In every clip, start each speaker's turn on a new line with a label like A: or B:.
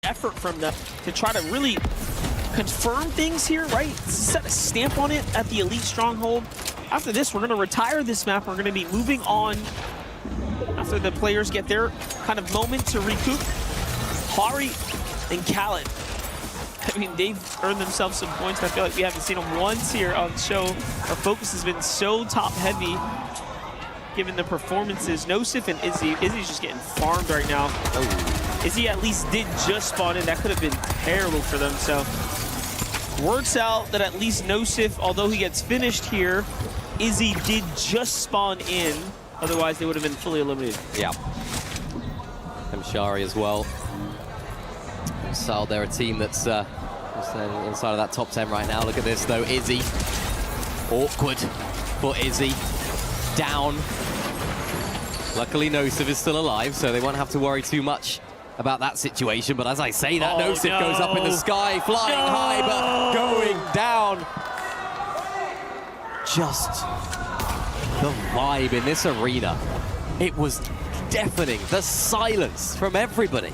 A: Effort from them to try to really confirm things here, right? Set a stamp on it at the Elite Stronghold. After this, we're going to retire this map. We're going to be moving on after the players get their kind of moment to recoup. Hari and Khaled. I mean, they've earned themselves some points. I feel like we haven't seen them once here on the show. Our focus has been so top-heavy given the performances. Nosif and Izzy. Izzy's just getting farmed right now. Oh. Izzy at least did just spawn in. That could have been terrible for them. So works out that at least Nosif, although he gets finished here, Izzy did just spawn in. Otherwise, they would have been fully eliminated.
B: Yeah. And Shari as well. So they're a team that's inside of that top 10 right now. Look at this, though. Izzy. Awkward for Izzy. Down. Luckily, Nosif is still alive, so they won't have to worry too much about that situation. But as I say that, Nosif goes up in the sky, flying high, but going down. Just the vibe in this arena. It was deafening. The silence from everybody.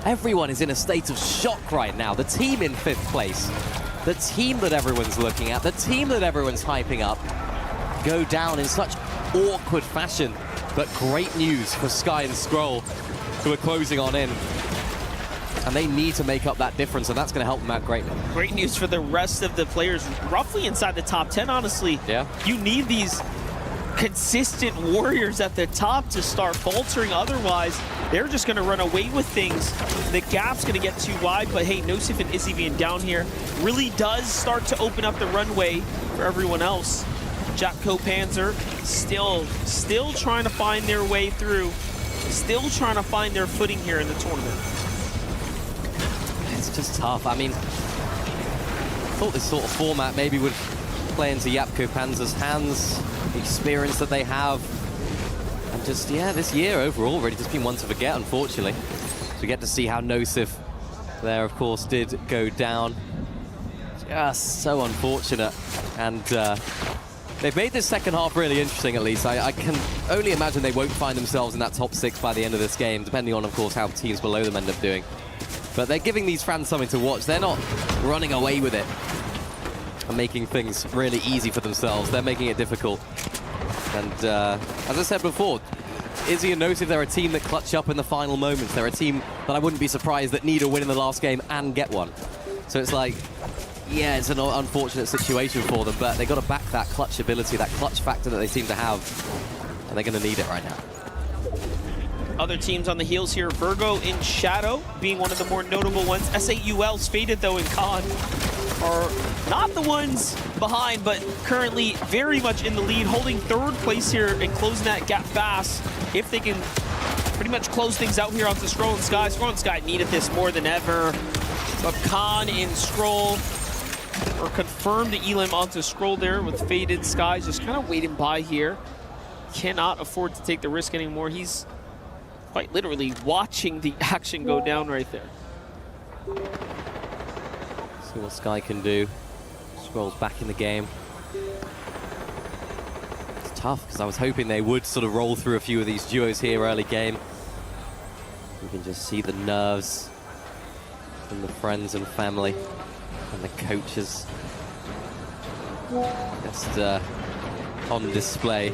B: Everyone is in a state of shock right now. The team in 5th place, the team that everyone's looking at, the team that everyone's hyping up, go down in such awkward fashion. But great news for Sky and Scroll, who are closing on in. And they need to make up that difference, and that's going to help them out greatly.
A: Great news for the rest of the players, roughly inside the top 10, honestly.
B: Yeah.
A: You need these consistent warriors at the top to start faltering. Otherwise, they're just going to run away with things. The gap's going to get too wide, but hey, Nosif and Izzy being down here really does start to open up the runway for everyone else. Jackco Panzer still trying to find their way through, still trying to find their footing here in the tournament.
B: It's just tough. I mean, I thought this sort of format maybe would play into Jackco Panzer's hands, the experience that they have. And just, yeah, this year overall really just been one to forget, unfortunately. So we get to see how Nosif there, of course, did go down. Just so unfortunate. And they've made this second half really interesting, at least. I can only imagine they won't find themselves in that top 6 by the end of this game, depending on, of course, how teams below them end up doing. But they're giving these fans something to watch. They're not running away with it and making things really easy for themselves. They're making it difficult. And as I said before, Izzy and Nosif, they're a team that clutch up in the final moments. They're a team that I wouldn't be surprised that need a win in the last game and get one. So it's like, yeah, it's an unfortunate situation for them, but they got to back that clutch ability, that clutch factor that they seem to have, and they're going to need it right now.
A: Other teams on the heels here, Virgo in Shadow being one of the more notable ones. SAUL's faded though in Khan are not the ones behind, but currently very much in the lead, holding 3rd place here and closing that gap fast. If they can pretty much close things out here onto Scroll and Sky. Scroll and Sky needed this more than ever. But Khan in Scroll, or confirmed the Elim onto Scroll there with faded Skies, just kind of waiting by here. Cannot afford to take the risk anymore. He's quite literally watching the action go down right there.
B: See what Sky can do. Scroll's back in the game. It's tough, because I was hoping they would sort of roll through a few of these duos here early game. You can just see the nerves from the friends and family. And the coaches just on display.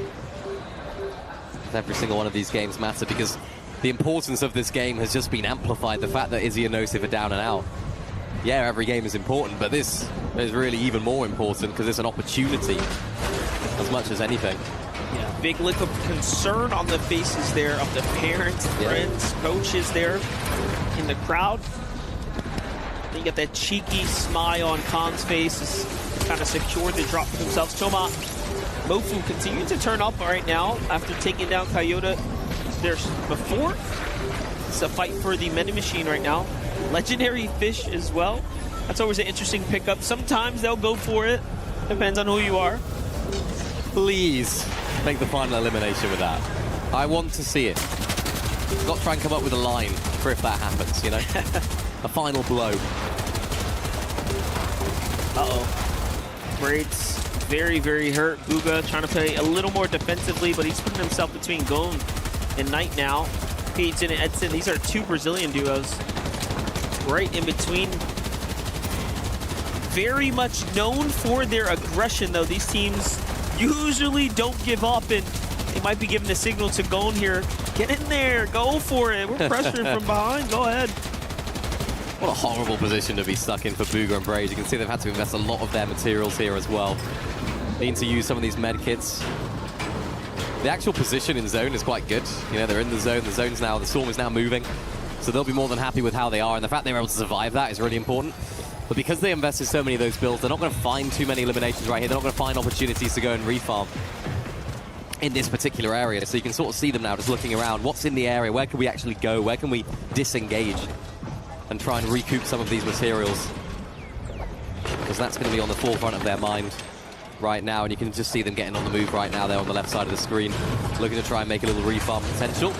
B: Every single one of these games matter because the importance of this game has just been amplified. The fact that Izzy and Nosif are down and out. Yeah, every game is important, but this is really even more important because it's an opportunity as much as anything.
A: Yeah, big look of concern on the faces there of the parents, friends, coaches there in the crowd. Then you get that cheeky smile on Khan's face as kind of secured the drop for themselves. Toma Mofu continuing to turn up right now after taking down Coyote there before. It's a fight for the Meta Machine right now. Legendary Fish as well. That's always an interesting pickup. Sometimes they'll go for it. Depends on who you are.
B: Please make the final elimination with that. I want to see it. Got to try and come up with a line for if that happens, you know? A final blow. Uh-oh. Braids
A: very, very hurt. Guga trying to play a little more defensively, but he's putting himself between Gon and Knight now. Peyton and Edson, these are two Brazilian duos. Right in between. Very much known for their aggression, though. These teams usually don't give up, and they might be giving a signal to Gon here. Get in there, go for it. We're pressuring from behind, go ahead.
B: What a horrible position to be stuck in for Booga and Braid. You can see they've had to invest a lot of their materials here as well. They need to use some of these med kits. The actual position in zone is quite good. You know, they're in the zone's now, the storm is now moving. So they'll be more than happy with how they are, and the fact they were able to survive that is really important. But because they invested so many of those builds, they're not going to find too many eliminations right here. They're not going to find opportunities to go and refarm in this particular area. So you can sort of see them now just looking around. What's in the area? Where can we actually go? Where can we disengage and try and recoup some of these materials? Because that's going to be on the forefront of their mind right now. And you can just see them getting on the move right now there on the left side of the screen, looking to try and make a little refarm potential.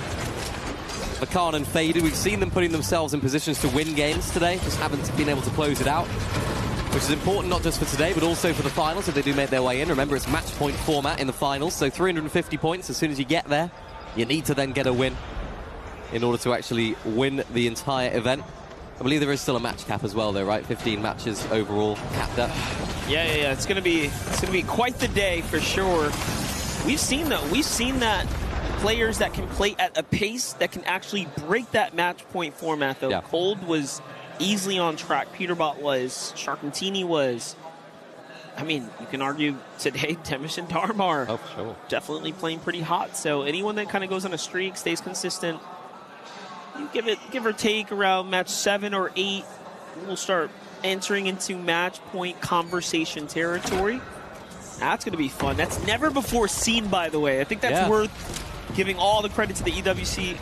B: For Khan and Fader, we've seen them putting themselves in positions to win games today, just haven't been able to close it out, which is important not just for today, but also for the finals if they do make their way in. Remember, it's match point format in the finals, so 350 points as soon as you get there. You need to then get a win in order to actually win the entire event. I believe there is still a match cap as well, though, right? 15 matches overall capped up.
A: Yeah. It's gonna be quite the day for sure. We've seen that players that can play at a pace that can actually break that match point format, though.
B: Yeah.
A: Cold was easily on track. Peterbot was. Sharkantini was. I mean, you can argue today, Demish and Darmar.
B: Oh, for sure.
A: Definitely playing pretty hot. So anyone that kind of goes on a streak, stays consistent, you give or take around match 7 or 8, we'll start entering into match point conversation territory. That's going to be fun. That's never before seen, by the way. I think that's worth giving all the credit to the EWC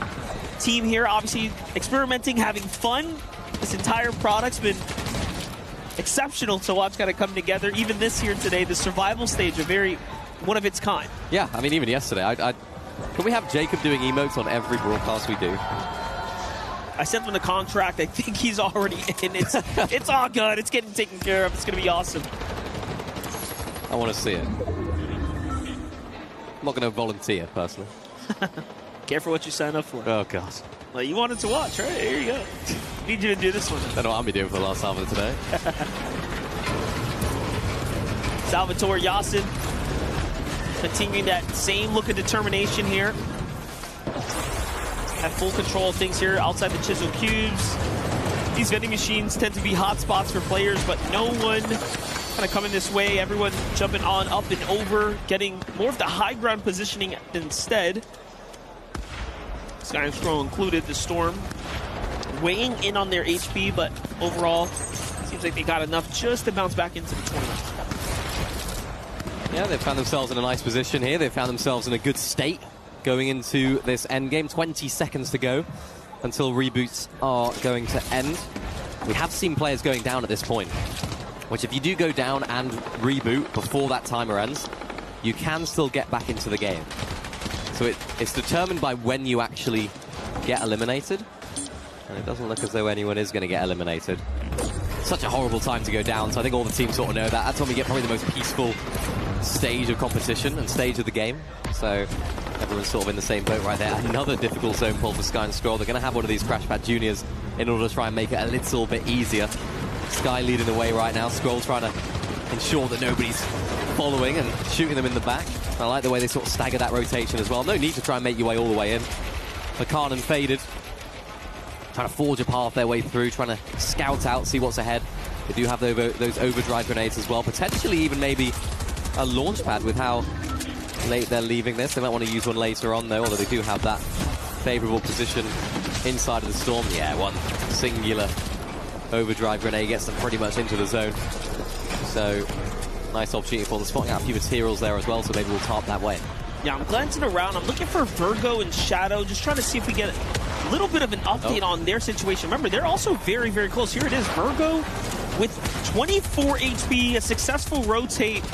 A: team here. Obviously, experimenting, having fun. This entire product's been exceptional to watch kind of come together. Even this here today, the survival stage, one of its kind.
B: Yeah, I mean, even yesterday, can we have Jacob doing emotes on every broadcast we do?
A: I sent him the contract. I think he's already in. It's all good. It's getting taken care of. It's going to be awesome.
B: I want to see it. I'm not going to volunteer, personally.
A: Careful what you sign up for.
B: Oh, God.
A: Well, you wanted to watch, right? Here you go. Need you to do this one.
B: I don't know what I'll be doing for the last half of today.
A: Salvatore Yasin continuing that same look of determination here. Have full control of things here outside the Chisel Cubes. These vending machines tend to be hot spots for players, but no one kind of coming this way. Everyone jumping on, up and over, getting more of the high ground positioning instead. Skyscroll included, the Storm weighing in on their HP, but overall, seems like they got enough just to bounce back into the 20s.
B: Yeah, they've found themselves in a nice position here. They've found themselves in a good state going into this endgame. 20 seconds to go until reboots are going to end. We have seen players going down at this point, which if you do go down and reboot before that timer ends, you can still get back into the game. So it's determined by when you actually get eliminated. And it doesn't look as though anyone is going to get eliminated. Such a horrible time to go down, so I think all the teams sort of know that. That's when we get probably the most peaceful stage of competition and stage of the game. So everyone's sort of in the same boat right there. Another difficult zone pull for Sky and Scroll. They're going to have one of these Crash Pad Juniors in order to try and make it a little bit easier Sky leading the way right now. Scroll trying to ensure that nobody's following and shooting them in the back. I like the way they sort of stagger that rotation as well. No need to try and make your way all the way in. For Khan and Faded, trying to forge a path their way through, trying to scout out, see what's ahead. They do have those overdrive grenades as well. Potentially even maybe a launch pad with how late they're leaving this. They might want to use one later on though, although they do have that favorable position inside of the storm. Yeah, one singular overdrive grenade gets them pretty much into the zone. So nice opportunity for them, spotting out a few materials there as well, so maybe we'll tarp that way.
A: Yeah, I'm glancing around. I'm looking for Virgo and Shadow, just trying to see if we get a little bit of an update on their situation. Remember, they're also very, very close. Here it is, Virgo with 24 HP, a successful rotate,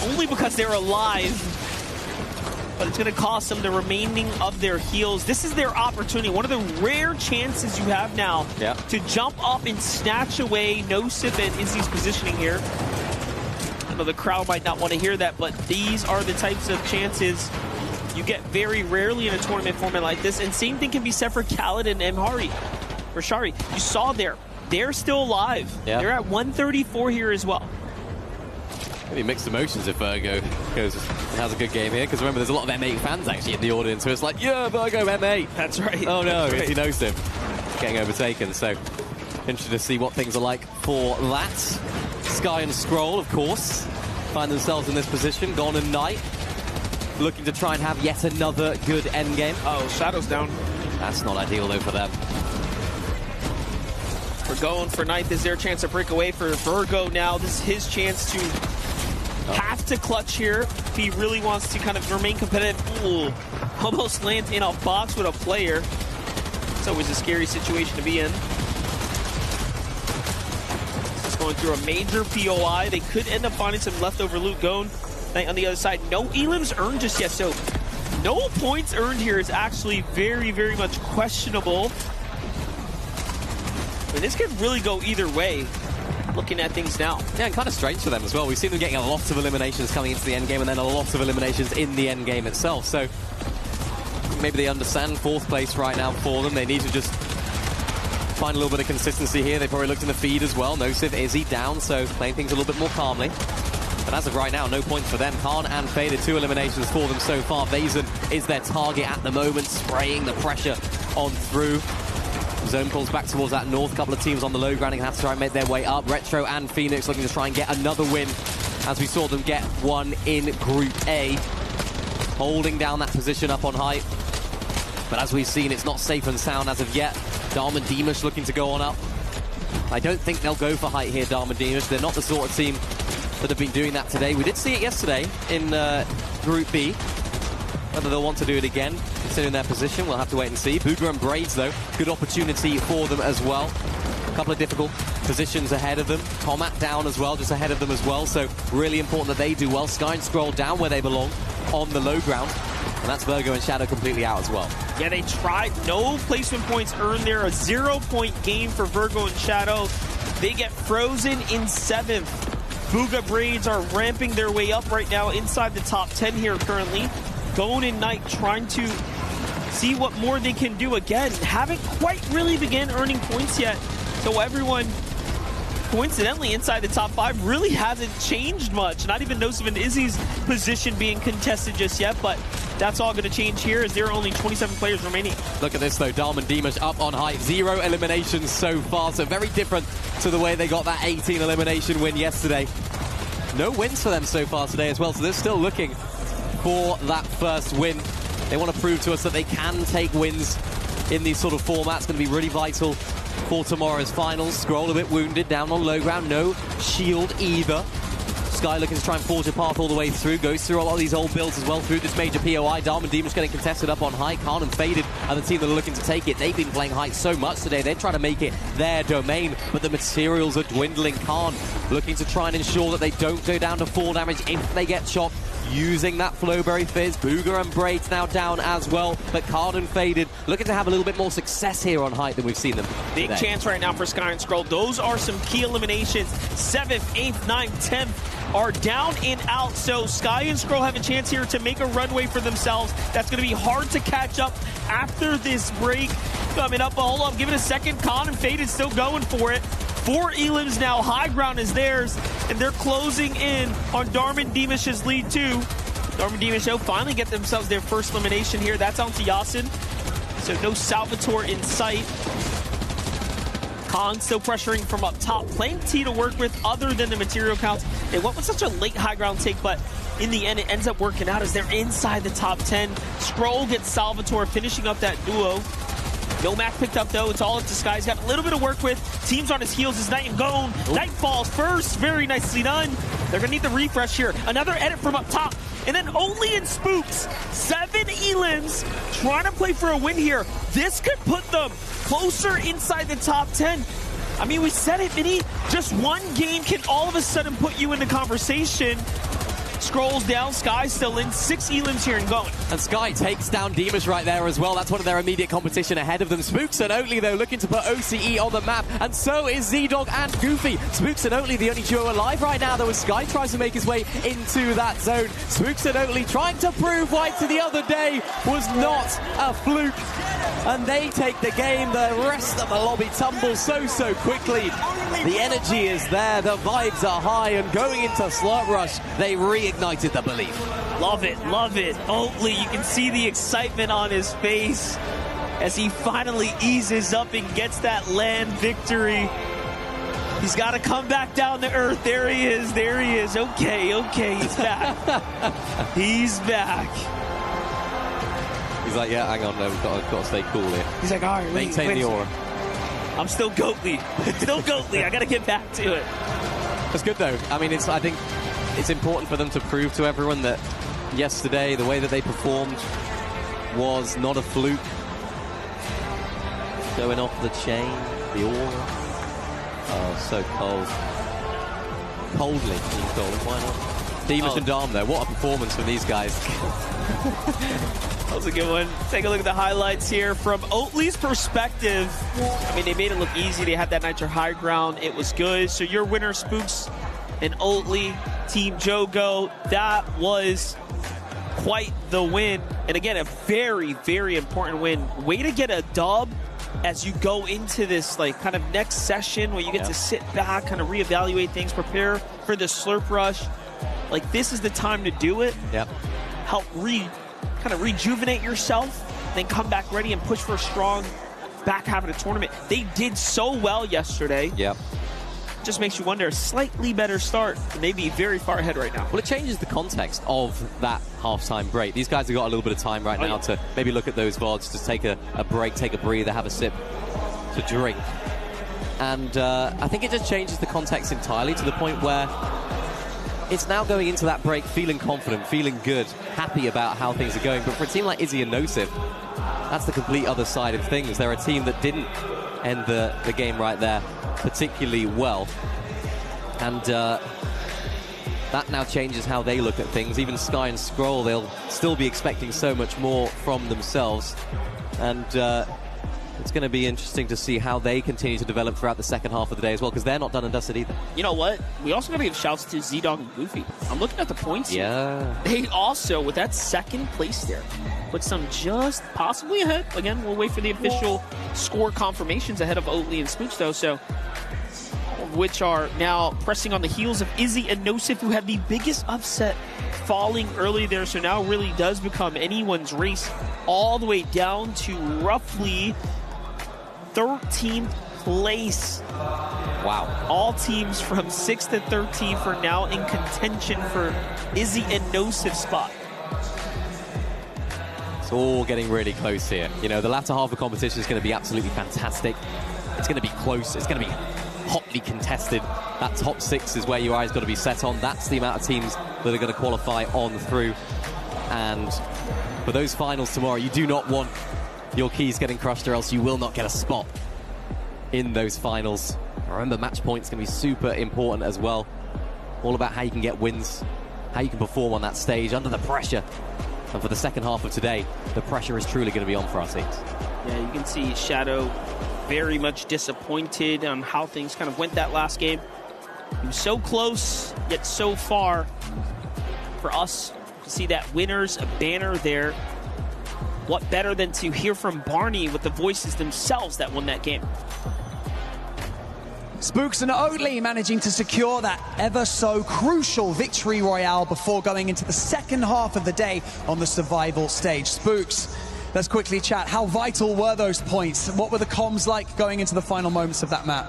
A: only because they're alive. But it's going to cost them the remaining of their heals. This is their opportunity. One of the rare chances you have now to jump up and snatch away nonstop and Izzy's positioning here. I know the crowd might not want to hear that, but these are the types of chances you get very rarely in a tournament format like this. And same thing can be said for Khaled and Amhari. For Shari, you saw there, they're still alive. They're at 134 here as well.
B: Maybe mixed emotions if Virgo goes and has a good game here, because remember there's a lot of M8 fans actually in the audience, so it's like, yeah, Virgo M8.
A: That's right.
B: Oh no,
A: right.
B: He knows him. Getting overtaken, so interested to see what things are like for that. Sky and Scroll, of course, find themselves in this position. Gone and Knight looking to try and have yet another good endgame.
A: Oh, Shadow's down.
B: That's not ideal though for them.
A: We're going for Knight. This is their chance to break away. For Virgo now, this is his chance to have to clutch here if he really wants to kind of remain competitive. Ooh, almost lands in a box with a player. It's always a scary situation to be in. Just going through a major POI. They could end up finding some leftover loot. Going on the other side. No elims earned just yet, so no points earned here is actually very, very much questionable. And this could really go either way, looking at things now.
B: Yeah, and kind of strange for them as well. We've seen them getting a lot of eliminations coming into the endgame and then a lot of eliminations in the endgame itself. So maybe they understand fourth place right now for them. They need to just find a little bit of consistency here. They probably looked in the feed as well. nonstop, Izzy down, so playing things a little bit more calmly. But as of right now, no points for them. Khan and Faded, 2 eliminations for them so far. Vazen is their target at the moment, spraying the pressure on through. Zone pulls back towards that north. Couple of teams on the low ground and have to try and make their way up. Retro and Phoenix looking to try and get another win, as we saw them get one in Group A. Holding down that position up on height. But as we've seen, it's not safe and sound as of yet. Dharm and Demush looking to go on up. I don't think they'll go for height here, Dharm and Demush. They're not the sort of team that have been doing that today. We did see it yesterday in Group B. Whether they'll want to do it again, considering their position, we'll have to wait and see. Booger and Braids, though, good opportunity for them as well. A couple of difficult positions ahead of them. Comat down as well, just ahead of them as well. So really important that they do well. Sky and Scroll down where they belong on the low ground. And that's Virgo and Shadow completely out as well.
A: Yeah, they tried. No placement points earned there. A 0-point game for Virgo and Shadow. They get frozen in 7th. Booga Braids are ramping their way up right now inside the top 10 here currently. Gone and Knight trying to see what more they can do. Again, haven't quite really began earning points yet. So everyone, coincidentally, inside the top 5 really hasn't changed much. Not even nonstop and Izzy's position being contested just yet, but that's all going to change here as there are only 27 players remaining.
B: Look at this, though. Dharm and Demush up on height. 0 eliminations so far, so very different to the way they got that 18 elimination win yesterday. No wins for them so far today as well, so they're still looking for that first win. They want to prove to us that they can take wins in these sort of formats. Going to be really vital for tomorrow's finals. Scroll a bit wounded down on low ground. No shield either. Sky looking to try and forge a path all the way through. Goes through a lot of these old builds as well through this major POI. Dharm and Demush getting contested up on height. Khan and Faded are the team that are looking to take it. They've been playing height so much today. They're trying to make it their domain, but the materials are dwindling. Khan looking to try and ensure that they don't go down to 4 damage if they get chopped. Using that Flowberry Fizz. Booger and Braids now down as well, but Card and Faded looking to have a little bit more success here on height than we've seen them
A: Big
B: today.
A: Chance right now for Sky and Scroll. Those are some key eliminations. 7th, 8th, 9th, 10th are down and out, so Sky and Scroll have a chance here to make a runway for themselves. That's going to be hard to catch up after this break. Coming up, hold on, give it a second. Con and Faded still going for it. 4 elims now. High ground is theirs, and they're closing in on Darman Dimish's lead too. Darman Dimish finally get themselves their first elimination here. That's onto Yasin. So no Salvatore in sight. Khan still pressuring from up top. Plenty to work with other than the material counts. They went with such a late high ground take, but in the end, it ends up working out as they're inside the top 10. Scroll gets Salvatore finishing up that duo. No Mac picked up, though. It's all up to Sky. He's got a little bit of work with. Teams on his heels is Knight and Gone. Knight falls first. Very nicely done. They're going to need the refresh here. Another edit from up top. And then only in Spooks. 7 elims trying to play for a win here. This could put them closer inside the top 10. I mean, we said it, Vinny. Just one game can all of a sudden put you into conversation. Scrolls down, Sky still in, 6 elims here and going.
B: And Sky takes down Dimash right there as well. That's one of their immediate competition ahead of them. Spooks and Oatly, though, looking to put OCE on the map, and so is Z-Dog and Goofy. Spooks and Oatly, the only duo alive right now, though, as Sky tries to make his way into that zone. Spooks and Oatly trying to prove why to the other day was not a fluke. And they take the game. The rest of the lobby tumbles so quickly. The energy is there, the vibes are high, and going into Slurp Rush, they reignited the belief.
A: Love it, love it. Oatly, you can see the excitement on his face as he finally eases up and gets that land victory. He's got to come back down to earth. There he is, there he is. Okay, he's back. He's back.
B: He's like, yeah, hang on, no, we've got to stay cool here.
A: He's like, all right,
B: maintain the aura.
A: I'm still Goatly. Still Goatly. I got to get back to it.
B: That's good, though. I mean, I think it's important for them to prove to everyone that yesterday, the way that they performed was not a fluke. Going off the chain, the aura. Oh, so cold. Coldly, cold. Why not? Dimash and Dom, though. What a performance from these guys.
A: That was a good one. Take a look at the highlights here. From Oatly's perspective, I mean, they made it look easy. They had that Nitro high ground. It was good. So your winner, Spooks and Oatly, Team Jogo, that was quite the win. And again, a very, very important win. Way to get a dub as you go into this like kind of next session where you get to sit back, kind of reevaluate things, prepare for the Slurp Rush. Like, this is the time to do it.
B: Yep.
A: Help kind of rejuvenate yourself, then come back ready and push for a strong back half of the tournament. They did so well yesterday.
B: Yep.
A: Just makes you wonder, a slightly better start. They may be very far ahead right now.
B: Well, it changes the context of that halftime break. These guys have got a little bit of time right now to maybe look at those VODs, to take a break, take a breather, have a sip to drink. And I think it just changes the context entirely to the point where it's now going into that break feeling confident, feeling good, happy about how things are going. But for a team like Izzy and Nosif, that's the complete other side of things. They're a team that didn't end the game right there particularly well. And that now changes how they look at things. Even Sky and Scroll, they'll still be expecting so much more from themselves. And it's going to be interesting to see how they continue to develop throughout the second half of the day as well, because they're not done and dusted either.
A: You know what? We also got to give shouts to Z-Dog and Goofy. I'm looking at the points
B: here.
A: They also, with that second place there, puts them just possibly ahead. Again, we'll wait for the official score confirmations ahead of Oatly and Spooks, though, so which are now pressing on the heels of Izzy and Nosif, who had the biggest upset falling early there. So now really does become anyone's race all the way down to roughly 13th place.
B: Wow.
A: All teams from 6th to 13th are now in contention for Izzy and Nosif's spot.
B: It's all getting really close here. You know, the latter half of competition is going to be absolutely fantastic. It's going to be close. It's going to be hotly contested. That top 6 is where your eyes got to be set on. That's the amount of teams that are going to qualify on through. And for those finals tomorrow, you do not want your keys getting crushed, or else you will not get a spot in those finals. Remember, match points can be super important as well. All about how you can get wins, how you can perform on that stage under the pressure. And for the second half of today, the pressure is truly going to be on for our teams.
A: Yeah, you can see Shadow very much disappointed on how things kind of went that last game. He was so close, yet so far. For us to see that winner's banner there, what better than to hear from Barney with the voices themselves that won that game?
C: Spooks and Oatly managing to secure that ever so crucial victory royale before going into the second half of the day on the survival stage. Spooks, let's quickly chat. How vital were those points? What were the comms like going into the final moments of that map?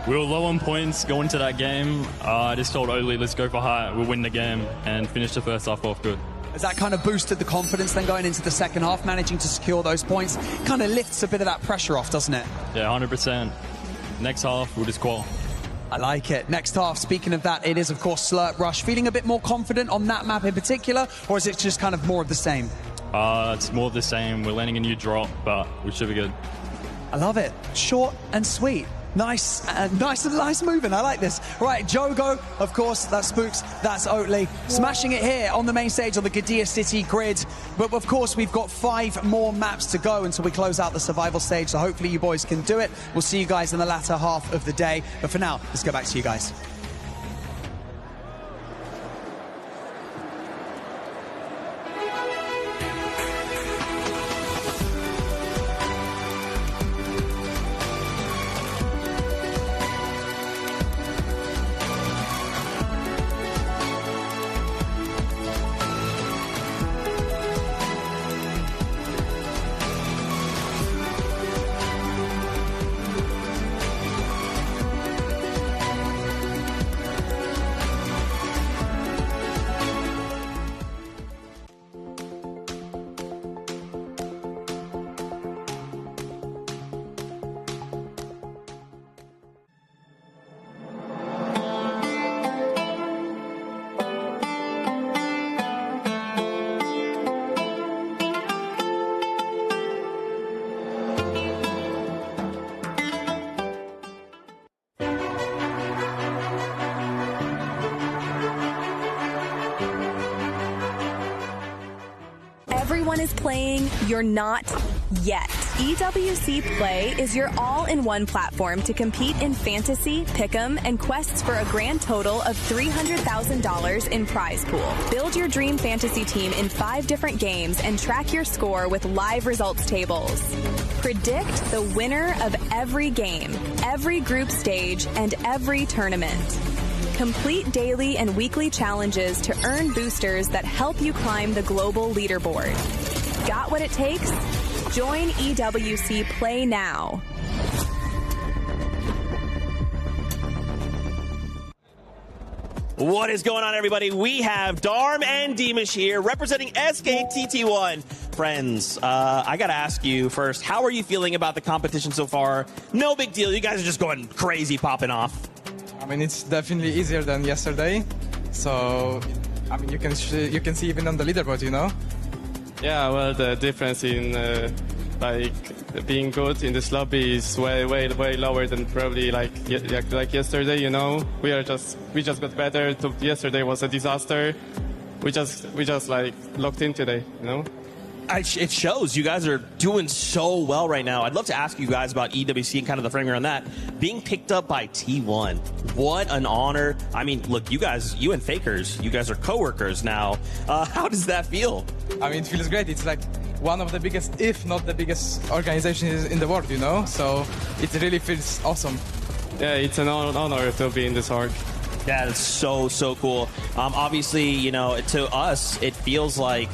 D: We were low on points going into that game. I just told Oatly, let's go for high. We'll win the game and finish the first half off good.
C: Has that kind of boosted the confidence then going into the second half, managing to secure those points? Kind of lifts a bit of that pressure off, doesn't it?
D: Yeah, 100%. Next half, we'll just qual.
C: I like it. Next half, speaking of that, it is, of course, Slurp Rush. Feeling a bit more confident on that map in particular, or is it just kind of more of the same?
D: It's more of the same. We're landing a new drop, but we should be good.
C: I love it. Short and sweet. Nice, nice moving. I like this. Right, Jogo, of course, that's Spooks, that's Oatly. Smashing it here on the main stage on the Gadia City grid. But of course, we've got 5 more maps to go until we close out the survival stage. So hopefully you boys can do it. We'll see you guys in the latter half of the day. But for now, let's go back to you guys.
E: Everyone is playing, you're not yet. EWC Play is your all-in-one platform to compete in fantasy, pick'em, and quests for a grand total of $300,000 in prize pool. Build your dream fantasy team in 5 different games and track your score with live results tables. Predict the winner of every game, every group stage, and every tournament. Complete daily and weekly challenges to earn boosters that help you climb the global leaderboard. Got what it takes? Join EWC Play now.
A: What is going on, everybody? We have Darm and Deemish here representing SKTT1. Friends, I got to ask you first, how are you feeling about the competition so far? No big deal. You guys are just going crazy, popping off.
F: I mean, it's definitely easier than yesterday. So, I mean, you can see even on the leaderboard, you know?
G: Yeah, well, the difference in being good in this lobby is way lower than probably like yesterday. You know, we just got better. Yesterday was a disaster. We just like locked in today. You know.
A: It shows you guys are doing so well right now. I'd love to ask you guys about EWC and kind of the framing around that. Being picked up by T1, what an honor. I mean, look, you and Fakers, you guys are co-workers now. How does that feel?
F: I mean, it feels great. It's like one of the biggest, if not the biggest organization in the world, you know? So it really feels awesome.
G: Yeah, it's an honor to be in this org.
A: Yeah, it's so cool. Obviously, you know, to us, it feels like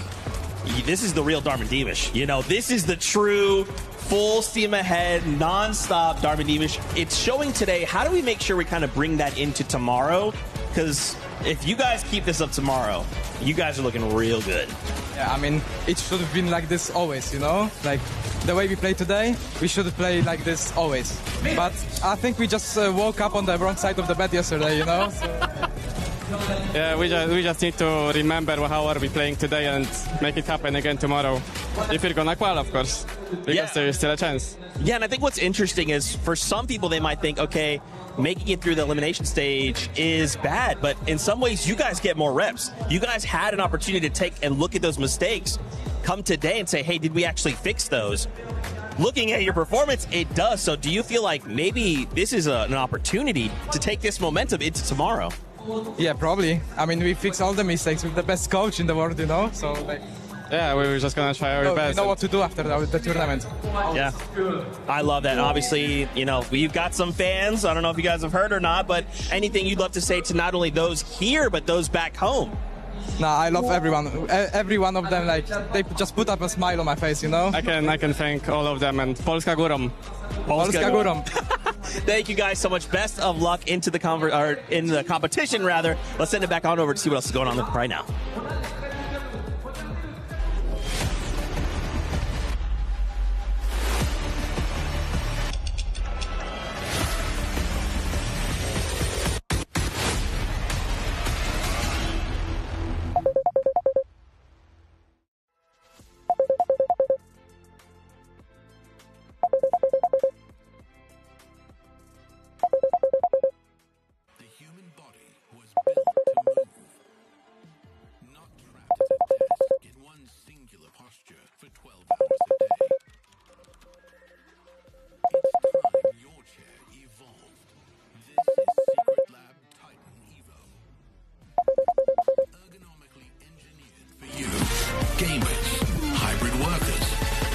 A: this is the real Darm and Deemish. You know, this is the true full steam ahead, non-stop Darm and Deemish. It's showing today. How do we make sure we kind of bring that into tomorrow? Because if you guys keep this up tomorrow, you guys are looking real good.
F: Yeah, I mean, it should have been like this always, you know? Like, the way we play today, we should play like this always. But I think we just woke up on the wrong side of the bed yesterday, you know? So,
G: yeah, we just need to remember how are we playing today and make it happen again tomorrow. If we're gonna qual, of course, because there is still a chance.
A: Yeah, and I think what's interesting is for some people they might think, okay, making it through the elimination stage is bad, but in some ways you guys get more reps. You guys had an opportunity to take and look at those mistakes, come today and say, hey, did we actually fix those? Looking at your performance, it does. So do you feel like maybe this is an opportunity to take this momentum into tomorrow?
F: yeah, probably. I mean, we fix all the mistakes with the best coach in the world, you know? So, like,
G: Yeah, we were just gonna try our
F: So
G: best.
F: we know what to do after the tournament.
H: Yeah, I love that. Obviously, you know, you've got some fans. I don't know if you guys have heard or not, but anything you'd love to say to not only those here, but those back home?
F: No, I love everyone. Every one of them, like, they just put up a smile on my face, you know?
G: I can thank all of them, and Polska Górą.
F: Polska Górą.
H: Thank you guys so much. Best of luck into the in the competition, rather. Let's send it back on over to see what else is going on right now.
I: Gamers, hybrid workers,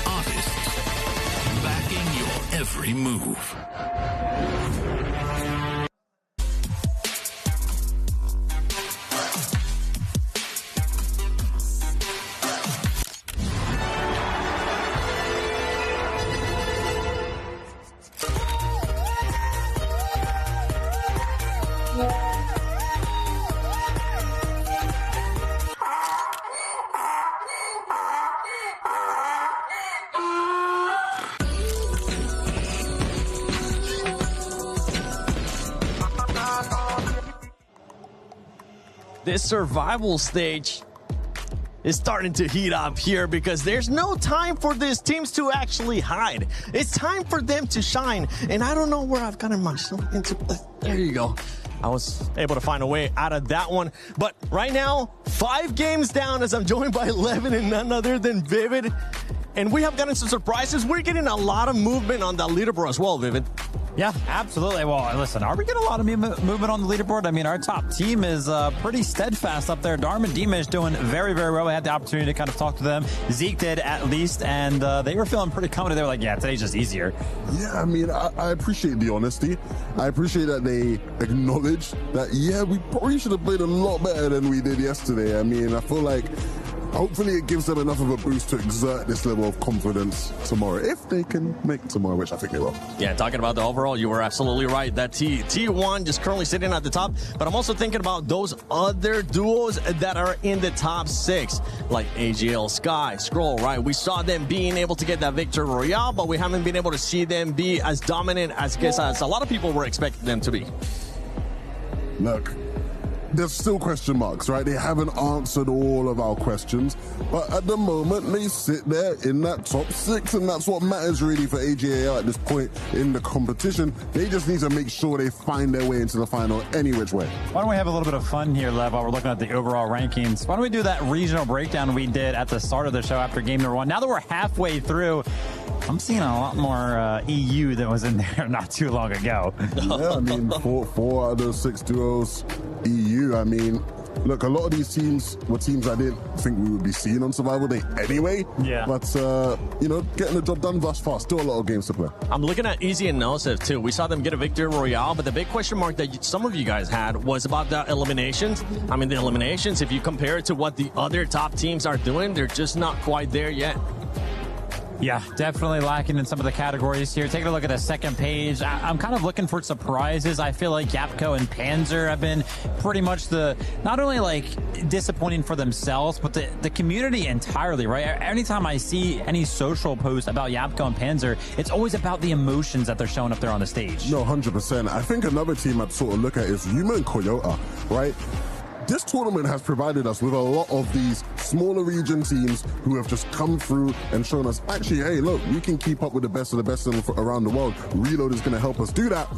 I: artists, backing your every move.
J: This survival stage is starting to heat up here because there's no time for these teams to actually hide. It's time for them to shine. And I don't know where I've gotten myself into. There you go. I was able to find a way out of that one. But right now, 5 games down as I'm joined by 11 and none other than Vivid. And we have gotten some surprises. We're getting a lot of movement on the leaderboard as well, Vivid.
K: Yeah, absolutely. Well, listen, are we getting a lot of movement on the leaderboard? I mean, our top team is pretty steadfast up there. Dharma and Dima is doing very, very well. We had the opportunity to kind of talk to them. Zeke did at least, and they were feeling pretty confident. They were like, yeah, today's just easier.
L: Yeah, I mean, I appreciate the honesty. I appreciate that they acknowledge that, yeah, we probably should have played a lot better than we did yesterday. I mean, I feel like hopefully it gives them enough of a boost to exert this level of confidence tomorrow, if they can make tomorrow, which I think they will.
J: Yeah, talking about the overall, you were absolutely right. That T1 just currently sitting at the top, but I'm also thinking about those other duos that are in the top 6, like AGL, Sky, Scroll, right? We saw them being able to get that victory royale, but we haven't been able to see them be as dominant as a lot of people were expecting them to be.
L: Look, there's still question marks, right? They haven't answered all of our questions, but at the moment they sit there in that top 6, and that's what matters really for AGAL at this point in the competition. They just need to make sure they find their way into the final any which way.
K: Why don't we have a little bit of fun here, Lev, while we're looking at the overall rankings? Why don't we do that regional breakdown we did at the start of the show after game number 1? Now that we're halfway through, I'm seeing a lot more EU that was in there not too long ago.
L: Yeah, I mean, four out of those 6 duos EU. I mean, look, a lot of these teams were teams I didn't think we would be seeing on Survival Day anyway.
K: Yeah.
L: But, you know, getting the job done thus far. Still a lot of games to play.
J: I'm looking at Easy and Nosif too. We saw them get a victory royale, but the big question mark that some of you guys had was about the eliminations. I mean, the eliminations, if you compare it to what the other top teams are doing, they're just not quite there yet.
K: Yeah, definitely lacking in some of the categories here. Taking a look at the second page, I'm kind of looking for surprises. I feel like Yapko and Panzer have been pretty much not only like disappointing for themselves, but the community entirely, right? Anytime I see any social post about Yapko and Panzer, it's always about the emotions that they're showing up there on the stage.
L: No, 100%. I think another team I'd sort of look at is Yuma and Koyota, right? This tournament has provided us with a lot of these smaller region teams who have just come through and shown us, actually, hey, look, we can keep up with the best of the best around the world. Reload is going to help us do that.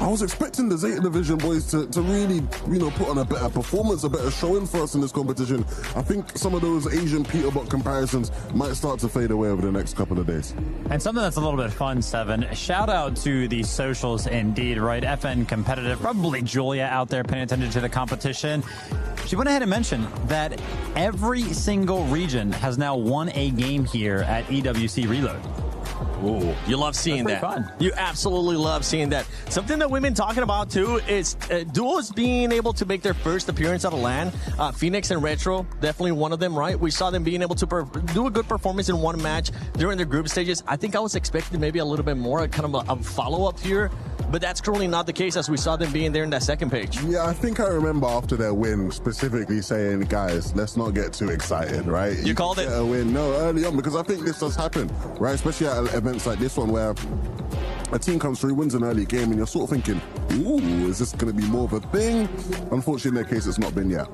L: I was expecting the Zeta Division boys to really, you know, put on a better performance, a better showing for us in this competition. I think some of those Asian Peterbot comparisons might start to fade away over the next couple of days.
K: And something that's a little bit fun, Seven, shout out to the socials indeed, right? FN Competitive, probably Julia out there paying attention to the competition. She went ahead and mentioned that every single region has now won a game here at EWC Reload.
J: Ooh, you love seeing that.
K: Fun.
J: You absolutely love seeing that. Something that we've been talking about too is duos being able to make their first appearance out of LAN. Phoenix and Retro, definitely one of them, right? We saw them being able to do a good performance in one match during their group stages. I think I was expecting maybe a little bit more, kind of a follow-up here, but that's currently not the case as we saw them being there in that second page.
L: Yeah, I think I remember after their win specifically saying, guys, let's not get too excited, right?
J: You called it?
L: A win, no, early on, because I think this does happen, right? Especially at events like this one where a team comes through, wins an early game, and you're sort of thinking, ooh, is this going to be more of a thing? Unfortunately, in their case, it's not been yet.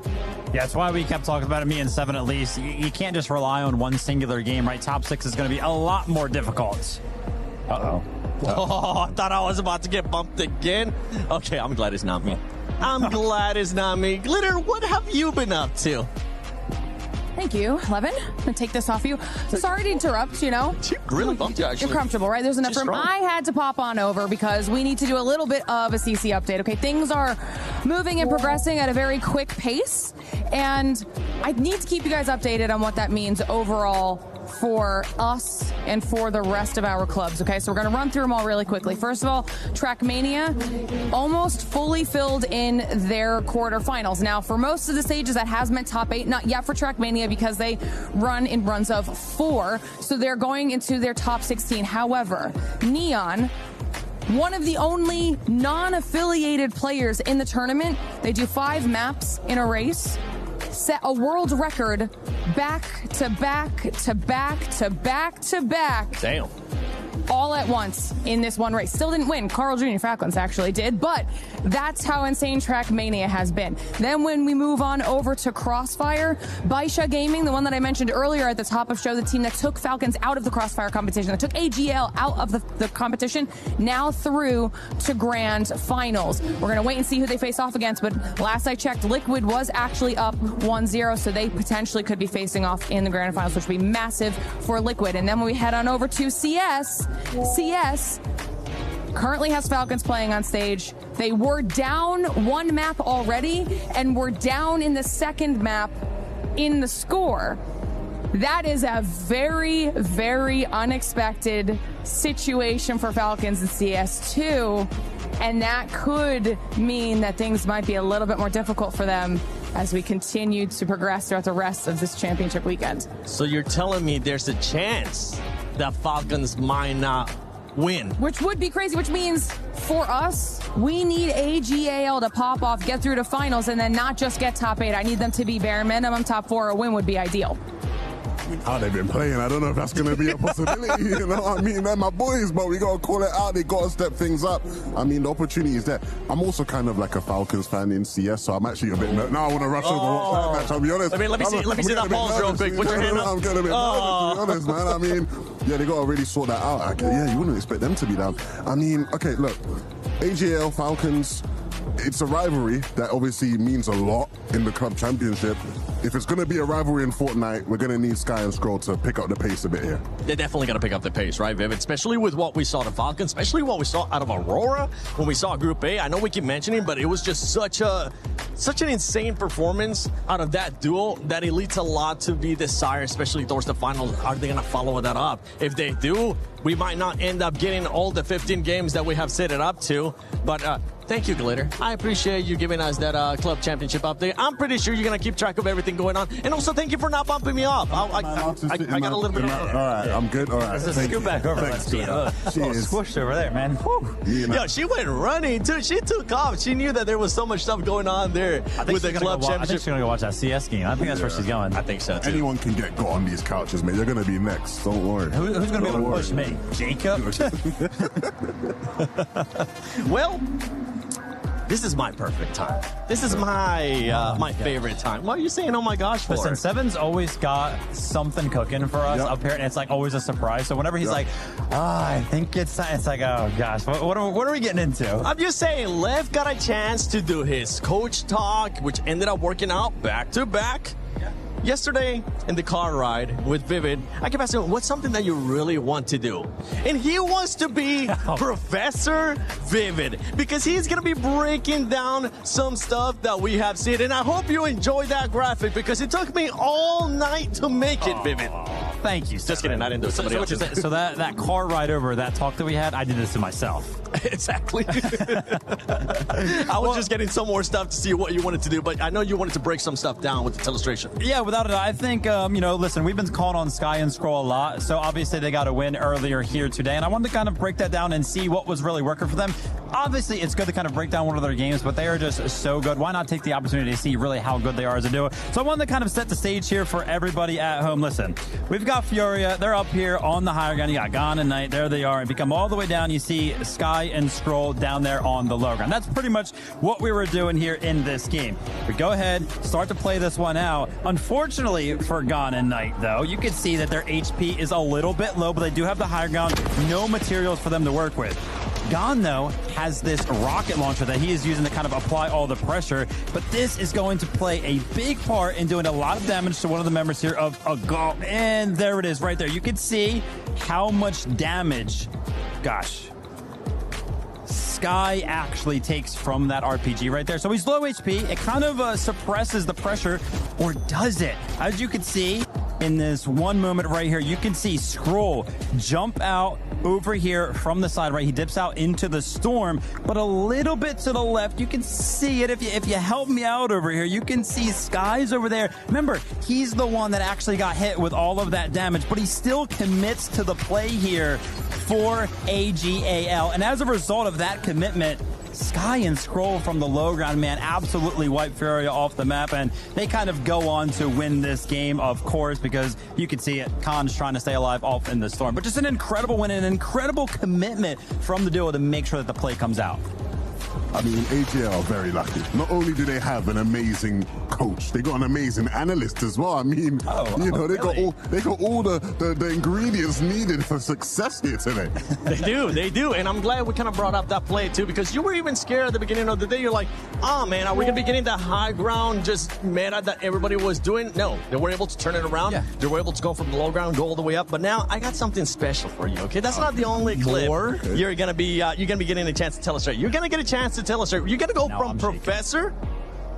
K: Yeah, that's why we kept talking about it, me and Seven at least. You can't just rely on one singular game, right? Top 6 is going to be a lot more difficult. Uh-oh.
J: Oh, I thought I was about to get bumped again. Okay, I'm glad it's not me. I'm glad it's not me. Glitter, what have you been up to?
M: Thank you, Levin. I'm gonna take this off you. Sorry to interrupt, you know.
J: She really bumped you, actually.
M: You're comfortable, right? There's enough
J: She's
M: room.
J: strong.
M: I had to pop on over because we need to do a little bit of a CC update, okay? Things are moving and progressing at a very quick pace, and I need to keep you guys updated on what that means overall for us and for the rest of our clubs, okay? So we're going to run through them all really quickly. First of all, Trackmania almost fully filled in their quarterfinals. Now, for most of the stages, that has meant top 8. Not yet for Trackmania because they run in runs of 4, so they're going into their top 16. However, Neon, one of the only non-affiliated players in the tournament, they do 5 maps in a race, set a world record back to back to back to back to back.
J: Damn.
M: All at once in this one race. Still didn't win. Carl Jr. Falcons actually did, but that's how insane Trackmania has been. Then when we move on over to Crossfire, Baisha Gaming, the one that I mentioned earlier at the top of show, the team that took Falcons out of the Crossfire competition, that took AGL out of the competition, now through to grand finals. We're going to wait and see who they face off against, but last I checked, Liquid was actually up 1-0, so they potentially could be facing off in the grand finals, which would be massive for Liquid. And then when we head on over to CS currently has Falcons playing on stage. They were down 1 map already and were down in the second map in the score. That is a very, very unexpected situation for Falcons in CS2, and that could mean that things might be a little bit more difficult for them as we continue to progress throughout the rest of this championship weekend.
J: So you're telling me there's a chance that Falcons might not win?
M: Which would be crazy, which means for us, we need AGAL to pop off, get through to finals, and then not just get top 8. I need them to be bare minimum top 4. A win would be ideal.
L: How they've been playing, I don't know if that's going to be a possibility. You know what I mean? They're my boys, but we got to call it out. They got to step things up. I mean, the opportunity is there. I'm also kind of like a Falcons fan in CS, so I'm actually a bit nervous. Now I want to rush over and watch that match, I'll be honest.
J: Let me see that pause real quick. Put your hand up.
L: I'm getting a bit nervous, to be honest, man. I mean, yeah, they got to really sort that out. Yeah, you wouldn't expect them to be down. I mean, okay, look, AGL, Falcons, it's a rivalry that obviously means a lot in the club championship. If it's going to be a rivalry in Fortnite, we're going to need Sky and Scroll to pick up the pace a bit here.
J: They're definitely going to pick up the pace, right, Vivid? Especially with what we saw the Falcons, especially what we saw out of Aurora when we saw Group A. I know we keep mentioning, but it was just such an insane performance out of that duo that it leads a lot to be desired, especially towards the finals. Are they going to follow that up? If they do, we might not end up getting all the 15 games that we have set it up to, but thank you, Glitter. I appreciate you giving us that club championship update. I'm pretty sure you're going to keep track of everything going on. And also, thank you for not bumping me up. I got a little bit of...
L: All right, I'm good. All right.
K: Let's scoot back over. She is squished over there, man.
J: Yo, she went running, too. She took off. She knew that there was so much stuff going on there with the club championship.
K: I think she's going to go watch that CS game. I think that's where she's going.
J: I think so, too.
L: Anyone can get got on these couches, man. You're going to be next. Don't worry.
K: Who's going to be able to push me? Jacob?
J: Well... this is my perfect time. This is my favorite time. What are you saying, oh my gosh, for?
K: Listen, Seven's always got something cooking for us up here, and it's like always a surprise. So whenever he's like, I think it's like, oh gosh, what are we getting into?
J: I'm just saying, Lev got a chance to do his coach talk, which ended up working out back to back. yesterday in the car ride with Vivid, I kept asking him, what's something that you really want to do? And he wants to be Professor Vivid, because he's going to be breaking down some stuff that we have seen. And I hope you enjoyed that graphic, because it took me all night to make it, Vivid.
K: Thank you.
J: Just kidding, I didn't do it. Somebody else did.
K: So that car ride over, that talk that we had, I did this to myself.
J: Exactly. I was just getting some more stuff to see what you wanted to do, but I know you wanted to break some stuff down with the illustration.
K: Yeah, without a doubt. I think, listen, we've been calling on Sky and Scroll a lot, so obviously they got a win earlier here today, and I wanted to kind of break that down and see what was really working for them. Obviously, it's good to kind of break down one of their games, but they are just so good. Why not take the opportunity to see really how good they are as a duo? So I wanted to kind of set the stage here for everybody at home. Listen, we've got Furia. They're up here on the higher ground. You got Gon and Knight. There they are. And if you come all the way down, you see Sky and Scroll down there on the low ground. That's pretty much what we were doing here in this game. We go ahead, start to play this one out. Unfortunately for Gon and Knight, though, you can see that their HP is a little bit low, but they do have the higher ground. No materials for them to work with. Gon, though, has this rocket launcher that he is using to kind of apply all the pressure, but this is going to play a big part in doing a lot of damage to one of the members here of Gon. And there it is right there. You can see how much damage, gosh, Sky actually takes from that RPG right there. So he's low HP. It kind of suppresses the pressure, or does it? As you can see in this one moment right here, you can see Scroll jump out over here from the side, right? He dips out into the storm, but a little bit to the left, you can see it. If you help me out over here, you can see Sky's over there. Remember, he's the one that actually got hit with all of that damage, but he still commits to the play here for AGAL. And as a result of that commitment, Sky and Scroll from the low ground, man, absolutely wipe Furia off the map, and they kind of go on to win this game, of course, because you can see it. Khan's trying to stay alive off in the storm. But just an incredible win and an incredible commitment from the duo to make sure that the play comes out.
L: I mean, AGL are very lucky. Not only do they have an amazing coach, they got an amazing analyst as well. I mean, they got all the ingredients needed for success here today.
J: They do. And I'm glad we kind of brought up that play too, because you were even scared at the beginning of the day. You're like, oh man, are we gonna be getting that high ground just meta that everybody was doing? No, they were able to turn it around. Yeah. They were able to go from the low ground, go all the way up. But now I got something special for you. Okay, that's not the only clip. You're gonna be getting a chance to tell us straight. You're gonna get a chance to tell us straight. You're gonna go from Professor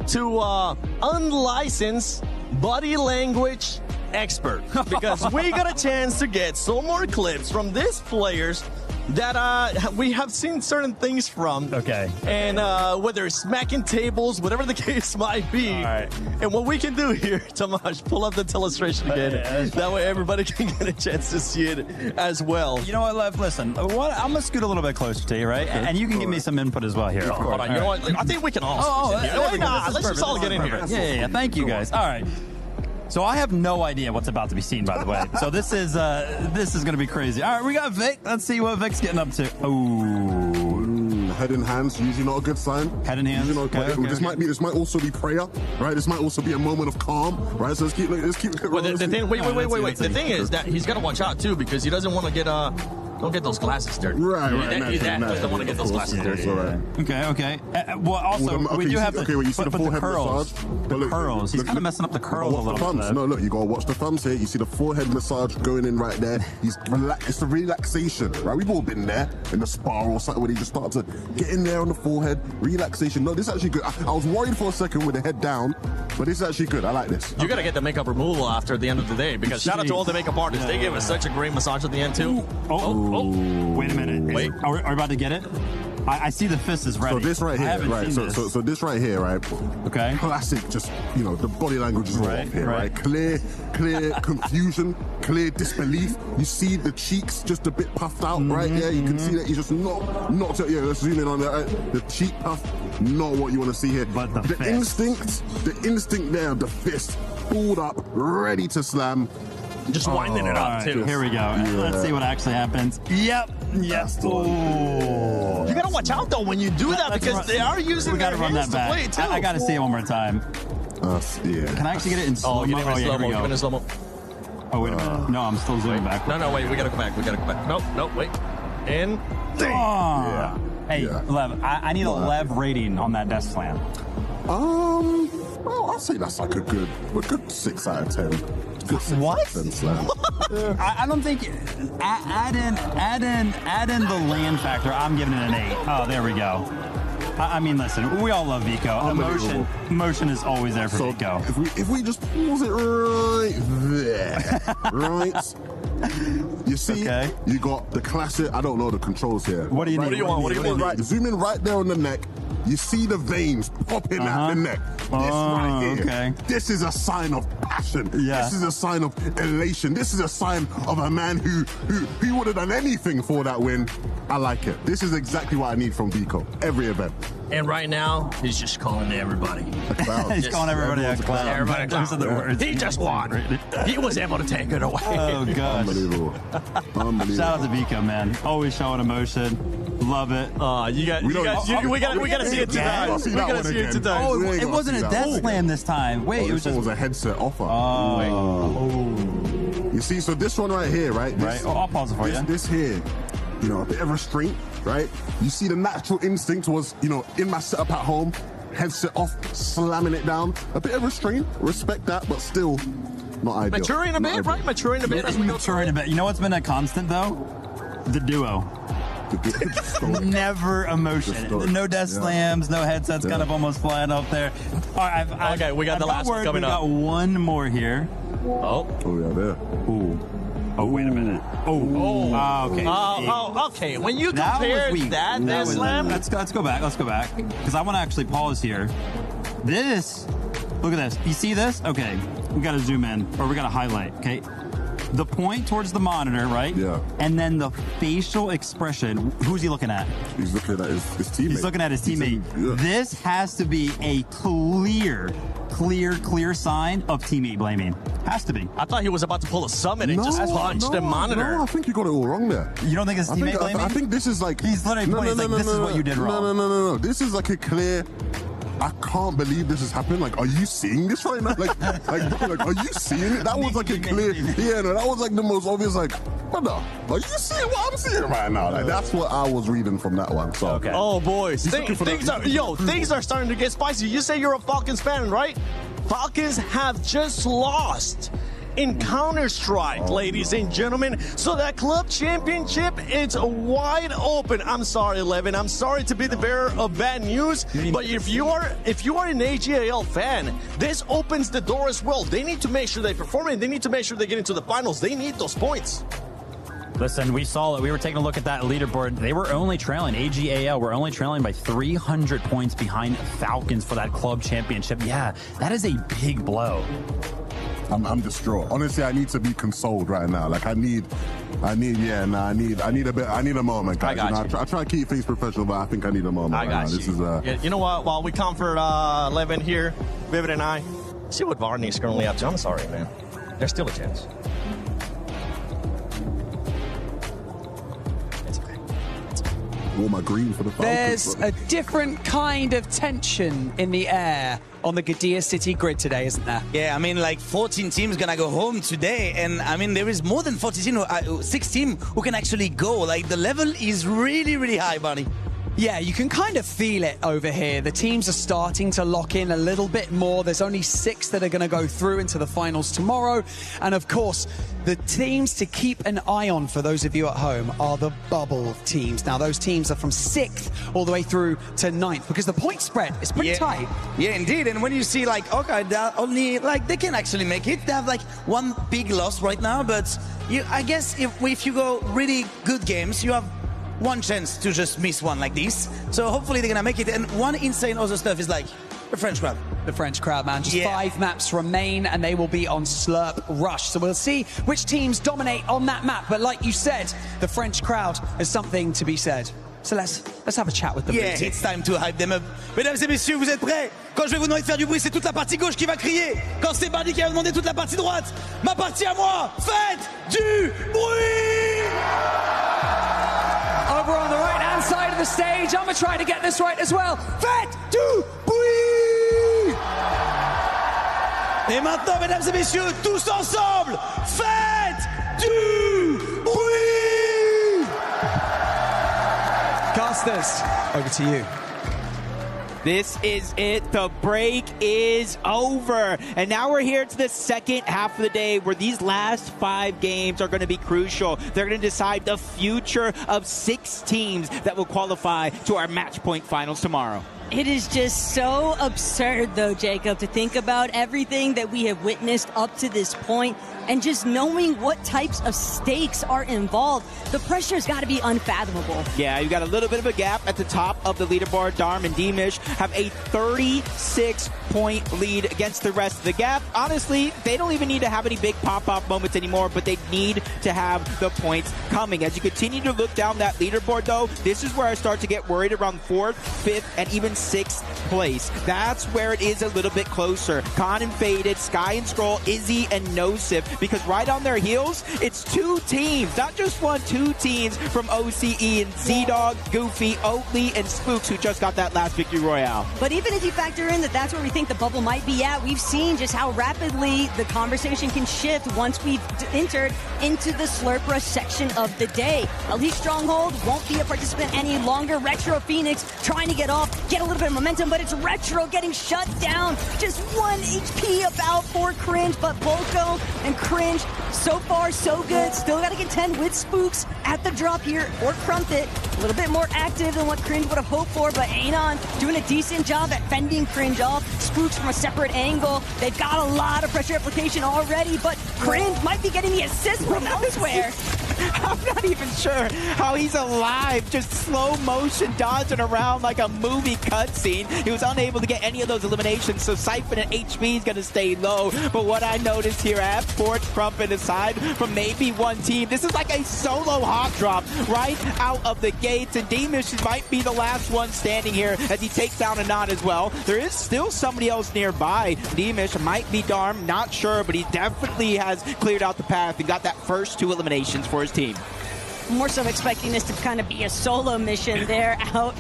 J: to unlicensed body language expert, because we got a chance to get some more clips from these players that we have seen certain things from.
K: Okay.
J: And whether it's smacking tables, whatever the case might be. All right. And what we can do here, Tomasz, pull up the illustration again. That way everybody can get a chance to see it as well.
K: You know what, Lev? Listen, I'm going to scoot a little bit closer to you, right? Okay. And you can give me some input as well here.
J: Hold on. You know what? I think we can all. Let's just all get in here.
K: Yeah. Thank you, guys. All right. So I have no idea what's about to be seen, by the way. So this is going to be crazy. All right, we got Vic. Let's see what Vic's getting up to. Oh,
L: head in hands, usually not a good sign.
K: Head in hands.
L: This might also be prayer, right? This might also be a moment of calm, right? So let's keep.
J: Well, the thing. Wait. The thing is that he's got to watch out too, because he doesn't want to get Don't get those glasses dirty.
L: Right.
J: He doesn't want to get those glasses dirty.
K: Okay. Well, also, we do have to.
L: You see the forehead
K: curls.
L: massage.
K: The curls. He's kind of messing up the curls a little bit.
L: No, look, you gotta watch the thumbs here. You see the forehead massage going in right there. It's the relaxation, right? We've all been there in the spa or something where you just start to get in there on the forehead, relaxation. No, this is actually good. I was worried for a second with the head down, but this is actually good. I like this.
J: You gotta get the makeup removal after the end of the day, because shout out to all the makeup artists. They give us such a great massage at the end too.
K: Wait a minute.
J: Wait.
K: Are we about to get it? I see the fist is ready.
L: So this right here, right? So this right here, right?
K: Okay.
L: Classic, just, the body language is off here, right? Clear confusion, clear disbelief. You see the cheeks just a bit puffed out right there. You can see that he's just not. Let's zoom in on that. The cheek puff, not what you want to see here.
K: But the
L: instinct there, the fist pulled up, ready to slam.
J: Just winding it up, too.
K: Here we go. Yeah. Let's see what actually happens. Yep. Yes.
J: You gotta watch out though when you do that, because they are using their hands to play too.
K: I gotta see it one more time.
L: Yeah.
K: Can I actually get it in slow-mo?
J: Give it in slow-mo.
K: Oh, wait a minute. No, I'm still zooming back.
J: No, wait. We gotta come back. Nope. Wait. In.
K: Hey, Lev, I need a Lev rating on that desk slam.
L: Well, I'll say that's like a good 6 out of 10. Good 6
K: What?
L: out of 10 slam.
K: I don't think add in the land factor. I'm giving it an 8. Oh, there we go. I mean, listen, we all love Vico. Emotion is always there for Vico.
L: If we just pause it right there, right? You see, you got the classic. I don't know the controls here.
K: What do you need?
L: What do you want? Right, zoom in right there on the neck. You see the veins popping at the neck. This right here.
K: Okay.
L: This is a sign of passion.
K: Yeah.
L: This is a sign of elation. This is a sign of a man who would have done anything for that win. I like it. This is exactly what I need from Vico. Every event.
J: And right now, he's just calling everybody.
K: He's calling everybody a clown.
J: Everybody a
K: Those are the words.
J: He just won. He was able to take it away.
K: Oh, gosh.
L: Unbelievable. Unbelievable.
K: Shout out to Vico, man. Always showing emotion. Love it.
J: We gotta see it tonight. We gotta see it tonight.
K: Oh, it wasn't a death slam this time. Wait, it was
L: this
K: just
L: one was a headset offer.
K: Oh.
L: You see, so this one right here, right?
K: Right. I'll pause it for you.
L: This here, a bit of restraint, right? You see the natural instinct was, in my setup at home, headset off, slamming it down. A bit of restraint, respect that, but still not ideal.
J: Maturing a bit, right? Maturing a bit.
K: Maturing a bit. You know what's been a constant, though? The duo. Never emotion. No death slams, no headsets kind of almost flying up there. All right,
J: okay, we got the last one coming up.
K: We got one more here.
L: Oh, yeah, there.
K: Ooh. Oh, wait a minute. Okay.
J: Okay. When you compare that slam,
K: let's go back. Because I want to actually pause here. Look at this. You see this? Okay. We got to zoom in, or we got to highlight. Okay. The point towards the monitor, right?
L: Yeah.
K: And then the facial expression. Who's he looking at?
L: He's looking at his teammate.
K: He's looking at his teammate. This has to be a clear sign of teammate blaming. Has to be.
J: I thought he was about to pull a summit and just punch the monitor.
L: No, I think you got it all wrong there.
K: You don't think it's teammate blaming?
L: I think this is like...
K: He's literally pointing this is what you did wrong.
L: No. This is like a clear... I can't believe this is happening. Like, are you seeing this right now? Like, are you seeing it? That was like a clear... Yeah, no, that was like the most obvious, like, brother, are you seeing what I'm seeing right now? Like, that's what I was reading from that one. So,
K: okay.
J: Oh, boys. Things are starting to get spicy. You say you're a Falcons fan, right? Falcons have just lost in Counter-Strike, ladies and gentlemen. So that club championship, it's wide open. I'm sorry, Levin. I'm sorry to be the bearer of bad news, but if you are an AGAL fan, this opens the door as well. They need to make sure they perform and they need to make sure they get into the finals. They need those points.
K: Listen, we saw it. We were taking a look at that leaderboard. They were only trailing. AGAL were only trailing by 300 points behind Falcons for that club championship. Yeah, that is a big blow.
L: I'm distraught. Honestly, I need to be consoled right now. Like I need a moment, guys. I try to keep things professional, but I think I need a moment.
J: I got you.
L: This is
J: you know what? While we comfort Levin here, Vivid and I, see what Varney's currently up to. I'm sorry, man. There's still a chance.
L: My green for the Falcons.
C: There's a different kind of tension in the air on the Gadia City grid today, isn't there?
N: Yeah, I mean, like 14 teams gonna go home today, and I mean, there is more than 14, 6 teams who can actually go. Like, the level is really, really high, Barney.
C: Yeah, you can kind of feel it over here. The teams are starting to lock in a little bit more. There's only 6 that are going to go through into the finals tomorrow. And of course, the teams to keep an eye on for those of you at home are the bubble teams. Now, those teams are from 6th all the way through to 9th because the point spread is pretty tight.
N: Yeah, indeed. And when you see, like, okay, only, like, they can actually make it. They have, like, one big loss right now. But I guess if you go really good games, you have one chance to just miss one like this. So hopefully they're gonna make it. And one insane other stuff is like the French crowd.
C: The French crowd, man. Just 5 maps remain and they will be on Slurp Rush. So we'll see which teams dominate on that map. But like you said, the French crowd has something to be said. So let's have a chat with them.
N: Yeah, it's time to hype them up. Mesdames et messieurs, vous êtes prêts? Quand je vais vous demander de faire du bruit, c'est toute la partie gauche qui va crier. Quand c'est Barney qui va demander toute la partie droite, ma partie à moi, faites du bruit!
C: Over on the right-hand side of the stage, I'm going to try to get this right as well. Faites du bruit!
N: Et maintenant, mesdames et messieurs, tous ensemble, faites du bruit!
C: Casters, over to you.
O: This is it. The break is over. And now we're here to the second half of the day where these last 5 games are going to be crucial. They're going to decide the future of 6 teams that will qualify to our match point finals tomorrow.
P: It is just so absurd, though, Jacob, to think about everything that we have witnessed up to this point and just knowing what types of stakes are involved. The pressure's got to be unfathomable.
O: Yeah, you got a little bit of a gap at the top of the leaderboard. Darm and D-Mish have a 36-point lead against the rest of the gap. Honestly, they don't even need to have any big pop-off moments anymore, but they need to have the points coming. As you continue to look down that leaderboard, though, this is where I start to get worried around 4th, 5th, and even 6th place. That's where it is a little bit closer. Khan and Faded, Sky and Scroll, Izzy and Nosif, because right on their heels, it's 2 teams, not just 1, 2 teams from OCE and Z-Dog, Goofy, Oatly, and Spooks, who just got that last victory royale.
P: But even if you factor in that that's where we think the bubble might be at, we've seen just how rapidly the conversation can shift once we've entered into the Slurp Rush section of the day. Elite Stronghold won't be a participant any longer. Retro Phoenix trying to get off, get a little bit of momentum, but it's Retro getting shut down. Just 1 HP about for Cringe, but Volko and Cringe, so far so good. Still got to contend with Spooks at the drop here, or Crumpet. A little bit more active than what Cringe would have hoped for, but Anon doing a decent job at fending Cringe off. Spooks from a separate angle. They've got a lot of pressure application already, but Cringe might be getting the assist from elsewhere.
O: I'm not even sure how he's alive, just slow motion dodging around like a movie cutscene. He was unable to get any of those eliminations, so Siphon and HP is going to stay low. But what I noticed here at Fort Crumpet, aside from maybe 1 team, this is like a solo hot drop right out of the gates, and D-Mish might be the last one standing here as he takes down Anon as well. There is still somebody else nearby. D-Mish might be Darm, not sure, but he definitely has cleared out the path and got that first 2 eliminations for his team.
P: More so expecting this to kind of be a solo mission there out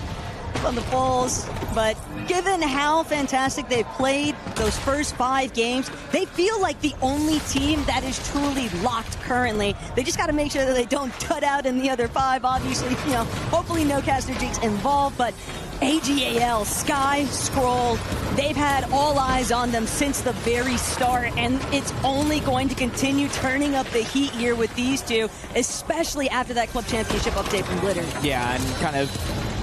P: on the Bulls, but given how fantastic they played those first 5 games, they feel like the only team that is truly locked currently. They just got to make sure that they don't cut out in the other 5. Obviously, you know, hopefully no Caster Jinx involved, but AGAL, Sky, Scroll, they've had all eyes on them since the very start, and it's only going to continue turning up the heat here with these 2, especially after that club championship update from Glitter.
O: Yeah, and kind of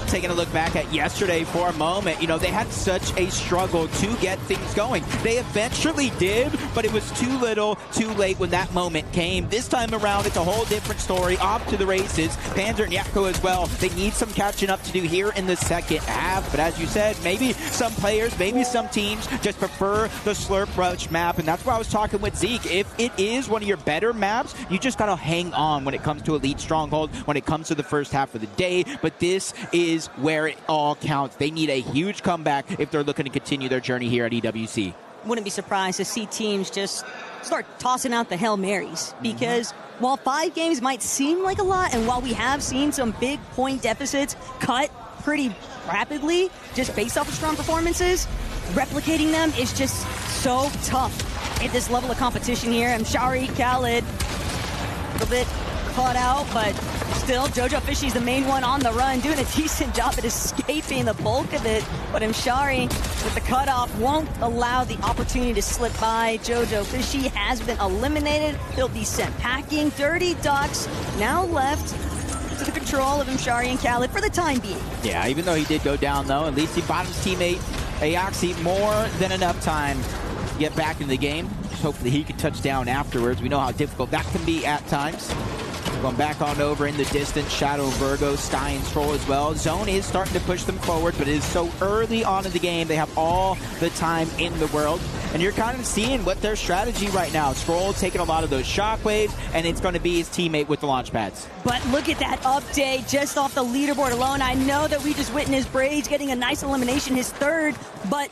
O: taking a look back at yesterday for a moment, you know, they had such a struggle to get things going. They eventually did, but it was too little, too late when that moment came. This time around, it's a whole different story. Off to the races. Panzer and Yapko as well. They need some catching up to do here in the second half, but as you said, maybe some players, maybe some teams just prefer the Slurp Rush map, and that's why I was talking with Zeke. If it is one of your better maps, you just gotta hang on when it comes to Elite Stronghold, when it comes to the first half of the day, but this is where it all counts. They need a huge comeback if they're looking to continue their journey here at EWC.
P: Wouldn't be surprised to see teams just start tossing out the Hail Marys, because while 5 games might seem like a lot, and while we have seen some big point deficits cut pretty rapidly just based off of strong performances, replicating them is just so tough at this level of competition here. Mshari, Khaled, a little bit caught out, but still, Jojo Fishy's the main one on the run, doing a decent job at escaping the bulk of it, but Mshari with the cutoff won't allow the opportunity to slip by. Jojo Fishy has been eliminated. He'll be sent packing. Dirty Ducks now left to the control of Mshari and Khaled for the time being.
O: Yeah, even though he did go down, though, at least he bought his teammate Aoxy more than enough time to get back in the game. Just hopefully he could touch down afterwards. We know how difficult that can be at times. Going back on over in the distance, Shadow, Virgo, Sky, and Stroll as well. Zone is starting to push them forward, but it is so early on in the game. They have all the time in the world. And you're kind of seeing what their strategy right now. Stroll taking a lot of those shockwaves, and it's going to be his teammate with the launch pads.
P: But look at that update just off the leaderboard alone. I know that we just witnessed Braids getting a nice elimination, his 3rd, but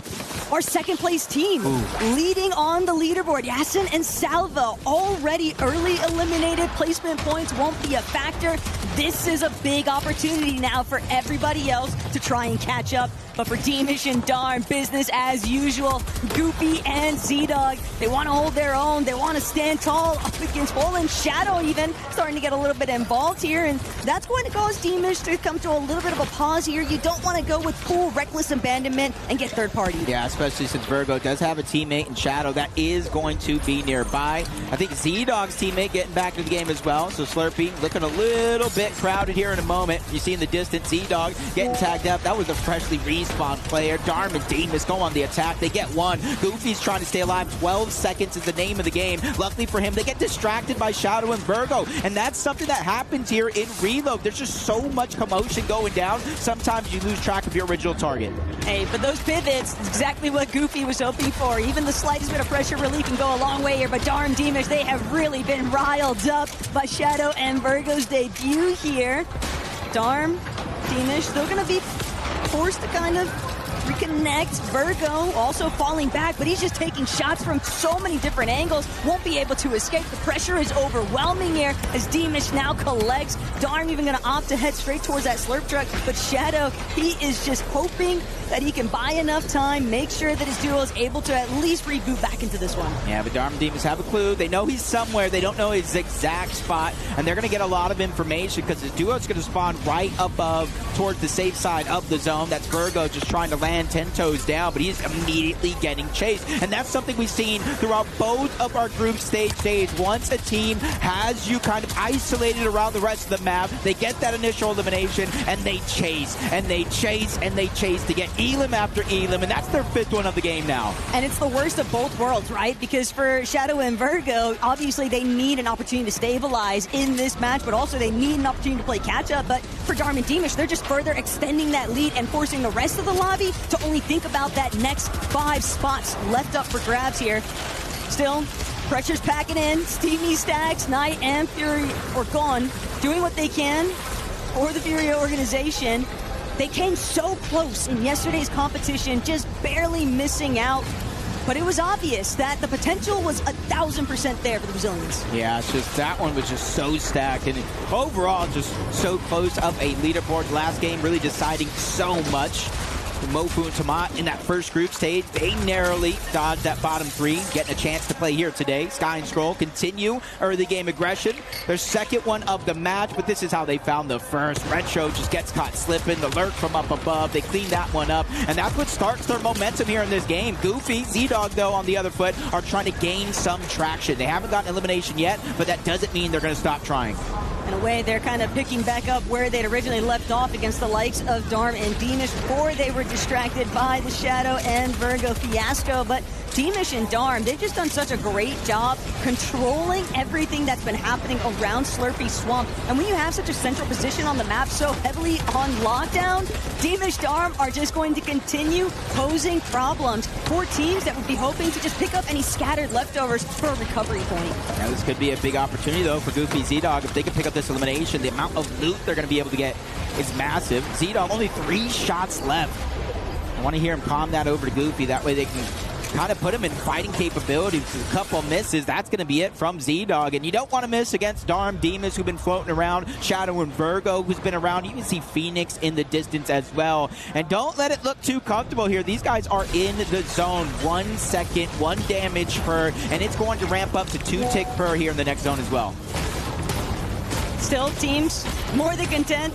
P: our 2nd place team leading on the leaderboard. Yasin and Salva already early eliminated. Placement points won't be a factor. This is a big opportunity now for everybody else to try and catch up. But for Deemish and Darm, business as usual. Goofy and Z-Dog, they want to hold their own. They want to stand tall up against Poland. Shadow even starting to get a little bit involved here, and that's going to cause Deemish to come to a little bit of a pause here. You don't want to go with full reckless abandonment and get third party.
O: Yeah, especially since Virgo does have a teammate in Shadow that is going to be nearby. I think Z-Dog's teammate getting back to the game as well, so Slurpee looking a little bit crowded here in a moment. You see in the distance, Z-Dog getting tagged up. That was a freshly respawned player. Darm and Deemish go on the attack. They get one. Goofy's trying to stay alive. 12 seconds is the name of the game. Luckily for him, they get distracted by Shadow and Virgo, and that's something that happens here in Reload. There's just so much commotion going down. Sometimes you lose track of your original target.
P: Hey, but those pivots is exactly what Goofy was hoping for. Even the slightest bit of pressure relief can go a long way here, but Darm Deemish, they have really been riled up by Shadow and Virgo's debut here. Darm Deemish still going to be forced to kind of reconnect. Virgo also falling back, but he's just taking shots from so many different angles. Won't be able to escape. The pressure is overwhelming here as Deemish now collects. Darm even going to opt to head straight towards that slurp truck, but Shadow, he is just hoping that he can buy enough time, make sure that his duo is able to at least reboot back into this one.
O: Yeah, but Darm and Deemish have a clue. They know he's somewhere. They don't know his exact spot, and they're going to get a lot of information because his duo is going to spawn right above towards the safe side of the zone. That's Virgo just trying to land 10 toes down, but he's immediately getting chased. And that's something we've seen throughout both of our group stage days. Once a team has you kind of isolated around the rest of the map, they get that initial elimination, and they chase, and they chase, and they chase to get Elim after Elim, and that's their 5th one of the game now.
P: And it's the worst of both worlds, right? Because for Shadow and Virgo, obviously they need an opportunity to stabilize in this match, but also they need an opportunity to play catch-up. But for Darm and Deemish, they're just further extending that lead and forcing the rest of the lobby to only think about that next 5 spots left up for grabs here. Still, pressure's packing in. Steamy Stacks, Knight, and Fury are gone, doing what they can for the Fury organization. They came so close in yesterday's competition, just barely missing out. But it was obvious that the potential was 1,000% there for the Brazilians.
O: Yeah, it's just that one was just so stacked, and overall just so close of a leaderboard. Last game really deciding so much. Mofu and Tamat in that first group stage, they narrowly dodged that bottom 3, getting a chance to play here today. Sky and Scroll continue early game aggression. Their second one of the match, but this is how they found the first. Retro just gets caught slipping. The lurk from up above, they clean that one up, and that's what starts their momentum here in this game. Goofy, Z-Dog, though, on the other foot, are trying to gain some traction. They haven't gotten elimination yet, but that doesn't mean they're going to stop trying.
P: In a way, they're kind of picking back up where they'd originally left off against the likes of Darm and Deemish before they were distracted by the Shadow and Virgo fiasco. But Deemish and Darm, they've just done such a great job controlling everything that's been happening around Slurpee Swamp. And when you have such a central position on the map so heavily on lockdown, Deemish Darm are just going to continue posing problems for teams that would be hoping to just pick up any scattered leftovers for a recovery point.
O: Now, this could be a big opportunity, though, for Goofy Z-Dog. If they can pick up this elimination, the amount of loot they're going to be able to get is massive. Z-Dog, only 3 shots left. I want to hear him palm that over to Goofy. That way they can kind of put him in fighting capability. With a couple misses, that's going to be it from Z-Dog. And you don't want to miss against Darm, Deemish, who've been floating around, Shadow and Virgo, who's been around. You can see Phoenix in the distance as well. And don't let it look too comfortable here. These guys are in the zone. 1 second, 1 damage per, and it's going to ramp up to 2 tick per here in the next zone as well.
P: Still, teams more than content,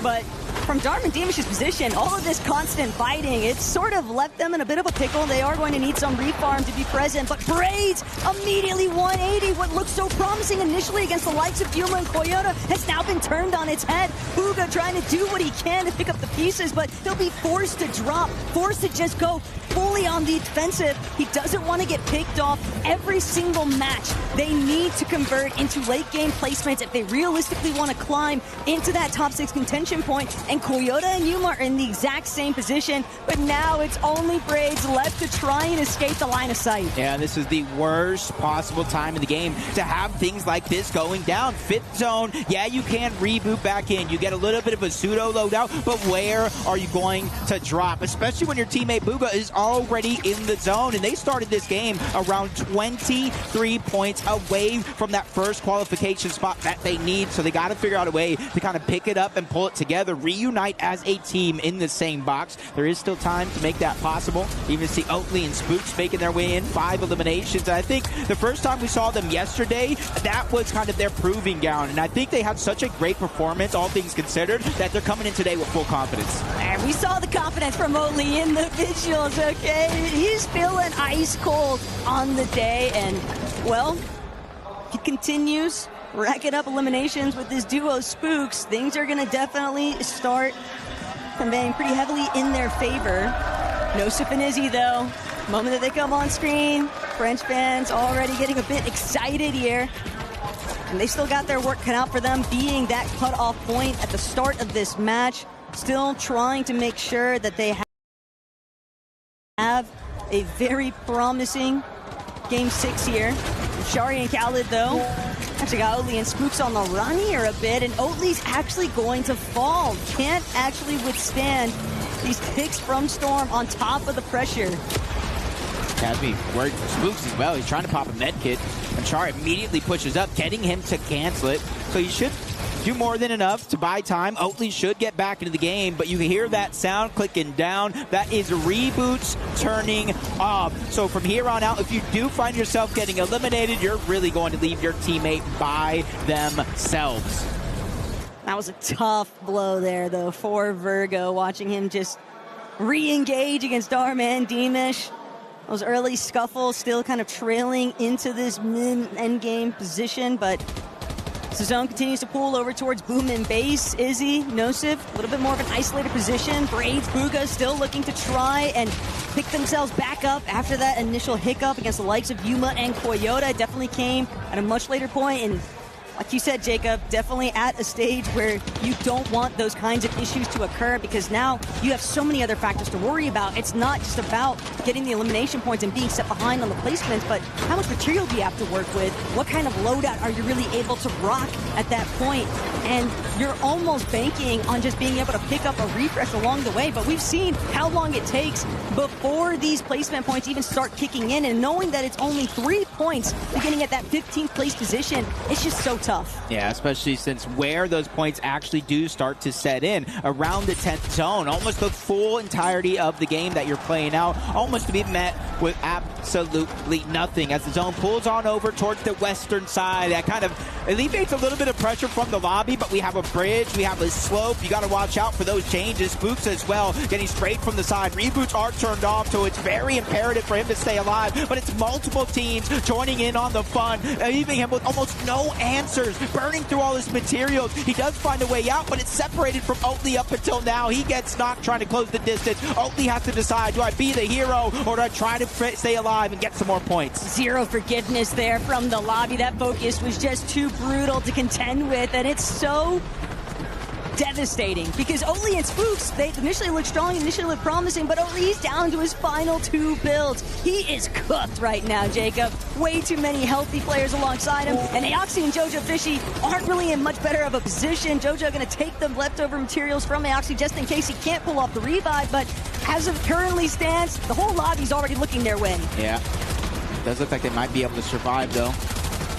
P: but from Darm and Deemish's position, all of this constant fighting, it's sort of left them in a bit of a pickle. They are going to need some refarm to be present, but Braids immediately 180. What looked so promising initially against the likes of Yuma and Koyota has now been turned on its head. Bugha trying to do what he can to pick up the pieces, but he'll be forced to drop, forced to just go fully on the defensive. He doesn't want to get picked off every single match. They need to convert into late game placements if they realistically want to climb into that top 6 contention point. And Koyota and Yuma are in the exact same position, but now it's only Braids left to try and escape the line of sight.
O: Yeah, this is the worst possible time in the game to have things like this going down. 5th zone, yeah, you can reboot back in. You get a little bit of a pseudo loadout, but where are you going to drop? Especially when your teammate Bugha is already in the zone, and they started this game around 23 points away from that first qualification spot that they need. So they got to figure out a way to kind of pick it up and pull it together, reunite as a team in the same box. There is still time to make that possible. Even see Oatly and Spooks making their way in, 5 eliminations. And I think the first time we saw them yesterday, that was kind of their proving ground. And I think they had such a great performance, all things considered, that they're coming in today with full confidence.
P: And we saw the confidence from Oatly in the visuals, okay? He's feeling ice cold on the day, and, well, he continues racking up eliminations with this duo Spooks. Things are going to definitely start conveying pretty heavily in their favor. nonstop and Izzy, though, the moment that they come on screen, French fans already getting a bit excited here. And they still got their work cut out for them, being that cutoff point at the start of this match. Still trying to make sure that they have a very promising Game 6 here. Shari and Khaled, though, actually got Oatly and Spooks on the run here a bit, and Oatly's actually going to fall. Can't actually withstand these kicks from Storm on top of the pressure.
O: Casby worried for Spooks as well. He's trying to pop a med kit, and Char immediately pushes up, getting him to cancel it. So he should do more than enough to buy time. Oatly should get back into the game, but you can hear that sound clicking down. That is reboots turning off. So from here on out, if you do find yourself getting eliminated, you're really going to leave your teammate by themselves.
P: That was a tough blow there, though, for Virgo, watching him just re-engage against Dharma and Deemish. Those early scuffles still kind of trailing into this mid-endgame position, but the zone continues to pull over towards Boom and Base. Izzy, nonstop, a little bit more of an isolated position. Braids, Bugha still looking to try and pick themselves back up after that initial hiccup against the likes of Yuma and Koyota. Definitely came at a much later point, and like you said, Jacob, definitely at a stage where you don't want those kinds of issues to occur, because now you have so many other factors to worry about. It's not just about getting the elimination points and being set behind on the placements, but how much material do you have to work with? What kind of loadout are you really able to rock at that point? And you're almost banking on just being able to pick up a refresh along the way, but we've seen how long it takes before these placement points even start kicking in, and knowing that it's only 3 points beginning at that 15th place position, it's just so tough.
O: Yeah, especially since where those points actually do start to set in, around the 10th zone, almost the full entirety of the game that you're playing out, almost to be met with absolutely nothing as the zone pulls on over towards the western side. That kind of alleviates a little bit of pressure from the lobby, but we have a bridge, we have a slope. You got to watch out for those changes. Spooks as well, getting sprayed from the side. Reboots are turned off, so it's very imperative for him to stay alive, but it's multiple teams joining in on the fun, leaving him with almost no answers, burning through all his materials. He does find a way out, but it's separated from Oatly up until now. He gets knocked trying to close the distance. Oatly has to decide, do I be the hero or do I try to stay alive and get some more points?
P: Zero forgiveness there from the lobby. That focus was just too brutal to contend with, and it's so devastating because Oatly and Spooks, they initially looked strong, initially looked promising, but Oatly's down to his final 2 builds. He is cooked right now, Jacob. Way too many healthy players alongside him, and Aoxy and Jojo Fishy aren't really in much better of a position. Jojo going to take the leftover materials from Aoxy just in case he can't pull off the revive, but as it currently stands, the whole lobby's already looking their way.
O: Yeah, it does look like they might be able to survive, though.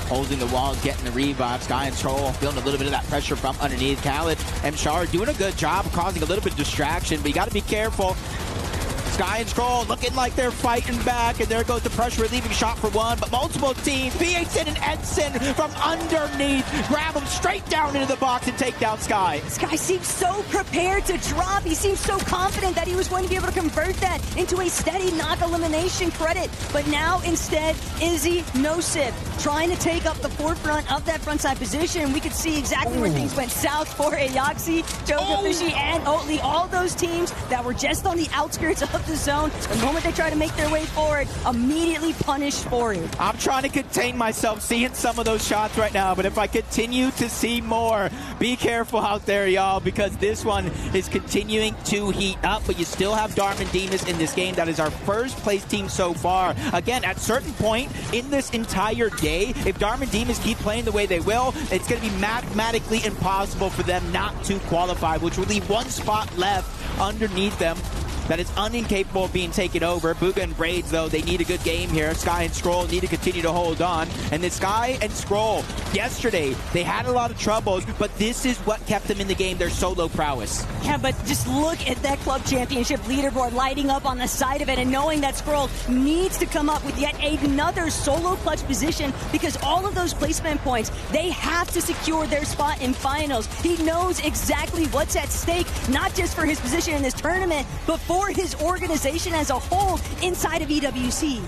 O: Holding the wall, getting the revive. Sky and Troll feeling a little bit of that pressure from underneath. Khaled and Shar doing a good job of causing a little bit of distraction, but you got to be careful. Sky and Troll looking like they're fighting back, and there goes the pressure relieving shot for one, but multiple teams, BHN and Edson from underneath, grab him straight down into the box and take down Sky.
P: Sky seems so prepared to drop. He seems so confident that he was going to be able to convert that into a steady knock elimination credit, but now instead, Izzy, nonstop, trying to take up the forefront of that frontside position. We could see exactly where things went south for Aoxy, Jojo Fishy, and Oatly. All those teams that were just on the outskirts of the zone, the moment they try to make their way forward, immediately punished for it.
O: I'm trying to contain myself seeing some of those shots right now, but if I continue to see more, be careful out there, y'all, because this one is continuing to heat up, but you still have Dharma and Demas in this game. That is our first place team so far. Again, at a certain point in this entire day, if Dharma and Demas keep playing the way they will, it's going to be mathematically impossible for them not to qualify, which will leave one spot left underneath them. that is unincapable of being taken over. Bugha and Braids, though, they need a good game here. Sky and Scroll need to continue to hold on. And the Sky and Scroll, yesterday, they had a lot of troubles, but this is what kept them in the game, their solo prowess.
P: Yeah, but just look at that club championship leaderboard lighting up on the side of it and knowing that Scroll needs to come up with yet another solo clutch position because all of those placement points, they have to secure their spot in finals. He knows exactly what's at stake, not just for his position in this tournament, but for his organization as a whole inside of EWC.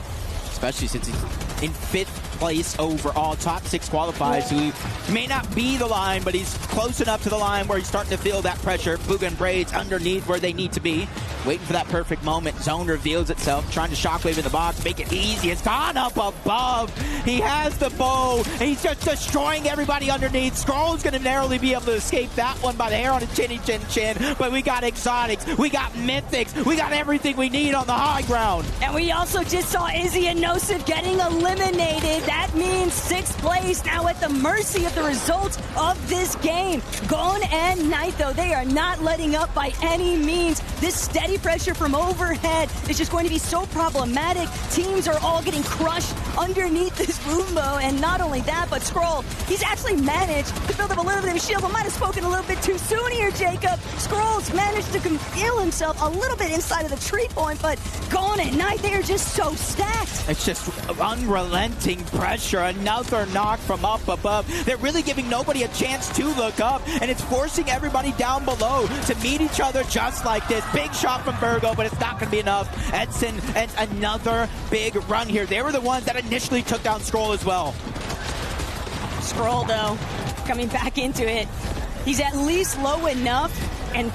O: Especially since he's in 5th place overall, top 6 qualifies, so he may not be the line, but he's close enough to the line where he's starting to feel that pressure. Bugha and Braids underneath where they need to be, waiting for that perfect moment. Zone reveals itself, trying to shockwave in the box, make it easy. It's gone up above. He has the bow, and he's just destroying everybody underneath. Scroll's going to narrowly be able to escape that one by the hair on his chinny chin, but we got exotics, we got mythics, we got everything we need on the high ground.
P: And we also just saw Izzy and Nosif getting eliminated. That means 6th place now at the mercy of the results of this game. Gon and Knight, though, they are not letting up by any means. This steady pressure from overhead is just going to be so problematic. Teams are all getting crushed underneath this Roombo, and not only that, but Scroll, he's actually managed to build up a little bit of a shield, but might have spoken a little bit too soon here, Jacob. Scroll's managed to conceal himself a little bit inside of the tree point, but Gon and Knight, they are just so stacked.
O: It's just unrelenting pressure. Another knock from up above. They're really giving nobody a chance to look up, and it's forcing everybody down below to meet each other just like this. Big shot from Virgo, but it's not going to be enough. Edson and another big run here. They were the ones that initially took down Scroll as well.
P: Scroll, though, coming back into it. He's at least low enough and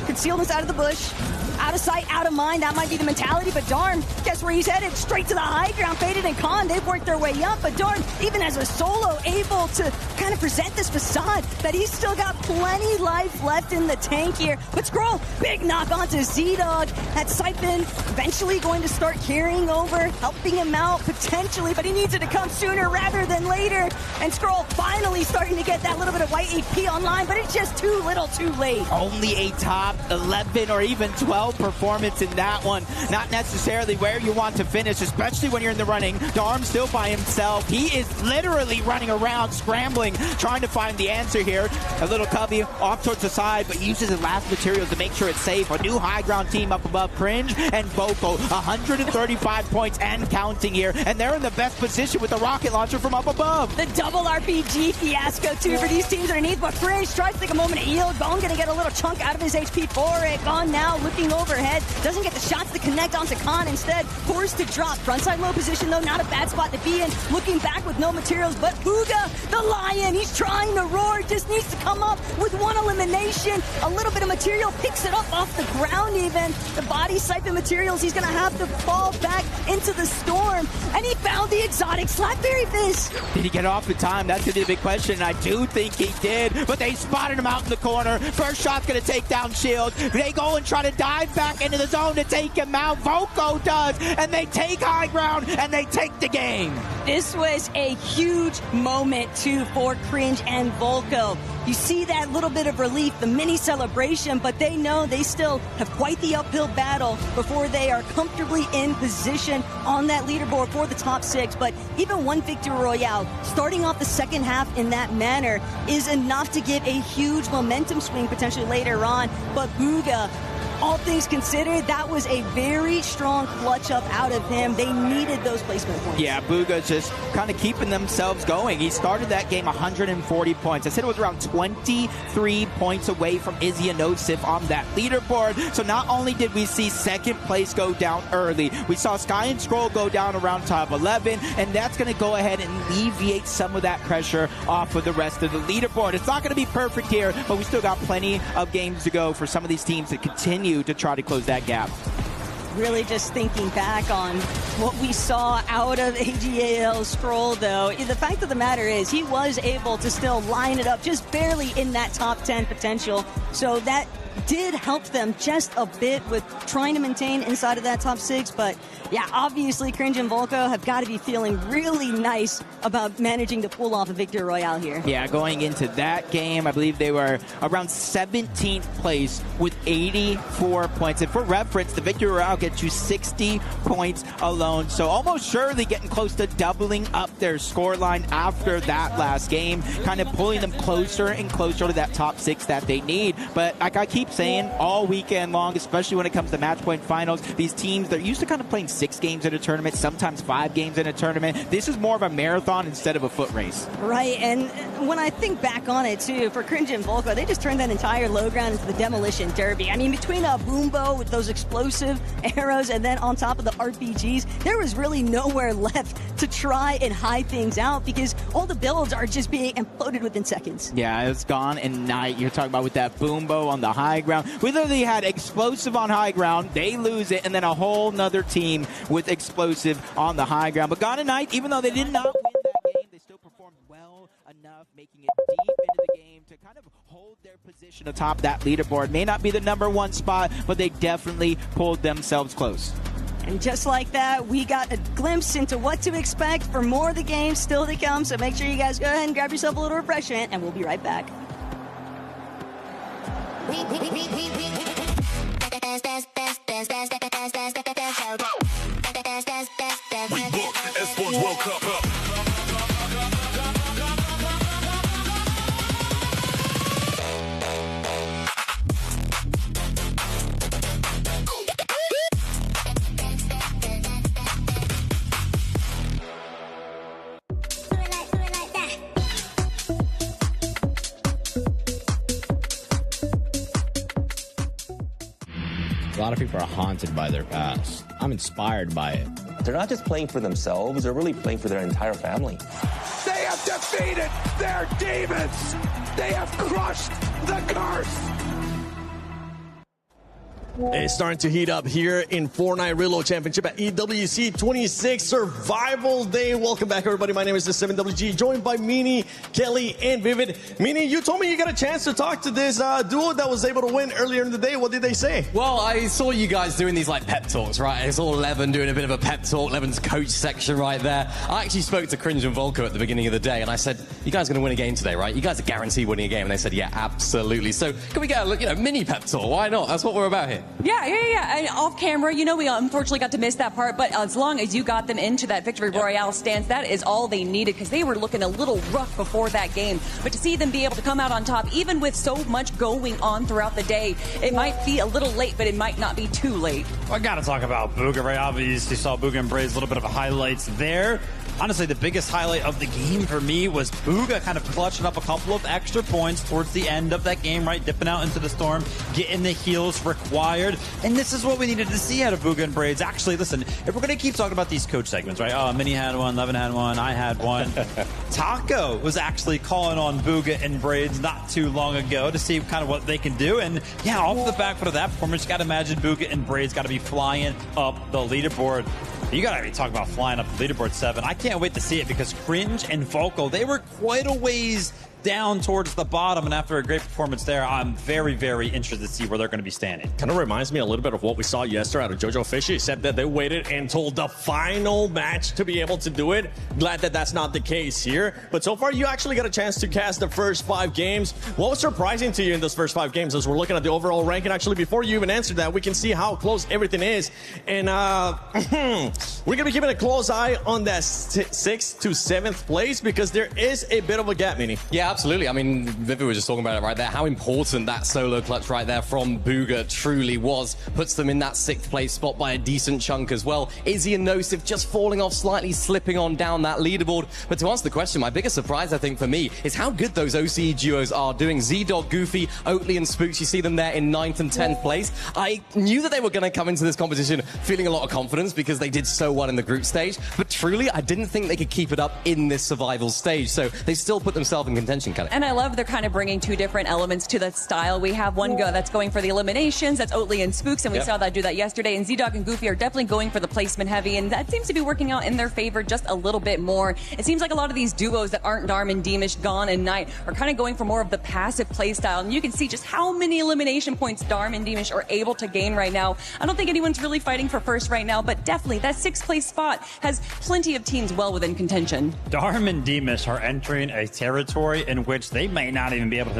P: concealed inside of the bush. Out of sight, out of mind, that might be the mentality, but Darm, guess where he's headed? Straight to the high ground. Faded and Khan, they've worked their way up, but Darm, even as a solo, able to kind of present this facade that he's still got plenty life left in the tank here. But Scroll, big knock onto Z-Dog. That Siphon eventually going to start carrying over, helping him out potentially, but he needs it to come sooner rather than later. And Scroll finally starting to get that little bit of white AP online, but it's just too little too late.
O: Only a top 11 or even 12 performance in that one. Not necessarily where you want to finish, especially when you're in the running. Darm still by himself. He is literally running around, scrambling, trying to find the answer here. A little Cubby off towards the side, but uses his last materials to make sure it's safe. A new high ground team up above, Cringe and Vocal. 135 points and counting here, and they're in the best position with the rocket launcher from up above.
P: The double RPG fiasco too for these teams underneath, but Cringe tries to take a moment to heal. Gon gonna get a little chunk out of his HP for it. Gon now looking overhead, doesn't get the shots to connect onto Khan, instead forced to drop. Frontside low position though, not a bad spot to be in. Looking back with no materials, but Bugha, the Lion, he's trying to roar, just needs to come up with one elimination. A little bit of material, picks it up off the ground even. The body Siphon materials, he's gonna have to fall back into the storm, and he found the exotic Slapberry Fizz.
O: Did he get off in time? That's gonna be the big question. I do think he did, but they spotted him out in the corner. First shot's gonna take down Shield. They go and try to dive back into the zone to take him out. Voco does, and they take high ground, and they take the game.
P: This was a huge moment too for Cringe and Volko. You see that little bit of relief, the mini celebration, but they know they still have quite the uphill battle before they are comfortably in position on that leaderboard for the top 6. But even one victory royale, starting off the second half in that manner, is enough to give a huge momentum swing potentially later on. But Bugha, all things considered, that was a very strong clutch up out of him. They needed those placement points.
O: Yeah, Bugha just kind of keeping themselves going. He started that game 140 points. I said it was around 23 points away from Izzy and Nosif on that leaderboard. So not only did we see second place go down early, we saw Sky and Scroll go down around top 11, and that's going to go ahead and alleviate some of that pressure off of the rest of the leaderboard. It's not going to be perfect here, but we still got plenty of games to go for some of these teams to continue to try to close that gap.
P: Really just thinking back on what we saw out of AGAL Scroll, though, the fact of the matter is he was able to still line it up just barely in that top 10 potential. So that did help them just a bit with trying to maintain inside of that top 6. But yeah, obviously Cringe and Volko have got to be feeling really nice about managing to pull off a victory royale here.
O: Yeah, going into that game, I believe they were around 17th place with 84 points. And for reference, the victory royale gets you 60 points alone. So almost surely getting close to doubling up their scoreline after that last game, kind of pulling them closer and closer to that top 6 that they need. But like I keep saying all weekend long, especially when it comes to match point finals, these teams, they're used to kind of playing 6 games in a tournament, sometimes 5 games in a tournament. This is more of a marathon instead of a foot race.
P: Right, and when I think back on it too, for Cringe and Volko, they just turned that entire low ground into the Demolition Derby. I mean, between a Boombo with those explosive arrows and then on top of the RPGs, there was really nowhere left to try and hide things out because all the builds are just being imploded within seconds.
O: Yeah, it's gone in night. You're talking about with that Boombo on the high ground. We literally had explosive on high ground, they lose it, and then a whole nother team with explosive on the high ground. But gone in night, even though they did not win that game, they still performed well enough, making it deep into the game to kind of hold their position atop that leaderboard. May not be the #1 spot, but they definitely pulled themselves close.
P: And just like that, we got a glimpse into what to expect for more of the games still to come. So make sure you guys go ahead and grab yourself a little refreshment, and we'll be right back.
I: We book Esports World Cup.
Q: A lot of people are haunted by their past. I'm inspired by it.
R: They're not just playing for themselves, they're really playing for their entire family.
I: They have defeated their demons! They have crushed the curse!
J: It's starting to heat up here in Fortnite Reload Championship at EWC 26 Survival Day. Welcome back, everybody. My name is the 7WG, joined by Meanie, Kelly, and Vivid. Meanie, you told me you got a chance to talk to this duo that was able to win earlier in the day. What did they say?
B: Well, I saw you guys doing these like pep talks, right? I saw Levin doing a bit of a pep talk, Levin's coach section right there. I actually spoke to Cringe and Volko at the beginning of the day, and I said, you guys are going to win a game today, right? You guys are guaranteed winning a game. And they said, yeah, absolutely. So can we get a mini pep talk? Why not? That's what we're about here.
S: Yeah. And off camera, we unfortunately got to miss that part, but as long as you got them into that victory royale stance, that is all they needed because they were looking a little rough before that game. But to see them be able to come out on top, even with so much going on throughout the day, it might be a little late, but it might not be too late.
K: Well, I got to talk about Booga, right? Obviously, saw Booga and Braze, a little bit of highlights there. Honestly, the biggest highlight of the game for me was Booga kind of clutching up a couple of extra points towards the end of that game, right? Dipping out into the storm, getting the heals required. And this is what we needed to see out of Booga and Braids. Actually, listen, if we're going to keep talking about these coach segments, right? Oh, Minnie had one, Levin had one, I had one. Taco was actually calling on Booga and Braids not too long ago to see kind of what they can do. And yeah, off the back foot of that performance, you got to imagine Booga and Braids got to be flying up the leaderboard. You got to be talking about flying up the leaderboard 7. I can't wait to see it because Cringe and Volko, they were quite a ways down towards the bottom, and after a great performance there, I'm very, very interested to see where they're going to be standing.
J: Kind of reminds me a little bit of what we saw yesterday out of Jojo Fishy. He said that they waited until the final match to be able to do it. Glad that that's not the case here. But so far, you actually got a chance to cast the first 5 games. What was surprising to you in those first 5 games as we're looking at the overall ranking? Actually, before you even answer that, we can see how close everything is. And we're going to be keeping a close eye on that 6th to 7th place because there is a bit of a gap, Minnie.
B: Yeah, absolutely. I mean, Vivi was just talking about it right there. How important that solo clutch right there from Booga truly was. Puts them in that 6th place spot by a decent chunk as well. Izzy and Nosif just falling off slightly, slipping on down that leaderboard. But to answer the question, my biggest surprise, I think, for me, is how good those OCE duos are doing. Z-Dog, Goofy, Oatly, and Spooks. You see them there in 9th and 10th place. I knew that they were going to come into this competition feeling a lot of confidence because they did so well in the group stage. But truly, I didn't think they could keep it up in this survival stage. So they still put themselves in contention mentioned, Kelly.
S: And I love they're kind of bringing two different elements to the style. We have one that's going for the eliminations. That's Oatly and Spooks, and we saw that do that yesterday. And Z-Dog and Goofy are definitely going for the placement heavy, and that seems to be working out in their favor just a little bit more. It seems like a lot of these duos that aren't Darm and Deemish, Gone and Knight are kind of going for more of the passive play style. And you can see just how many elimination points Darm and Deemish are able to gain right now. I don't think anyone's really fighting for first right now, but definitely that 6th place spot has plenty of teams well within contention.
K: Darm and Deemish are entering a territory in which they may not even be able to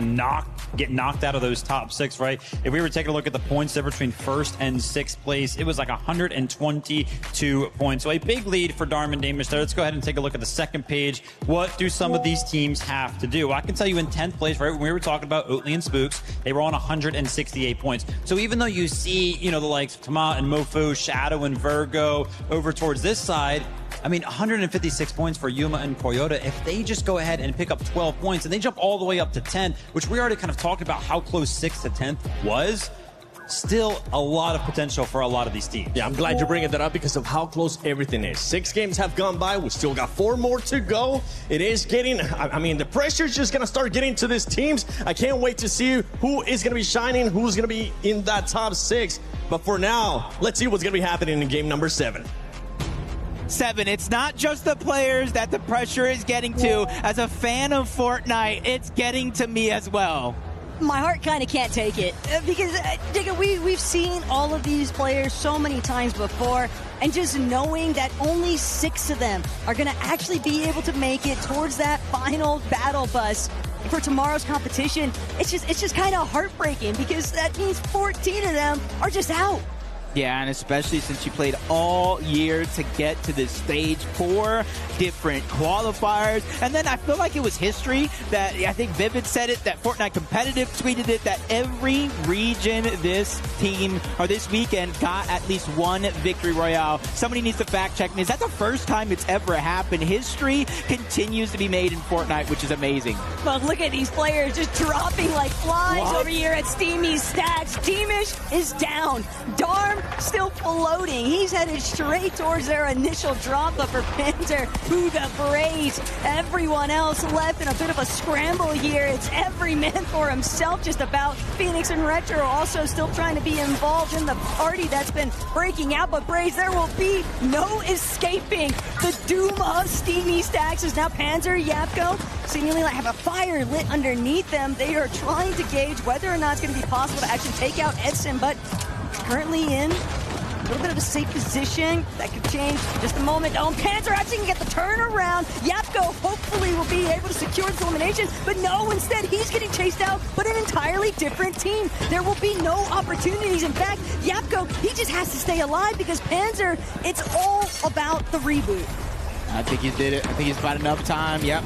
K: get knocked out of those top 6, right? If we were taking a look at the points there between 1st and 6th place, it was like 122 points. So a big lead for Darm and Deemish there. Let's go ahead and take a look at the second page. What do some of these teams have to do? Well, I can tell you in 10th place, right, when we were talking about Oatly and Spooks, they were on 168 points. So even though you see, you know, the likes of Tama and Mofo, Shadow and Virgo over towards this side, I mean, 156 points for Yuma and Koyota. If they just go ahead and pick up 12 points and they jump all the way up to 10, which we already kind of talked about how close 6th to 10th was, still a lot of potential for a lot of these teams.
J: Yeah, I'm glad you're bringing that up because of how close everything is. 6 games have gone by. We still got 4 more to go. It is getting, I mean, the pressure's just going to start getting to these teams. I can't wait to see who is going to be shining, who's going to be in that top 6. But for now, let's see what's going to be happening in game number 7.
O: 7. It's not just the players that the pressure is getting to. As a fan of Fortnite, it's getting to me as well.
P: My heart kind of can't take it because we've seen all of these players so many times before, and just knowing that only 6 of them are going to actually be able to make it towards that final battle bus for tomorrow's competition, it's just kind of heartbreaking because that means 14 of them are just out.
O: Yeah, and especially since you played all year to get to this stage, 4 different qualifiers. And then I feel like it was history that, I think Vivid said it, that Fortnite Competitive tweeted it, that every region this team, or this weekend, got at least 1 victory royale. Somebody needs to fact check me. Is that the first time it's ever happened? History continues to be made in Fortnite, which is amazing.
P: But look at these players just dropping like flies over here at Steamy Stacks. Deemish is down. Darm still floating. He's headed straight towards their initial drop, but for Panzer, Huga, Braze, everyone else left in a bit of a scramble here. It's every man for himself just about. Phoenix and Retro also still trying to be involved in the party that's been breaking out, but Braze, there will be no escaping the doom of Steamy Stacks as now Panzer, Yapko seemingly like have a fire lit underneath them. They are trying to gauge whether or not it's going to be possible to actually take out Edson, but currently in a little bit of a safe position. That could change in just a moment. Oh, Panzer actually can get the turnaround. Yapko hopefully will be able to secure this elimination, but no, instead he's getting chased out, but an entirely different team. There will be no opportunities. In fact, Yapko, he just has to stay alive because Panzer, it's all about the reboot.
O: I think he did it. I think he's about enough time. Yep.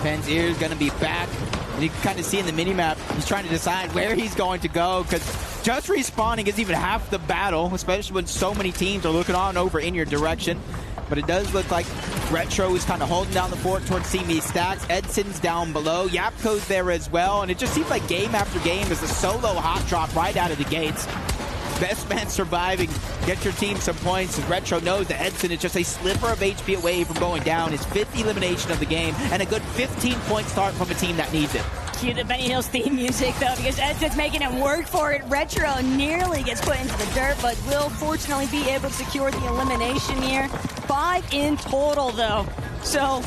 O: Panzer is going to be back. And you can kind of see in the minimap, he's trying to decide where he's going to go because just respawning is even half the battle, especially when so many teams are looking on over in your direction. But it does look like Retro is kind of holding down the fort towards CME Stacks. Edson's down below. Yapko's there as well. And it just seems like game after game is a solo hot drop right out of the gates. Best man surviving. Get your team some points. And Retro knows that Edson is just a sliver of HP away from going down. His 5th elimination of the game and a good 15-point start from a team that needs it.
P: Cue the Benny Hill theme music, though, because Edson's making him work for it. Retro nearly gets put into the dirt, but will fortunately be able to secure the elimination here. 5 in total, though. So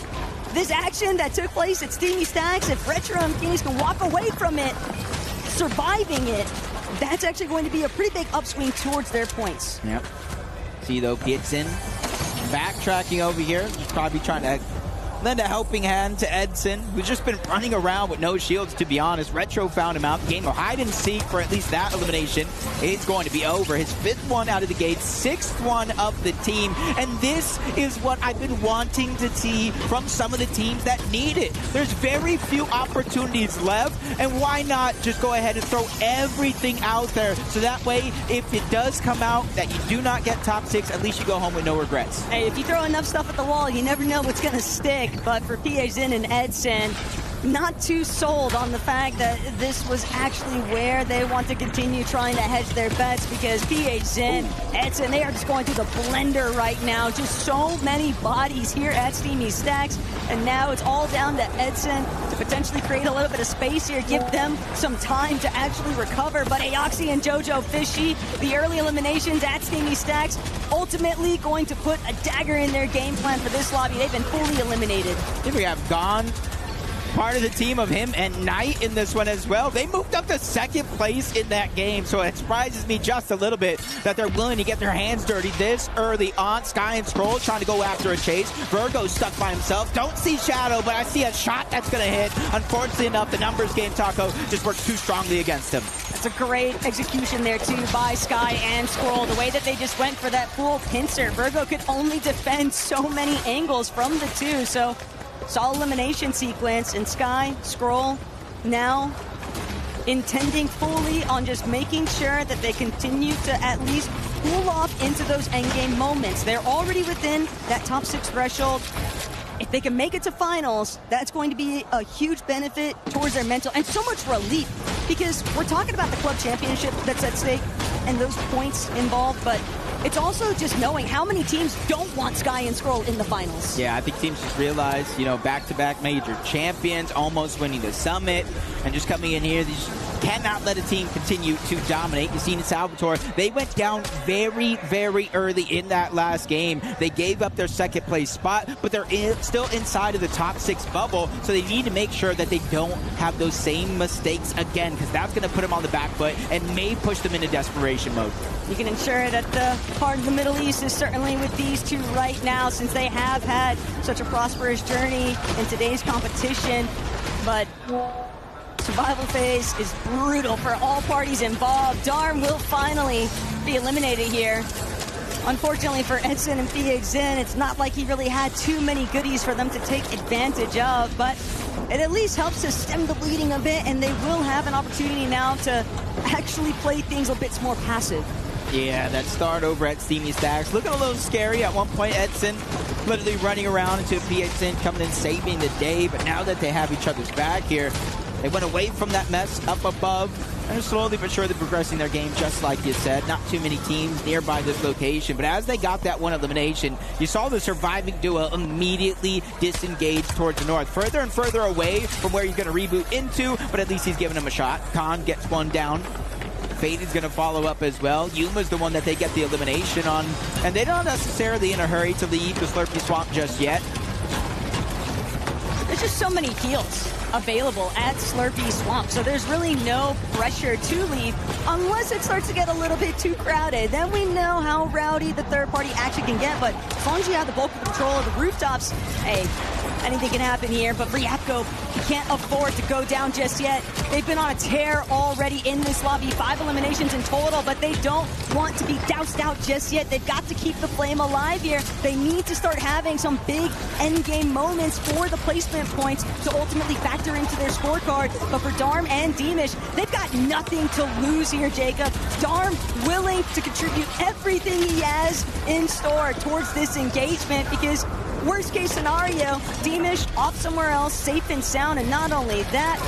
P: this action that took place at Steamy Stacks, if Retro and Phoenix can walk away from it, surviving it, that's actually going to be a pretty big upswing towards their points.
O: Yep. See, though, Gitson backtracking over here. He's probably trying to lend a helping hand to Edson, who's just been running around with no shields, to be honest. Retro found him out. Game of hide and seek for at least that elimination is going to be over. His 5th one out of the gate, 6th one of the team. And this is what I've been wanting to see from some of the teams that need it. There's very few opportunities left, and why not just go ahead and throw everything out there so that way, if it does come out that you do not get top 6, at least you go home with no regrets.
P: Hey, if you throw enough stuff at the wall, you never know what's going to stick. But for PA Zin and Edson, not too sold on the fact that this was actually where they want to continue trying to hedge their bets, because PH Zen, Edson, they are just going through the blender right now. Just so many bodies here at Steamy Stacks, and now it's all down to Edson to potentially create a little bit of space here, give them some time to actually recover. But Aoxy and Jojo Fishy, the early eliminations at Steamy Stacks, ultimately going to put a dagger in their game plan for this lobby. They've been fully eliminated.
O: Here we have Gone, part of the team of him and Knight in this one as well. They moved up to second place in that game, so it surprises me just a little bit that they're willing to get their hands dirty this early on. Sky and Scroll trying to go after a chase. Virgo's stuck by himself. Don't see Shadow, but I see a shot that's going to hit. Unfortunately enough, the numbers game, Taco, just works too strongly against him.
P: That's a great execution there, too, by Sky and Scroll. The way that they just went for that full pincer. Virgo could only defend so many angles from the two, so solid elimination sequence. And Sky, Scroll, now intending fully on just making sure that they continue to at least pull off into those endgame moments. They're already within that top 6 threshold. If they can make it to finals, that's going to be a huge benefit towards their mental and so much relief, because we're talking about the club championship that's at stake and those points involved, but it's also just knowing how many teams don't want Sky and Scroll in the finals.
O: Yeah, I think teams just realize, you know, back-to-back major champions, almost winning the Summit, and just coming in here, they just cannot let a team continue to dominate. You've seen Salvatore, they went down very, very early in that last game. They gave up their second place spot, but they're still inside of the top 6 bubble, so they need to make sure that they don't have those same mistakes again, because that's going to put them on the back foot and may push them into desperation mode.
P: You can ensure that the part of the Middle East is certainly with these two right now, since they have had such a prosperous journey in today's competition. But survival phase is brutal for all parties involved. Darm will finally be eliminated here. Unfortunately for Edson and PH Zen, it's not like he really had too many goodies for them to take advantage of, but it at least helps to stem the bleeding a bit, and they will have an opportunity now to actually play things a bit more passive.
O: Yeah, that start over at Steamy Stacks looking a little scary. At one point, Edson literally running around into PH coming in saving the day, but now that they have each other's back here, they went away from that mess up above, and slowly but surely progressing their game, just like you said. Not too many teams nearby this location, but as they got that one elimination, you saw the surviving duo immediately disengage towards the north, further and further away from where he's going to reboot into, but at least he's giving him a shot. Khan gets one down. Faded's going to follow up as well. Yuma's the one that they get the elimination on, and they're not necessarily in a hurry to leave the Slurpee Swamp just yet.
P: There's just so many heals available at Slurpee Swamp, so there's really no pressure to leave unless it starts to get a little bit too crowded. Then we know how rowdy the third party action can get, but as long as you have the bulk of control of the rooftops, hey, anything can happen here. But for Yapko, he can't afford to go down just yet. They've been on a tear already in this lobby, 5 eliminations in total, but they don't want to be doused out just yet. They've got to keep the flame alive here. They need to start having some big endgame moments for the placement points to ultimately factor into their scorecard. But for Darm and Deemish, they've got nothing to lose here, Jacob. Darm willing to contribute everything he has in store towards this engagement, because worst case scenario, Deemish off somewhere else, safe and sound. And not only that,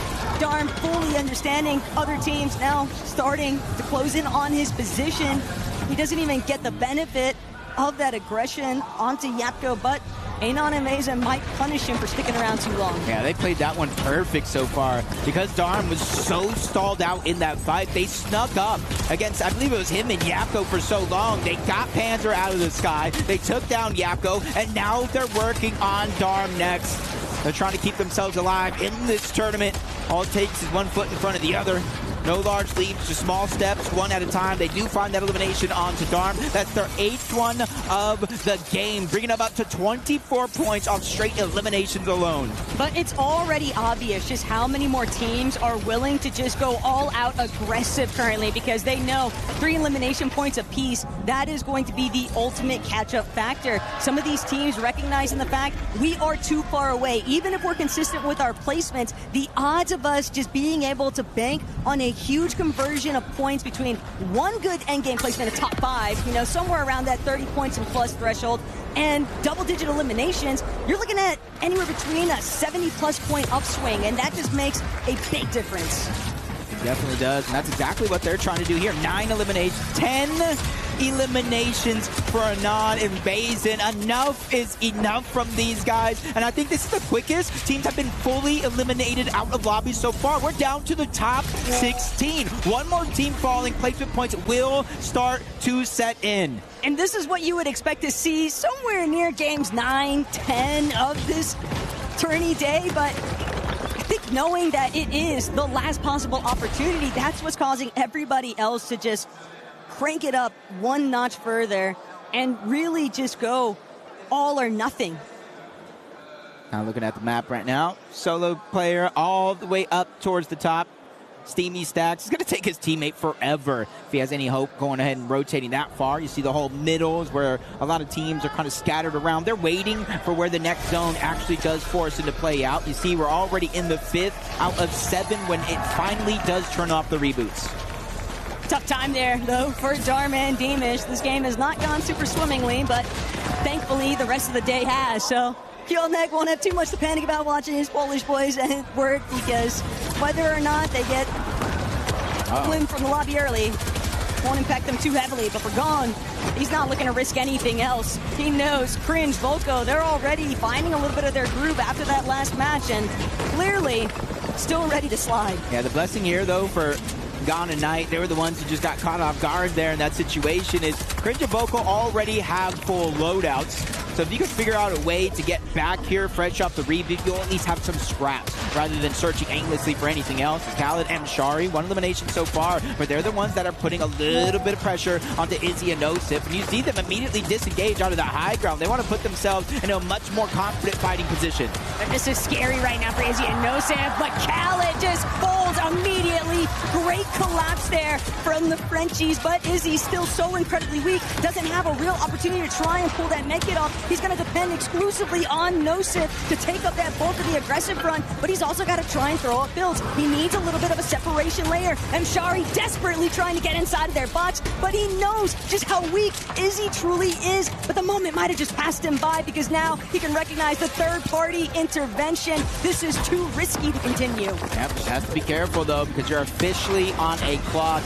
P: Darm fully understanding other teams now starting to close in on his position. He doesn't even get the benefit of that aggression onto Yapko, but Anon and Meza might punish him for sticking around too long.
O: Yeah, they played that one perfect so far. Because Darm was so stalled out in that fight, they snuck up against, I believe it was him and Yapko for so long. They got Panzer out of the sky. They took down Yapko, and now they're working on Darm next. They're trying to keep themselves alive in this tournament. All it takes is one foot in front of the other. No large leaps, just small steps, one at a time. They do find that elimination onto Darm. That's their 8th one of the game, bringing them up to 24 points on straight eliminations alone.
P: But it's already obvious just how many more teams are willing to just go all out aggressive currently, because they know 3 elimination points apiece, that is going to be the ultimate catch-up factor. Some of these teams recognizing the fact we are too far away. Even if we're consistent with our placements, the odds of us just being able to bank on a a huge conversion of points between one good endgame placement, a top 5, you know, somewhere around that 30 points and plus threshold, and double-digit eliminations, you're looking at anywhere between a 70-plus point upswing, and that just makes a big difference.
O: It definitely does, and that's exactly what they're trying to do here. 9 eliminations, 10 eliminations for Anon and Bazin. Enough is enough from these guys, and I think this is the quickest teams have been fully eliminated out of lobbies so far. We're down to the top 16. One more team falling, placement points will start to set in.
P: And this is what you would expect to see somewhere near games 9, 10 of this tourney day, but I think knowing that it is the last possible opportunity, that's what's causing everybody else to just crank it up one notch further and really just go all or nothing.
O: Now looking at the map right now, solo player all the way up towards the top. Steamy Stacks is going to take his teammate forever if he has any hope going ahead and rotating that far. You see the whole middle is where a lot of teams are kind of scattered around. They're waiting for where the next zone actually does force into play out. You see we're already in the 5th out of 7 when it finally does turn off the reboots.
P: Tough time there, though, for Dharma and Demish. This game has not gone super swimmingly, but thankfully the rest of the day has. So Kjolnek won't have too much to panic about watching his Polish boys work, because whether or not they get Blim from the lobby early won't impact them too heavily. But for Gone, he's not looking to risk anything else. He knows Cringe, Volko, they're already finding a little bit of their groove after that last match, and clearly still ready to slide.
O: Yeah, the blessing here, though, for Gone and Knight, they were the ones who just got caught off guard there in that situation, is Cringe and Volko already have full loadouts. So if you could figure out a way to get back here fresh off the reboot, you'll at least have some scraps rather than searching aimlessly for anything else. Khaled and Shari, one elimination so far, but they're the ones that are putting a little bit of pressure onto Izzy and Nosif. And you see them immediately disengage out of the high ground. They want to put themselves in a much more confident fighting position.
P: This is scary right now for Izzy and Nosif, but Khaled just folds immediately. Great collapse there from the Frenchies, but Izzy's still so incredibly weak, doesn't have a real opportunity to try and pull that medkit off. He's going to depend exclusively on Nosif to take up that bulk of the aggressive front, but he's also got to try and throw up builds. He needs a little bit of a separation layer, and Shari desperately trying to get inside of their box, but he knows just how weak Izzy truly is. But the moment might have just passed him by, because now he can recognize the third-party intervention. This is too risky to continue.
O: Yep, just has to be careful, though, because you're officially on a clock.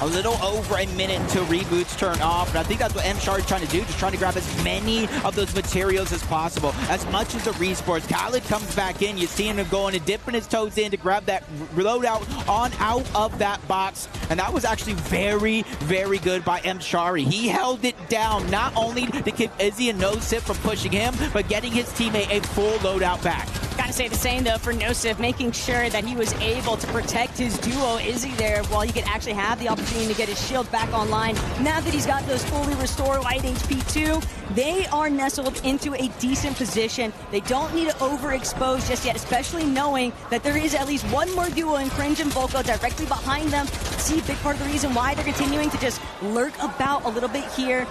O: A little over a minute until reboots turn off, and I think that's what M-Shard is trying to do, just trying to grab as many of those materials as possible, as much as the resports. Khaled comes back in, you see him going and dipping his toes in to grab that loadout on out of that box, and that was actually very, very good by M-Shari. He held it down, not only to keep Izzy and Nosif from pushing him, but getting his teammate a full loadout back.
P: Gotta say the same, though, for Nosif, making sure that he was able to protect his duo Izzy there while he could actually have the opportunity to get his shield back online. Now that he's got those fully restored white HP too, they are nestled into a decent position. They don't need to overexpose just yet, especially knowing that there is at least one more duo in Cringe and Volko directly behind them. See, a big part of the reason why they're continuing to just lurk about a little bit here.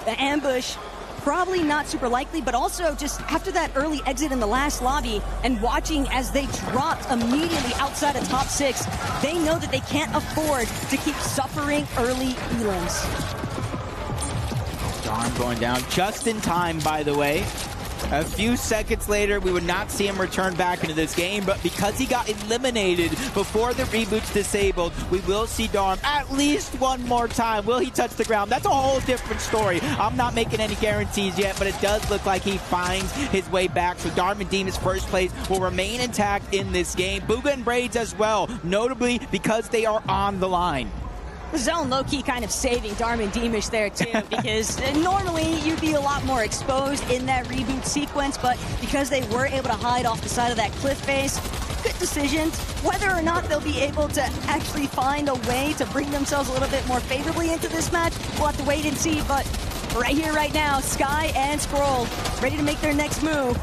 P: The ambush, probably not super likely, but also just after that early exit in the last lobby and watching as they dropped immediately outside of top 6, they know that they can't afford to keep suffering early elims.
O: Darn going down just in time, by the way. A few seconds later, we would not see him return back into this game, but because he got eliminated before the reboot's disabled, we will see Darm at least one more time. Will he touch the ground? That's a whole different story. I'm not making any guarantees yet, but it does look like he finds his way back. So Darm and Demon's first place will remain intact in this game. Booga and Braids as well, notably because they are on the line.
P: The zone low-key kind of saving Dharma and Demish there too, because normally you'd be a lot more exposed in that reboot sequence, but because they were able to hide off the side of that cliff face, good decisions. Whether or not they'll be able to actually find a way to bring themselves a little bit more favorably into this match, we'll have to wait and see, but right here, right now, Sky and Scroll ready to make their next move.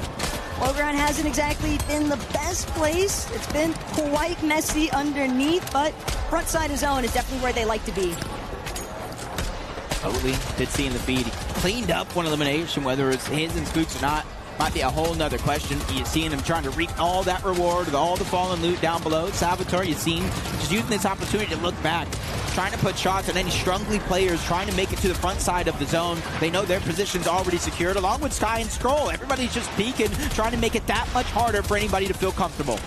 P: Lowground hasn't exactly been the best place. It's been quite messy underneath, but front side of zone is definitely where they like to be.
O: Totally did see in the feed. He cleaned up one elimination, whether it's his and Spooks or not. might be a whole nother question. You're seeing him trying to reap all that reward with all the fallen loot down below. Salvatore, you've seen just using this opportunity to look back, trying to put shots on any strongly players trying to make it to the front side of the zone. They know their position's already secured, along with Sky and Scroll. Everybody's just peeking, trying to make it that much harder for anybody to feel comfortable.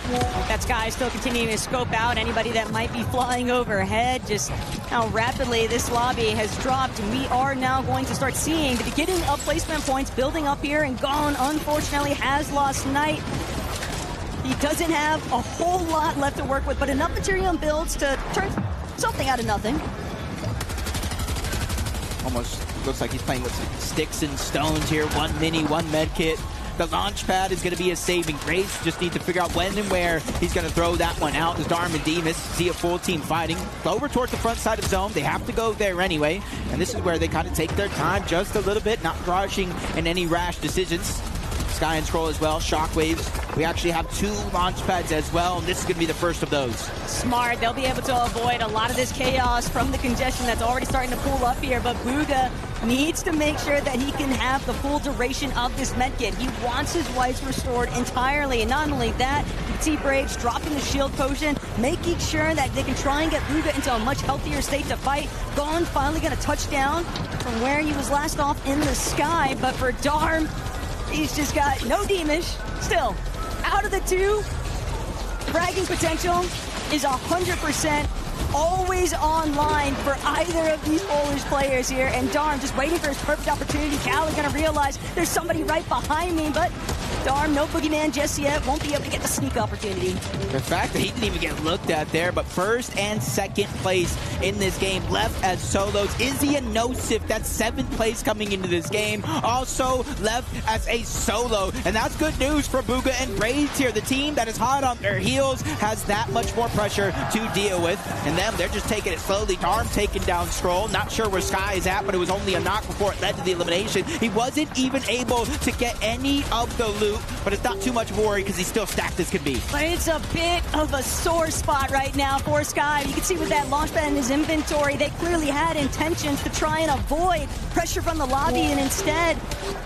P: That Sky is still continuing to scope out anybody that might be flying overhead. Just how rapidly this lobby has dropped, and we are now going to start seeing the beginning of placement points building up here, and Gone unfortunately has lost Knight. He doesn't have a whole lot left to work with, but enough material and builds to turn something out of nothing.
O: Almost looks like he's playing with some sticks and stones here. One mini, one med kit. The launch pad is going to be a saving grace. Just need to figure out when and where he's going to throw that one out. As Darm and Demas see a full team fighting. Over towards the front side of zone. They have to go there anyway. And this is where they kind of take their time just a little bit, not rushing in any rash decisions. Sky and Scroll as well, shockwaves. We actually have 2 launch pads as well, and this is going to be the first of those.
P: Smart. They'll be able to avoid a lot of this chaos from the congestion that's already starting to pull up here, but Bugha needs to make sure that he can have the full duration of this medkit. He wants his whites restored entirely, and not only that, you can see Braves dropping the shield potion, making sure that they can try and get Bugha into a much healthier state to fight. Gone finally going to touch down from where he was last off in the sky, but for Darm, he's just got no Demish. Still, out of the 2, fragging potential is 100%. Always online for either of these Polish players here, and Darm just waiting for his perfect opportunity. Cal is going to realize there's somebody right behind me, but Darm, no boogeyman just yet, won't be able to get the sneak opportunity.
O: The fact that he didn't even get looked at there, but first and second place in this game left as solos. Izzy and Nosif, that's 7th place coming into this game, also left as a solo, and that's good news for Bugha and Braves here. The team that is hot on their heels has that much more pressure to deal with, and them, they're just taking it slowly. Darm taking down Scroll, not sure where Sky is at, but it was only a knock before it led to the elimination. He wasn't even able to get any of the loot, but it's not too much of a worry because he's still stacked as can be.
P: But it's a bit of a sore spot right now for Sky. You can see with that launch pad in his inventory, they clearly had intentions to try and avoid pressure from the lobby, and instead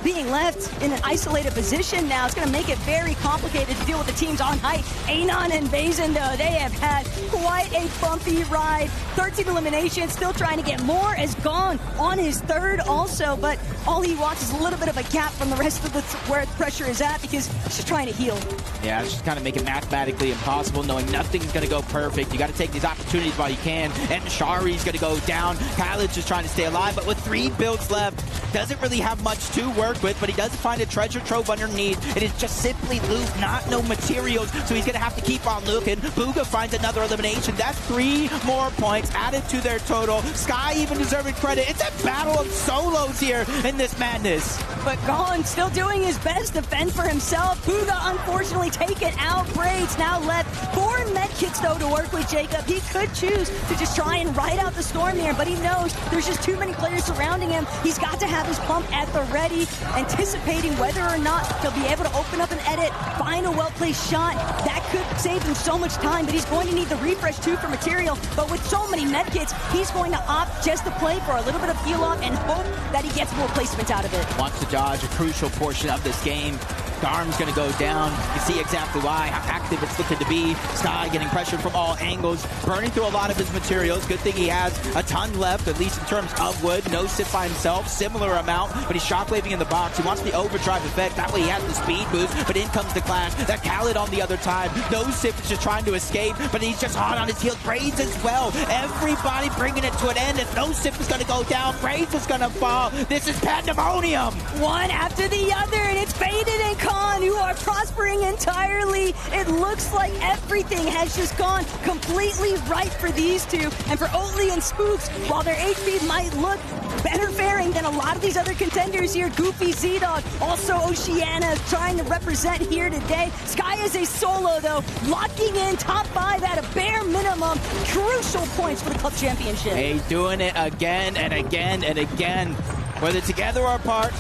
P: being left in an isolated position now, it's going to make it very complicated to deal with the teams on height. Anon and Vazen, though, they have had quite a bumpy ride. 13 eliminations, still trying to get more, as Gone on his 3rd also, but all he wants is a little bit of a gap from the rest of the where the pressure is at, because he's just trying to heal.
O: Yeah, it's just kind of make it mathematically impossible, knowing nothing's going to go perfect. You got to take these opportunities while you can, and Shari's going to go down. Khaled's just trying to stay alive, but with 3 builds left, doesn't really have much to work with, but he does find a treasure trove underneath. It is just simply loot, not no materials, so he's going to have to keep on looking. Bugha finds another elimination. That's 3 more points added to their total. Sky even deserving credit. It's a battle of solos here in this madness.
P: But Gone still doing his best to fend for himself. Bugha unfortunately taken out. Braids now left 4 medkits though to work with Jacob. He could choose to just try and ride out the storm here, but he knows there's just too many players surrounding him. He's got to have his pump at the ready, anticipating whether or not he'll be able to open up an edit, find a well-placed shot. That could save him so much time, but he's going to need the refresh too for material. But with so many medkits, he's going to opt just to play for a little bit of heal off and hope that he gets more placements out of it.
O: Wants to dodge a crucial portion of this game. Darm's going to go down. You see exactly why, how active it's looking to be. Sky getting pressured from all angles, burning through a lot of his materials. Good thing he has a ton left, at least in terms of wood. No sip by himself, similar amount, but he's shockwaving in the box. He wants the overdrive effect. That way he has the speed boost, but in comes the clash. That Khaled on the other time. No sip is just trying to escape, but he's just hot on his heels. Braids as well. Everybody bringing it to an end, and no sip is going to go down. Braids is going to fall. This is pandemonium.
P: One after the other, and it's Faded and Khan who are prospering entirely. It looks like everything has just gone completely right for these two. And for Oatly and Spooks, while their HP might look better faring than a lot of these other contenders here, Goofy, Z-Dog, also Oceana trying to represent here today. Sky is a solo though, locking in top 5 at a bare minimum. Crucial points for the club championship.
O: Hey, doing it again and again and again. Whether together or apart,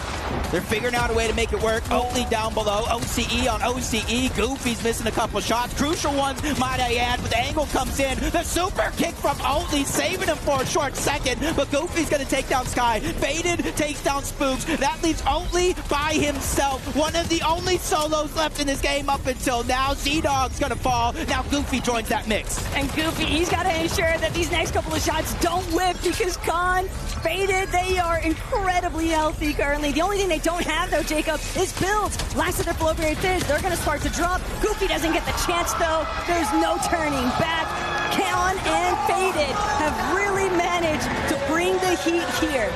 O: They're figuring out a way to make it work. Oatly down below. OCE on OCE. Goofy's missing a couple shots. Crucial ones, might I add, but the angle comes in. The super kick from Oatly, saving him for a short second, but Goofy's going to take down Sky. Faded takes down Spooks. That leaves Oatly by himself. One of the only solos left in this game up until now. Z-Dog's going to fall. Now Goofy joins that mix.
P: And Goofy, he's got to ensure that these next couple of shots don't whip because Khan, Faded, they are incredibly healthy currently. The only thing they don't have, though, Jacob, is builds. Last of their Flowberry Fizz, they're going to start to drop. Goofy doesn't get the chance, though. There's no turning back. Khan and Faded have really managed to bring the heat here.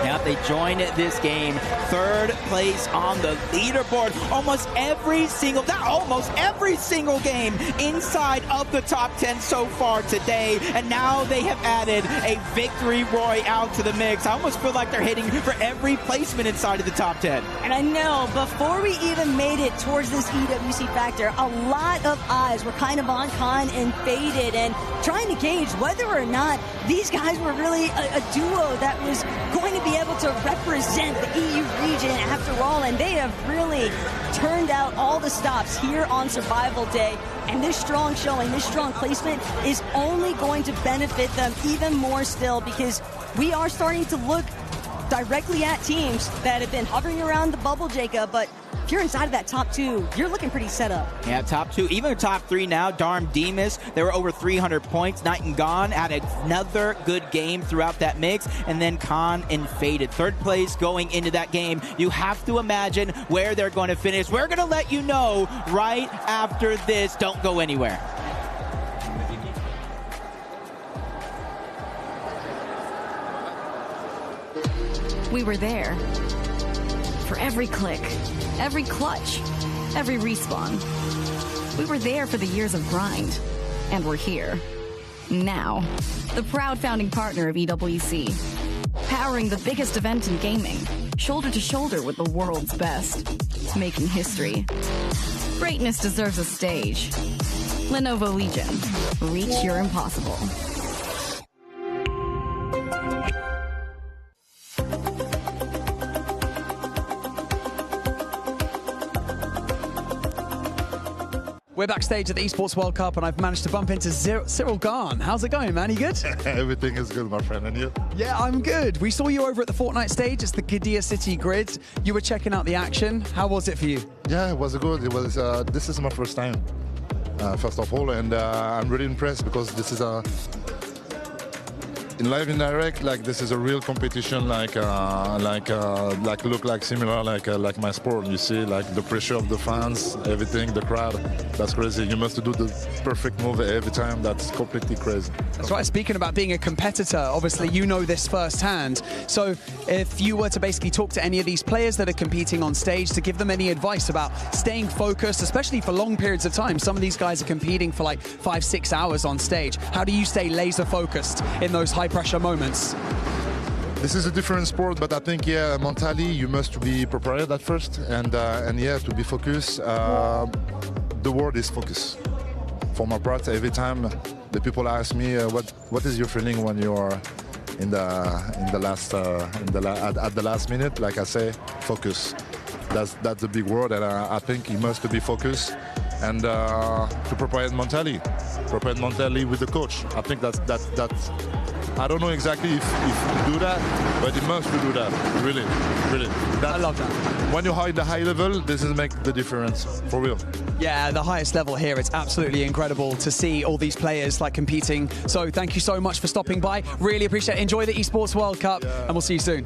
O: Yep, they joined this game. Third place on the leaderboard. Almost every single game inside of the top 10 so far today. And now they have added a victory royale to the mix. I almost feel like they're hitting for every placement inside of the top 10.
P: And I know, before we even made it towards this EWC factor, a lot of eyes were kind of on Khan and Faded and trying to gauge whether or not these guys were really a duo that was going to be able to represent the EU region after all, and they have really turned out all the stops here on Survival Day, and this strong showing, this strong placement is only going to benefit them even more still, because we are starting to look directly at teams that have been hovering around the bubble, Jacob, but if you're inside of that top 2, you're looking pretty set up.
O: Yeah, top 2, even top 3 now. Darm Demas, they were over 300 points. Night and Gone had another good game throughout that mix. And then Khan and Faded. Third place going into that game. You have to imagine where they're going to finish. We're going to let you know right after this. Don't go anywhere.
T: We were there for every click, every clutch, every respawn. We were there for the years of grind, and we're here. Now, the proud founding partner of EWC, powering the biggest event in gaming, shoulder to shoulder with the world's best, making history. Greatness deserves a stage. Lenovo Legion, reach your impossible.
C: We're backstage at the Esports World Cup, and I've managed to bump into Cyril Garn. How's it going, man? You good?
U: Everything is good, my friend. And you?
C: Yeah, I'm good. We saw you over at the Fortnite stage. It's the Gdynia City Grid. You were checking out the action. How was it for you?
U: Yeah, it was good. It was. This is my first time, first of all, and I'm really impressed because this is in live and direct. Like this is a real competition. Like look like similar like my sport. You see, like the pressure of the fans, everything, the crowd. That's crazy. You must do the perfect move every time. That's completely crazy.
C: That's right. Speaking about being a competitor, obviously you know this firsthand. So if you were to basically talk to any of these players that are competing on stage, to give them any advice about staying focused, especially for long periods of time. Some of these guys are competing for like 5-6 hours on stage. How do you stay laser focused in those high pressure moments?
U: This is a different sport, but I think, yeah, mentally you must be prepared at first, and yeah, to be focused. The word is focus. For my part, every time the people ask me, what is your feeling when you are at the last minute? Like I say, focus. That's a big word, and I think you must be focused and to prepare mentally with the coach. I think that's. I don't know exactly if you do that, but you must do that. Really. I love that. When you are at the high level, this is make the difference, for real.
C: Yeah, the highest level here, it's absolutely incredible to see all these players like competing. So thank you so much for stopping by. Really appreciate it. Enjoy the Esports World Cup, and we'll see you soon.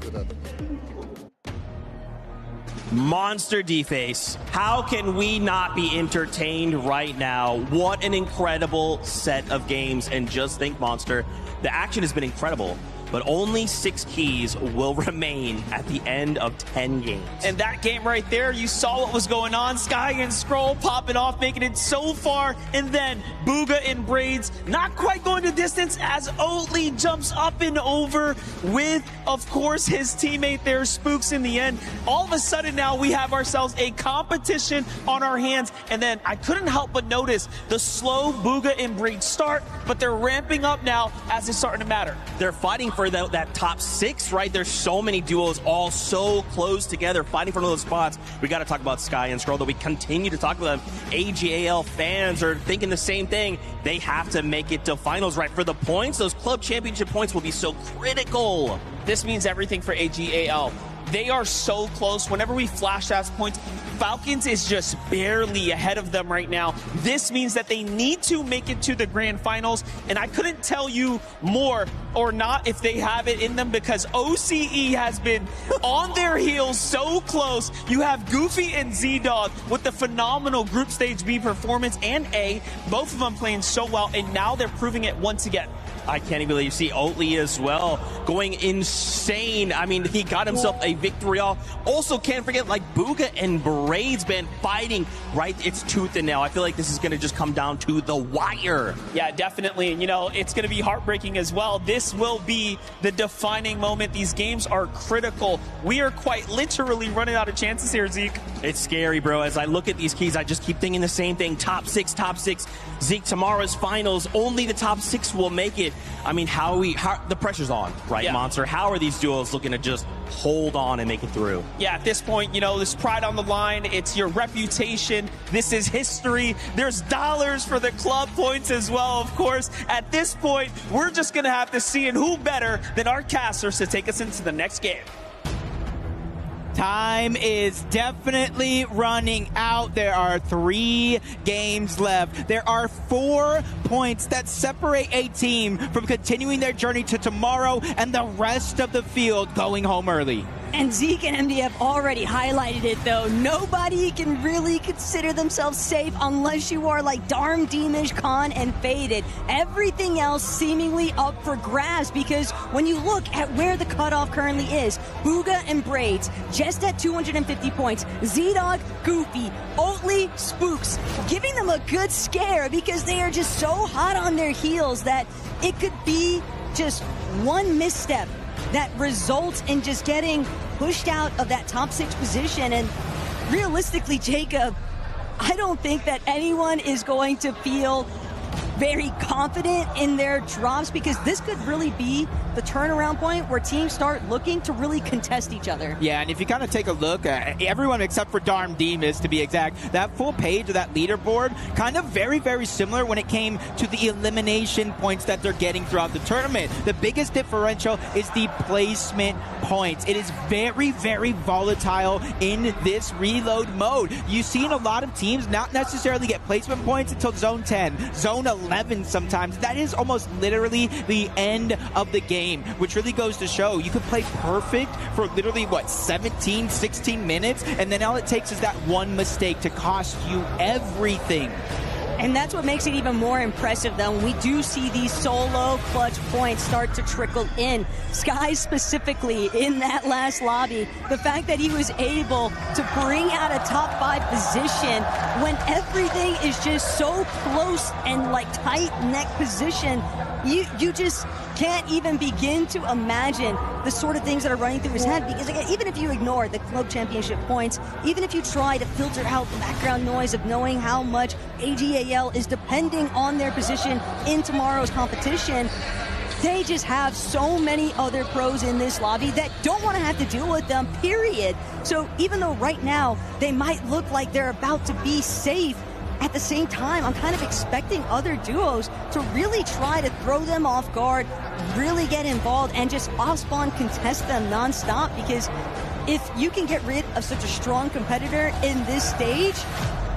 H: Monster Deface. How can we not be entertained right now? What an incredible set of games. And just think, Monster, the action has been incredible, but only 6 keys will remain at the end of 10 games.
A: And that game right there, you saw what was going on. Sky and Scroll popping off, making it so far, and then Booga and Braids not quite going the distance as Oatly jumps up and over with, of course, his teammate there, Spooks, in the end. All of a sudden now we have ourselves a competition on our hands, and then I couldn't help but notice the slow Booga and Braids start, but they're ramping up now as it's starting to matter.
H: They're fighting for for that top 6, right? There's so many duos all so close together, fighting for those spots. We got to talk about Sky and Scroll, though we continue to talk about them. AGAL fans are thinking the same thing. They have to make it to finals, right? For the points, those club championship points will be so critical.
A: This means everything for AGAL. They are so close. Whenever we flash that points, Falcons is just barely ahead of them right now. This means that they need to make it to the grand finals, and I couldn't tell you more or not if they have it in them, because OCE has been on their heels so close. You have Goofy and Z-Dog with the phenomenal group stage B performance and A, both of them playing so well, and now they're proving it once again.
H: I can't even believe you see Oatly as well going insane. I mean, he got himself a victory off. Also, can't forget like Booga and Braids been fighting, right? It's tooth and nail. I feel like this is going to just come down to the wire.
A: Yeah, definitely. And, you know, it's going to be heartbreaking as well. This will be the defining moment. These games are critical. We are quite literally running out of chances here, Zeke.
H: It's scary, bro. As I look at these keys, I just keep thinking the same thing. Top 6, top 6. Zeke, tomorrow's finals, only the top 6 will make it. I mean, how the pressure's on, right, yeah. Monster? How are these duos looking to just hold on and make it through?
A: Yeah, at this point, you know, there's pride on the line. It's your reputation. This is history. There's dollars for the club points as well, of course. At this point, we're just going to have to see who better than our casters to take us into the next game.
O: Time is definitely running out. There are 3 games left. There are 4 points that separate a team from continuing their journey to tomorrow and the rest of the field going home early.
P: And Zeke and MD have already highlighted it, though. Nobody can really consider themselves safe unless you are like Darm, Deemish, Khan, and Faded. Everything else seemingly up for grabs, because when you look at where the cutoff currently is, Booga and Braids just at 250 points. Z-Dog, Goofy, Oatly, Spooks, giving them a good scare because they are just so hot on their heels that it could be just one misstep that results in just getting pushed out of that top 6 position. And realistically, Jacob, I don't think that anyone is going to feel very confident in their drops, because this could really be the turnaround point where teams start looking to really contest each other.
O: Yeah, and if you kind of take a look at everyone except for Darm Demas, to be exact, that full page of that leaderboard, kind of very, very similar when it came to the elimination points that they're getting throughout the tournament. The biggest differential is the placement points. It is very, very volatile in this reload mode. You've seen a lot of teams not necessarily get placement points until zone 10, zone 11 sometimes. That is almost literally the end of the game, which really goes to show you could play perfect for literally, what, 17, 16 minutes, and then all it takes is that one mistake to cost you everything.
P: And that's what makes it even more impressive, though, when we do see these solo clutch points start to trickle in. Sky specifically in that last lobby, the fact that he was able to bring out a top 5 position when everything is just so close and like tight neck position, you just can't even begin to imagine the sort of things that are running through his head. Because again, even if you ignore the club championship points, even if you try to filter out the background noise of knowing how much AGAL is depending on their position in tomorrow's competition, they just have so many other pros in this lobby that don't want to have to deal with them, period. So even though right now they might look like they're about to be safe, at the same time, I'm kind of expecting other duos to really try to throw them off guard, really get involved, and just off-spawn contest them nonstop, because if you can get rid of such a strong competitor in this stage,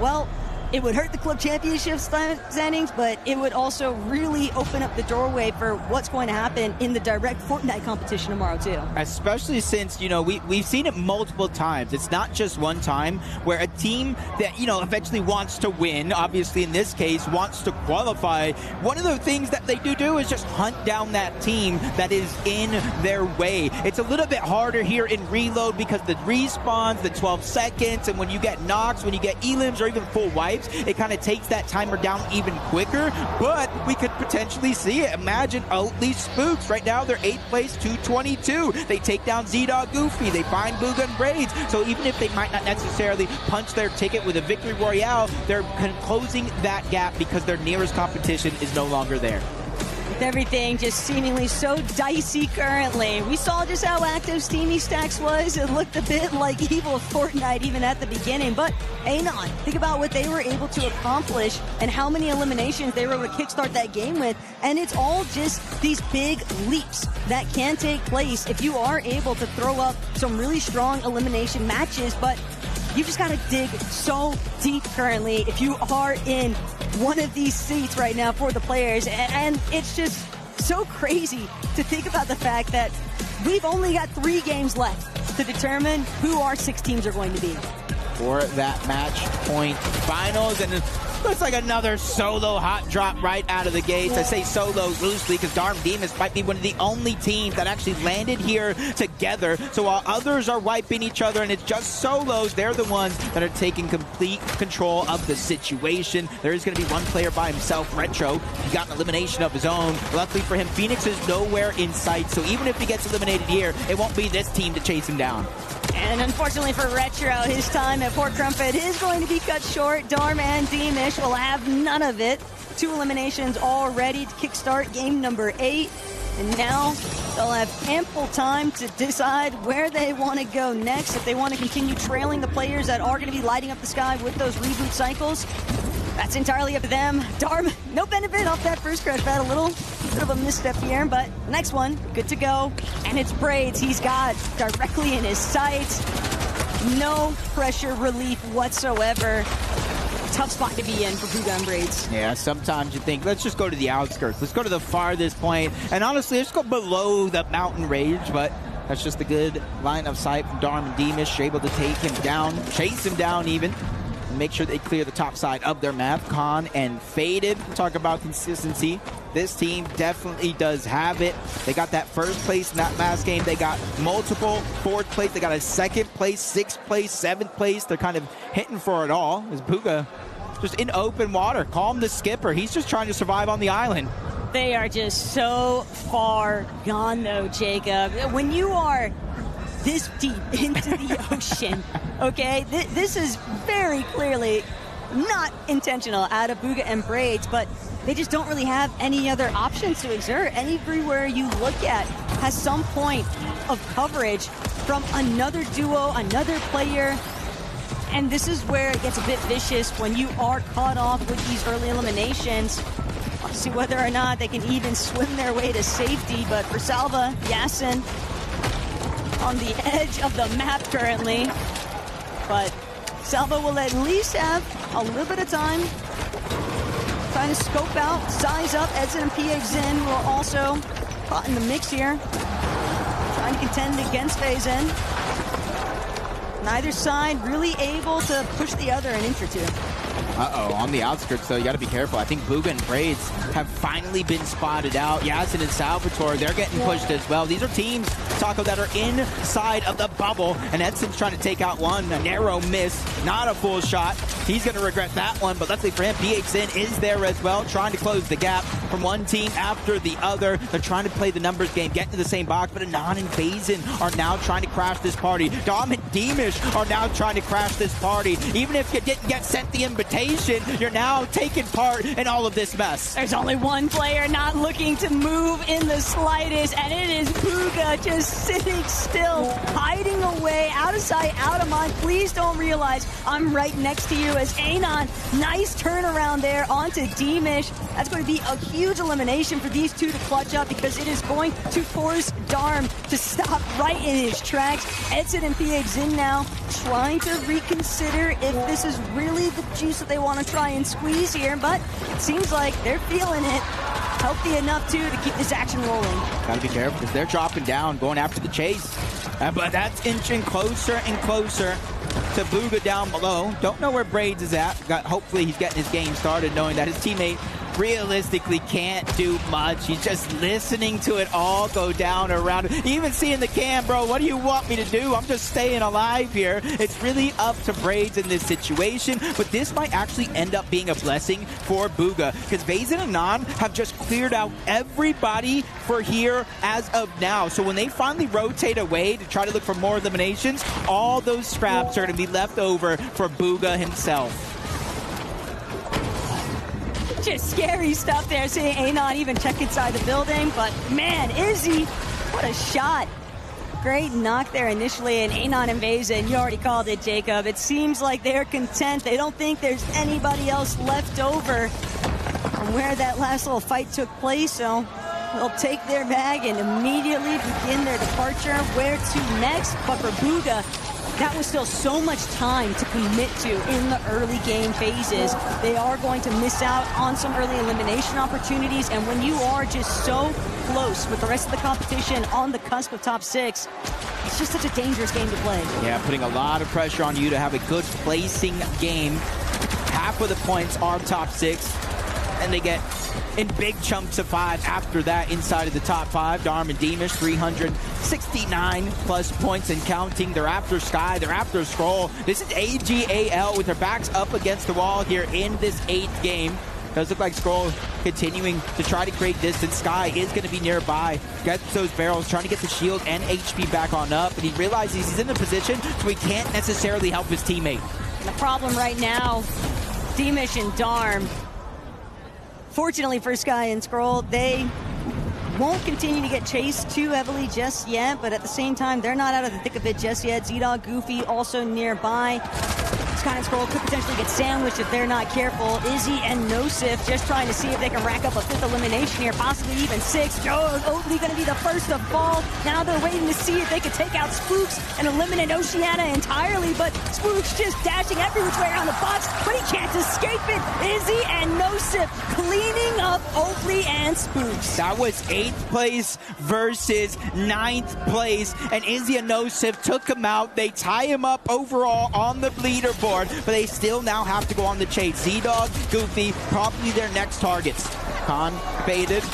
P: well, it would hurt the club championship standings, but it would also really open up the doorway for what's going to happen in the direct Fortnite competition tomorrow, too.
O: Especially since, you know, we've seen it multiple times. It's not just one time where a team that, you know, eventually wants to win, obviously in this case, wants to qualify. One of the things that they do is just hunt down that team that is in their way. It's a little bit harder here in Reload because the respawns, the 12 seconds, and when you get knocks, when you get elims, or even full wipes, it kind of takes that timer down even quicker, but we could potentially see it. Imagine Oatly Spooks. Right now, they're 8th place, 222. They take down Z-Dog Goofy. They find Booga and Braids. So even if they might not necessarily punch their ticket with a victory royale, they're closing that gap because their nearest competition is no longer there.
P: With everything just seemingly so dicey currently. We saw just how active Steamy Stacks was. It looked a bit like evil Fortnite even at the beginning. But Anon, think about what they were able to accomplish and how many eliminations they were able to kickstart that game with. And it's all just these big leaps that can take place if you are able to throw up some really strong elimination matches. But you just got to dig so deep currently if you are in one of these seats right now for the players. And it's just so crazy to think about the fact that we've only got 3 games left to determine who our 6 teams are going to be.
O: For that match point finals, and looks like another solo hot drop right out of the gates. I say solo loosely because Darm Demas might be one of the only teams that actually landed here together. So while others are wiping each other and it's just solos, they're the ones that are taking complete control of the situation. There is going to be one player by himself, Retro. He got an elimination of his own. Luckily for him, Phoenix is nowhere in sight. So even if he gets eliminated here, it won't be this team to chase him down.
P: And unfortunately for Retro, his time at Port Crumpet is going to be cut short. Darm and Deemish will have none of it. 2 eliminations already to kickstart game number 8. And now they'll have ample time to decide where they want to go next. If they want to continue trailing the players that are going to be lighting up the sky with those reboot cycles, that's entirely up to them. Darm, no benefit off that first crash pad. A little bit of a misstep here, but next one, good to go. And it's Braids he's got directly in his sights. No pressure relief whatsoever. Tough spot to be in for Puga and Braids.
O: Yeah, sometimes you think, let's just go to the outskirts. Let's go to the farthest point. And honestly, let's go below the mountain range, but that's just a good line of sight from Darm and Deemish. Able to take him down, chase him down even. Make sure they clear the top side of their map. Khan and Faded. Talk about consistency. This team definitely does have it. They got that first place in that last game. They got multiple 4th place. They got a 2nd place, 6th place, 7th place. They're kind of hitting for it all. As Puga just in open water. Calm the skipper. He's just trying to survive on the island.
P: They are just so far gone though, Jacob. When you are this deep into the ocean, okay? This is very clearly not intentional out of Puga and Braids, but they just don't really have any other options to exert. Everywhere you look at has some point of coverage from another duo, another player. And this is where it gets a bit vicious when you are caught off with these early eliminations. We'll see whether or not they can even swim their way to safety, but for Salva, Yasin on the edge of the map currently. But Salva will at least have a little bit of time trying to scope out, size up. Edson and PH Zin will also caught in the mix here, trying to contend against Fazen. Neither side really able to push the other an inch or two.
O: Uh-oh, on the outskirts, though, you got to be careful. I think Puga and Braids have finally been spotted out. Yasin and Salvatore, they're getting pushed as well. These are teams, Taco, that are inside of the bubble, and Edson's trying to take out one. A narrow miss, not a full shot. He's going to regret that one, but luckily for him, PH Zin is there as well, trying to close the gap from one team after the other. They're trying to play the numbers game, get into the same box, but Anon and Fazen are now trying to crash this party. Dom and Deemish are now trying to crash this party. Even if you didn't get sent the invitation, you're now taking part in all of this mess.
P: There's only one player not looking to move in the slightest, and it is Puga just sitting still, hiding away, out of sight, out of mind. Please don't realize I'm right next to you as Anon. Nice turnaround there onto Deemish. That's going to be a huge elimination for these two to clutch up because it is going to force Darm to stop right in his tracks. Edson and PH Zin now trying to reconsider if this is really the juice that they want to try and squeeze here, but it seems like they're feeling it. Healthy enough, too, to keep this action rolling.
O: Gotta be careful, because they're dropping down, going after the chase. But that's inching closer and closer to Puga down below. Don't know where Braids is at. Hopefully he's getting his game started, knowing that his teammate realistically can't do much. He's just listening to it all go down around him. Even seeing the cam, bro, what do you want me to do? I'm just staying alive here. It's really up to Braids in this situation, but this might actually end up being a blessing for Puga, because Fazen and Anon have just cleared out everybody for here as of now. So when they finally rotate away to try to look for more eliminations, all those scraps are going to be left over for Puga himself.
P: Just scary stuff there, seeing Anon even check inside the building. But man, Izzy, what a shot. Great knock there initially, and Anon and Vazen, you already called it, Jacob. It seems like they're content. They don't think there's anybody else left over from where that last little fight took place, so they'll take their bag and immediately begin their departure. Where to next? But for Bugha, that was still so much time to commit to in the early game phases. They are going to miss out on some early elimination opportunities, and when you are just so close with the rest of the competition on the cusp of top 6, it's just such a dangerous game to play.
O: Yeah, putting a lot of pressure on you to have a good placing game. Half of the points are top 6, and they get in big chunks of 5 after that inside of the top 5. Darm and Deemish, 369 plus points and counting. They're after Sky, they're after Skrull. This is AGAL with their backs up against the wall here in this 8th game. Does look like Skrull continuing to try to create distance. Sky is going to be nearby. Gets those barrels, trying to get the shield and HP back on up, and he realizes he's in a position so he can't necessarily help his teammate.
P: And the problem right now, Deemish and Darm, fortunately for Sky and Skrull, they won't continue to get chased too heavily just yet, but at the same time, they're not out of the thick of it just yet. Z-Dog, Goofy also nearby. Sky and Skrull could potentially get sandwiched if they're not careful. Izzy and Nosif just trying to see if they can rack up a 5th elimination here, possibly even 6. Joe Oatley going to be the first to fall. Now they're waiting to see if they can take out Spooks and eliminate Oceana entirely, but Spooks just dashing every which way around the box, but he can't escape it. Izzy and Nosif cleaning up Oatley and Spooks.
O: That was 8th place versus 9th place, and Izzy and Nosif took him out. They tie him up overall on the leaderboard, but they still now have to go on the chase. Z-Dog, Goofy, probably their next targets. Khan baited.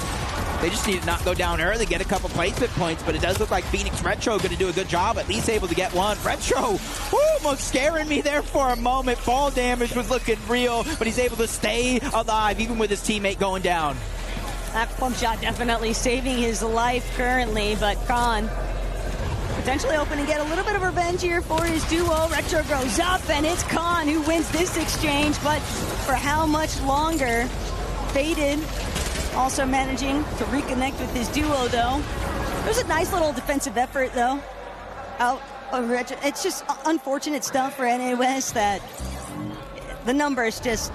O: They just need to not go down early, get a couple placement points, but it does look like Phoenix Retro going to do a good job, at least able to get one. Retro, almost scaring me there for a moment. Fall damage was looking real, but he's able to stay alive, even with his teammate going down.
P: That pump shot definitely saving his life currently, but Khan potentially hoping to get a little bit of revenge here for his duo. Retro goes up, and it's Khan who wins this exchange, but for how much longer? Faded also managing to reconnect with his duo, though. It was a nice little defensive effort, though, out of Retro. It's just unfortunate stuff for NA West that the numbers just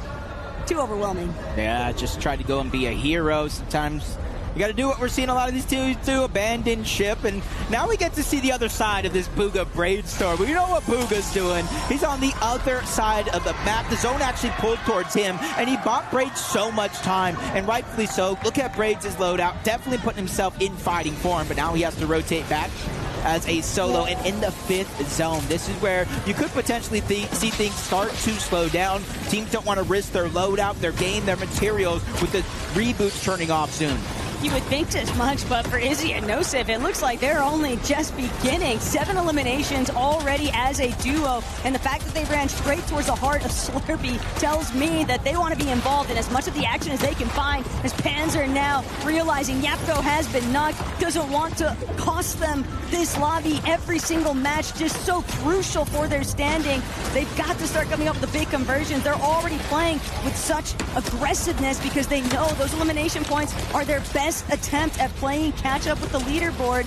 P: too overwhelming.
O: Yeah, just try to go and be a hero. Sometimes you got to do what we're seeing a lot of these teams do, abandon ship, and now we get to see the other side of this Bugha Braidstorm. We know what Bugha's doing. He's on the other side of the map. The zone actually pulled towards him, and he bought Braids so much time, and rightfully so. Look at Braids' loadout, definitely putting himself in fighting form, but now he has to rotate back as a solo, and in the 5th zone. This is where you could potentially see things start to slow down. Teams don't want to risk their loadout, their game, their materials with the reboots turning off soon.
P: You would think as much, but for Izzy and Nosif, it looks like they're only just beginning. 7 eliminations already as a duo, and the fact that they ran straight towards the heart of Slurpee tells me that they want to be involved in as much of the action as they can find, as Panzer now realizing Yapko has been knocked, doesn't want to cost them this lobby. Every single match just so crucial for their standing. They've got to start coming up with the big conversions. They're already playing with such aggressiveness because they know those elimination points are their best attempt at playing catch up with the leaderboard.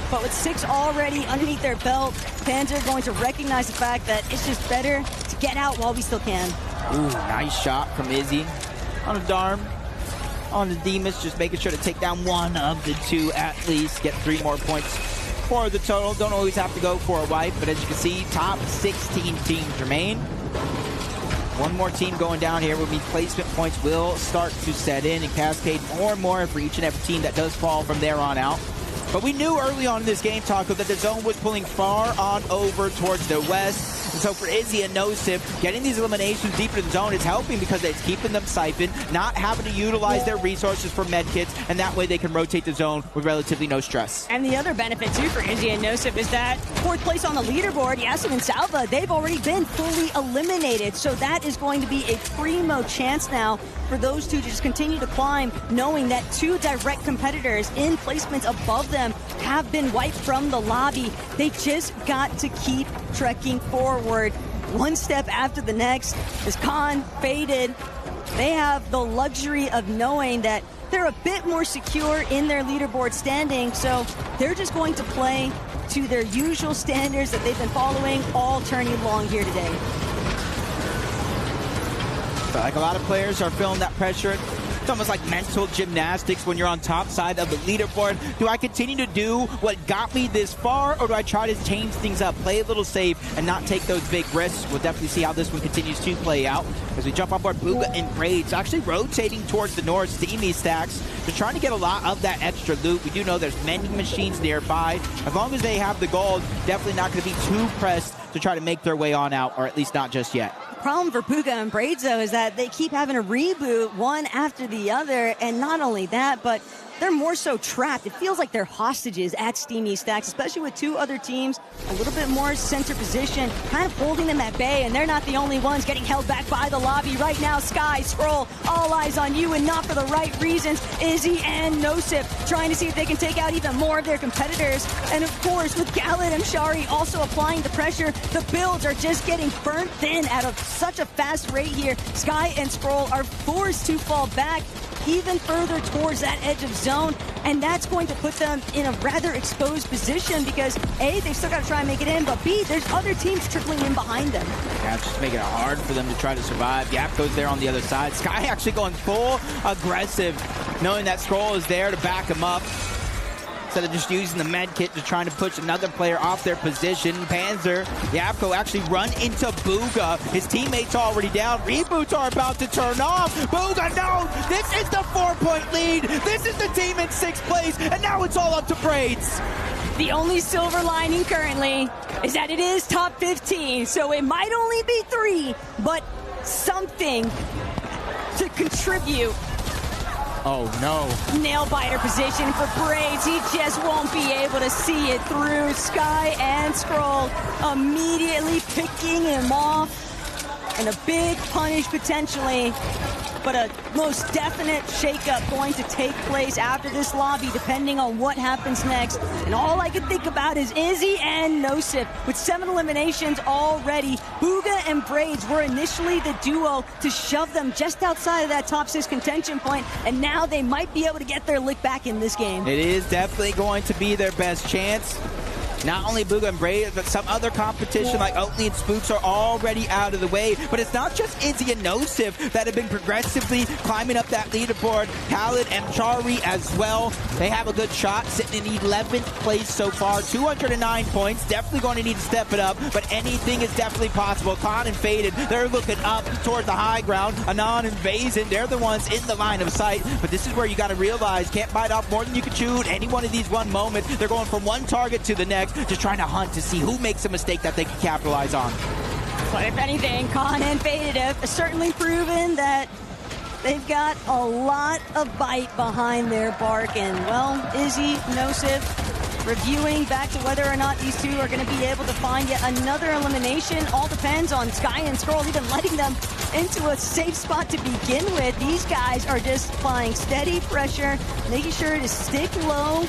P: But with 6 already underneath their belt, Panzer going to recognize the fact that it's just better to get out while we still can.
O: Ooh, nice shot from Izzy on a Darm. On the Demas, just making sure to take down one of the 2 at least. Get 3 more points for the total. Don't always have to go for a wipe, but as you can see, top 16 teams remain. One more team going down here will mean placement points will start to set in and cascade more and more for each and every team that does fall from there on out. But we knew early on in this game, Taco, that the zone was pulling far on over towards the west. And so for Izzy and Nosif, getting these eliminations deeper in the zone is helping because it's keeping them siphoned, not having to utilize their resources for medkits, and that way they can rotate the zone with relatively no stress.
P: And the other benefit, too, for Izzy and Nosif is that 4th place on the leaderboard, Yasin and Salva, they've already been fully eliminated. So that is going to be a primo chance now for those 2 to just continue to climb, knowing that 2 direct competitors in placements above them have been wiped from the lobby. They just got to keep trekking forward, one step after the next. As Khan faded, they have the luxury of knowing that they're a bit more secure in their leaderboard standing, so they're just going to play to their usual standards that they've been following all tourney long here today.
O: But like a lot of players are feeling that pressure. It's almost like mental gymnastics when you're on top side of the leaderboard. Do I continue to do what got me this far, or do I try to change things up, play a little safe, and not take those big risks? We'll definitely see how this one continues to play out as we jump on board Bugha and Braids, actually rotating towards the north. Steamy Stacks, they're trying to get a lot of that extra loot. We do know there's many machines nearby. As long as they have the gold, definitely not going to be too pressed to try to make their way on out, or at least not just yet.
P: Problem for Bugha and Braids, though, is that they keep having to reboot one after the other, and not only that, but they're more so trapped. It feels like they're hostages at Steamy Stacks, especially with two other teams a little bit more center position, kind of holding them at bay, and they're not the only ones getting held back by the lobby right now. Sky, Scroll, all eyes on you, and not for the right reasons. Izzy and Nosip trying to see if they can take out even more of their competitors. And of course, with Galit and Shari also applying the pressure, the builds are just getting burnt thin at such a fast rate here. Sky and Scroll are forced to fall back even further towards that edge of zone, and that's going to put them in a rather exposed position because A, they've still got to try and make it in, but B, there's other teams trickling in behind them.
O: Yeah, just making it hard for them to try to survive. Yapko's there on the other side. Sky actually going full aggressive, knowing that Scroll is there to back him up. Instead of just using the med kit to trying to push another player off their position. Panzer, Yapko actually run into Bugha. His teammates already down. Reboots are about to turn off. Bugha, no! This is the 4-point lead. This is the team in 6th place, and now it's all up to Braids.
P: The only silver lining currently is that it is top 15, so it might only be 3, but something to contribute.
O: Oh no.
P: Nail biter position for Braids. He just won't be able to see it through. Sky and Scroll immediately picking him off. And a big punish potentially, but a most definite shakeup going to take place after this lobby, depending on what happens next. And all I can think about is Izzy and Nosip with 7 eliminations already. Bugha and Braids were initially the duo to shove them just outside of that top 6 contention point, and now they might be able to get their lick back in this game.
O: It is definitely going to be their best chance. Not only Bugha and Braids, but some other competition like Oatly and Spooks are already out of the way. But it's not just Izzy and Nosip that have been progressively climbing up that leaderboard. Khaled and Chari as well. They have a good shot, sitting in 11th place so far. 209 points. Definitely going to need to step it up, but anything is definitely possible. Khan and Faded, they're looking up towards the high ground. Anon and Vazen, they're the ones in the line of sight. But this is where you got to realize, can't bite off more than you can chew. Any one of these one moment, they're going from one target to the next, just trying to hunt to see who makes a mistake that they can capitalize on.
P: But if anything, Khan and Faded have certainly proven that they've got a lot of bite behind their bark. And, well, Izzy, Nosip, reviewing back to whether or not these two are going to be able to find yet another elimination. All depends on Sky and Scroll even letting them into a safe spot to begin with. These guys are just applying steady pressure, making sure to stick low.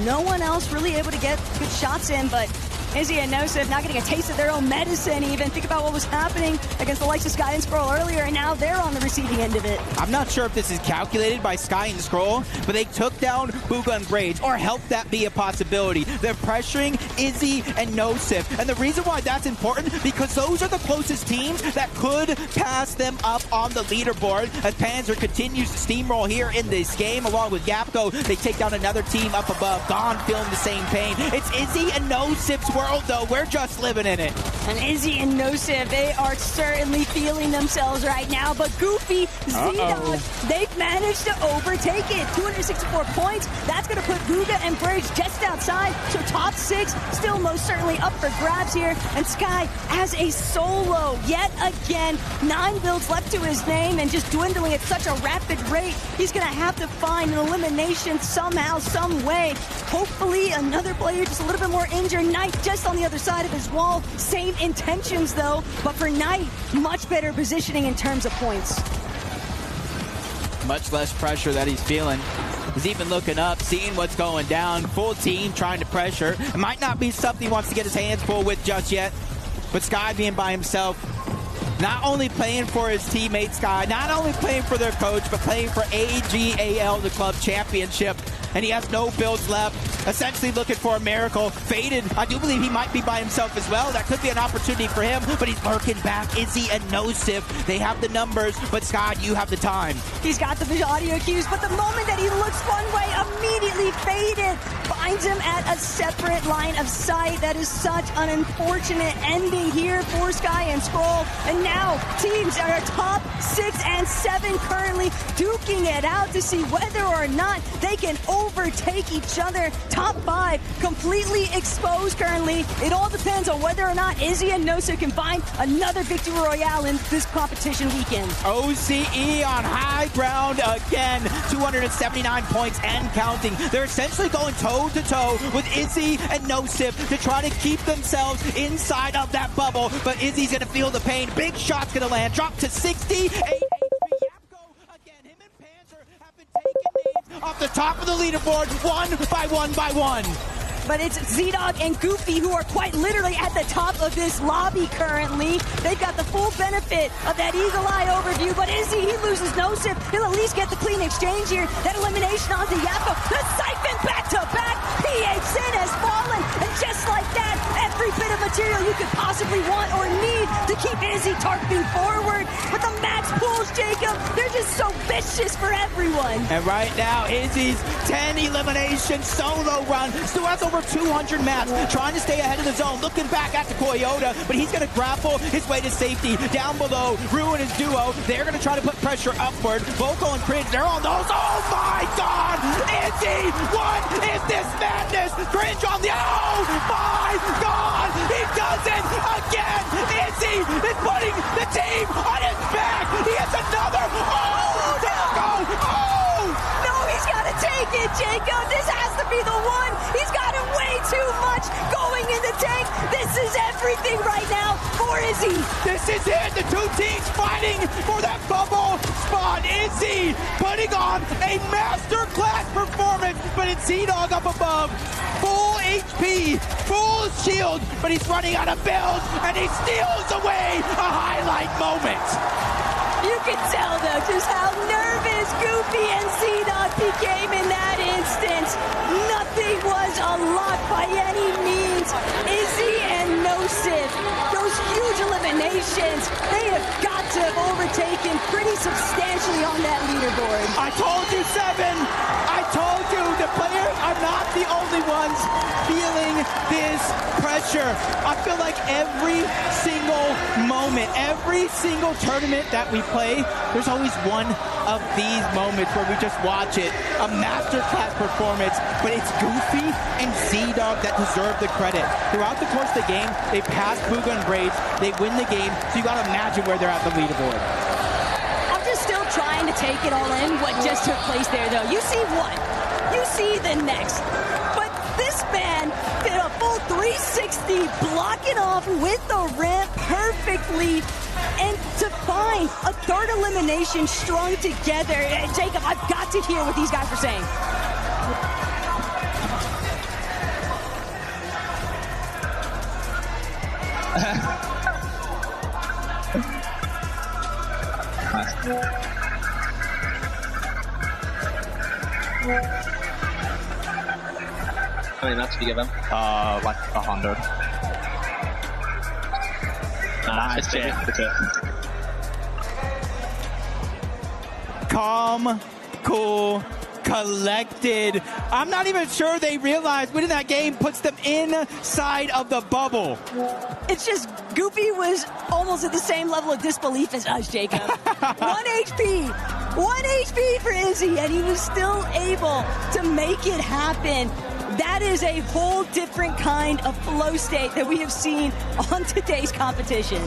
P: No one else really able to get good shots in, but Izzy and Nosip not getting a taste of their own medicine even. Think about what was happening against the likes of Sky and Scroll earlier, and now they're on the receiving end of it.
O: I'm not sure if this is calculated by Sky and Scroll, but they took down Bugha and Braids, or helped that be a possibility. They're pressuring Izzy and Nosip, and the reason why that's important, because those are the closest teams that could pass them up on the leaderboard as Panzer continues to steamroll here in this game, along with Yapko. They take down another team up above. Gone feeling the same pain. It's Izzy and Nosip's world, though. We're just living in it.
P: And Izzy and Nosip, they are certainly feeling themselves right now, but Goofy, Z-Dog, they've managed to overtake it. 264 points. That's going to put Bugha and Braids just outside, so top 6 still most certainly up for grabs here. And Sky has a solo yet again. 9 builds left to his name and just dwindling at such a rapid rate. He's going to have to find an elimination somehow, some way. Hopefully another player just a little bit more injured. Knight just on the other side of his wall. Same intentions though, but for Knight, much better positioning in terms of points.
O: Much less pressure that he's feeling. He's even looking up, seeing what's going down. Full team trying to pressure. It might not be something he wants to get his hands full with just yet, but Sky being by himself, Not only playing for his teammate Sky, not only playing for their coach, but playing for AGAL, the club championship. And he has no builds left. Essentially looking for a miracle. Faded. I do believe he might be by himself as well. That could be an opportunity for him, but he's lurking back. Izzy and nonstop. They have the numbers, but Scott, you have the time.
P: He's got the visual audio cues, but the moment that he looks one way, immediately faded. Finds him at a separate line of sight. That is such an unfortunate ending here for Sky and Scroll. And now teams are top 6 and 7 currently duking it out to see whether or not they can overtake each other. Top 5 completely exposed currently. It all depends on whether or not Izzy and nonstop can find another victory royale in this competition weekend.
O: OCE on high ground again. 279 points and counting. They're essentially going toe-to-toe with Izzy and nonstop to try to keep themselves inside of that bubble. But Izzy's going to feel the pain. Big shot's going to land. Drop to 60. Off the top of the leaderboard, one by one.
P: But it's Z-Dog and Goofy who are quite literally at the top of this lobby currently. They've got the full benefit of that eagle eye overview, but Izzy, he loses nonstop. He'll at least get the clean exchange here. That elimination onto Yapko. The siphon back to back. PH Sin has fallen, and just like that, every bit of material you could possibly want or need to keep Izzy tarping forward. But the max pulls, Jacob, they're just so vicious for everyone.
O: And right now, Izzy's 10 elimination solo run still has over 200 mats, trying to stay ahead of the zone, looking back at the Coyote, but he's going to grapple his way to safety. Down below, Ruin his duo. They're going to try to put pressure upward. Vocal and Cringe, they're on those. Oh my God! Izzy, what is this madness? Cringe on the, oh my God! He does it again! Izzy is putting the team on his back! He has another, oh no! Oh!
P: No, he's got to take it, Jacob! This has to be the one! He's got it way too much going in the tank! This is everything right now for Izzy!
O: This is it! The two teams fighting for that bubble spot! Izzy putting on a masterclass performance, but it's Z-Dog up above. Full HP, full shield, but he's running out of builds, and he steals away a highlight moment.
P: You can tell, though, just how nervous Goofy and Z-Dog became in that instance. Nothing was unlocked by any means. Izzy and nonstop, those huge eliminations, they have got to have overtaken pretty substantially on that leaderboard.
O: I told you, Seven. I told you the players are not the only ones feeling this pressure. I feel like every single moment, every single tournament that we play, there's always one of these moments where we just watch it, a masterclass performance, but it's Goofy and Z-Dog that deserve the credit. Throughout the course of the game, they pass Booga and Braids, they win the game, so you gotta imagine where they're at the leaderboard.
P: I'm just still trying to take it all in, what just took place there, though. You see one, you see the next, but this man did a full 360, blocking off with the ramp perfectly, and to find a third elimination strung together. Jacob, I've got to hear what these guys are saying.
D: How many mats do you give him? Like 100. Nice, that's it.
O: Calm, cool, collected. I'm not even sure they realize winning that game puts them inside of the bubble.
P: It's just Goofy was almost at the same level of disbelief as us, Jacob. 1 HP. 1 HP for Izzy, and he was still able to make it happen. That is a whole different kind of flow state that we have seen on today's competition.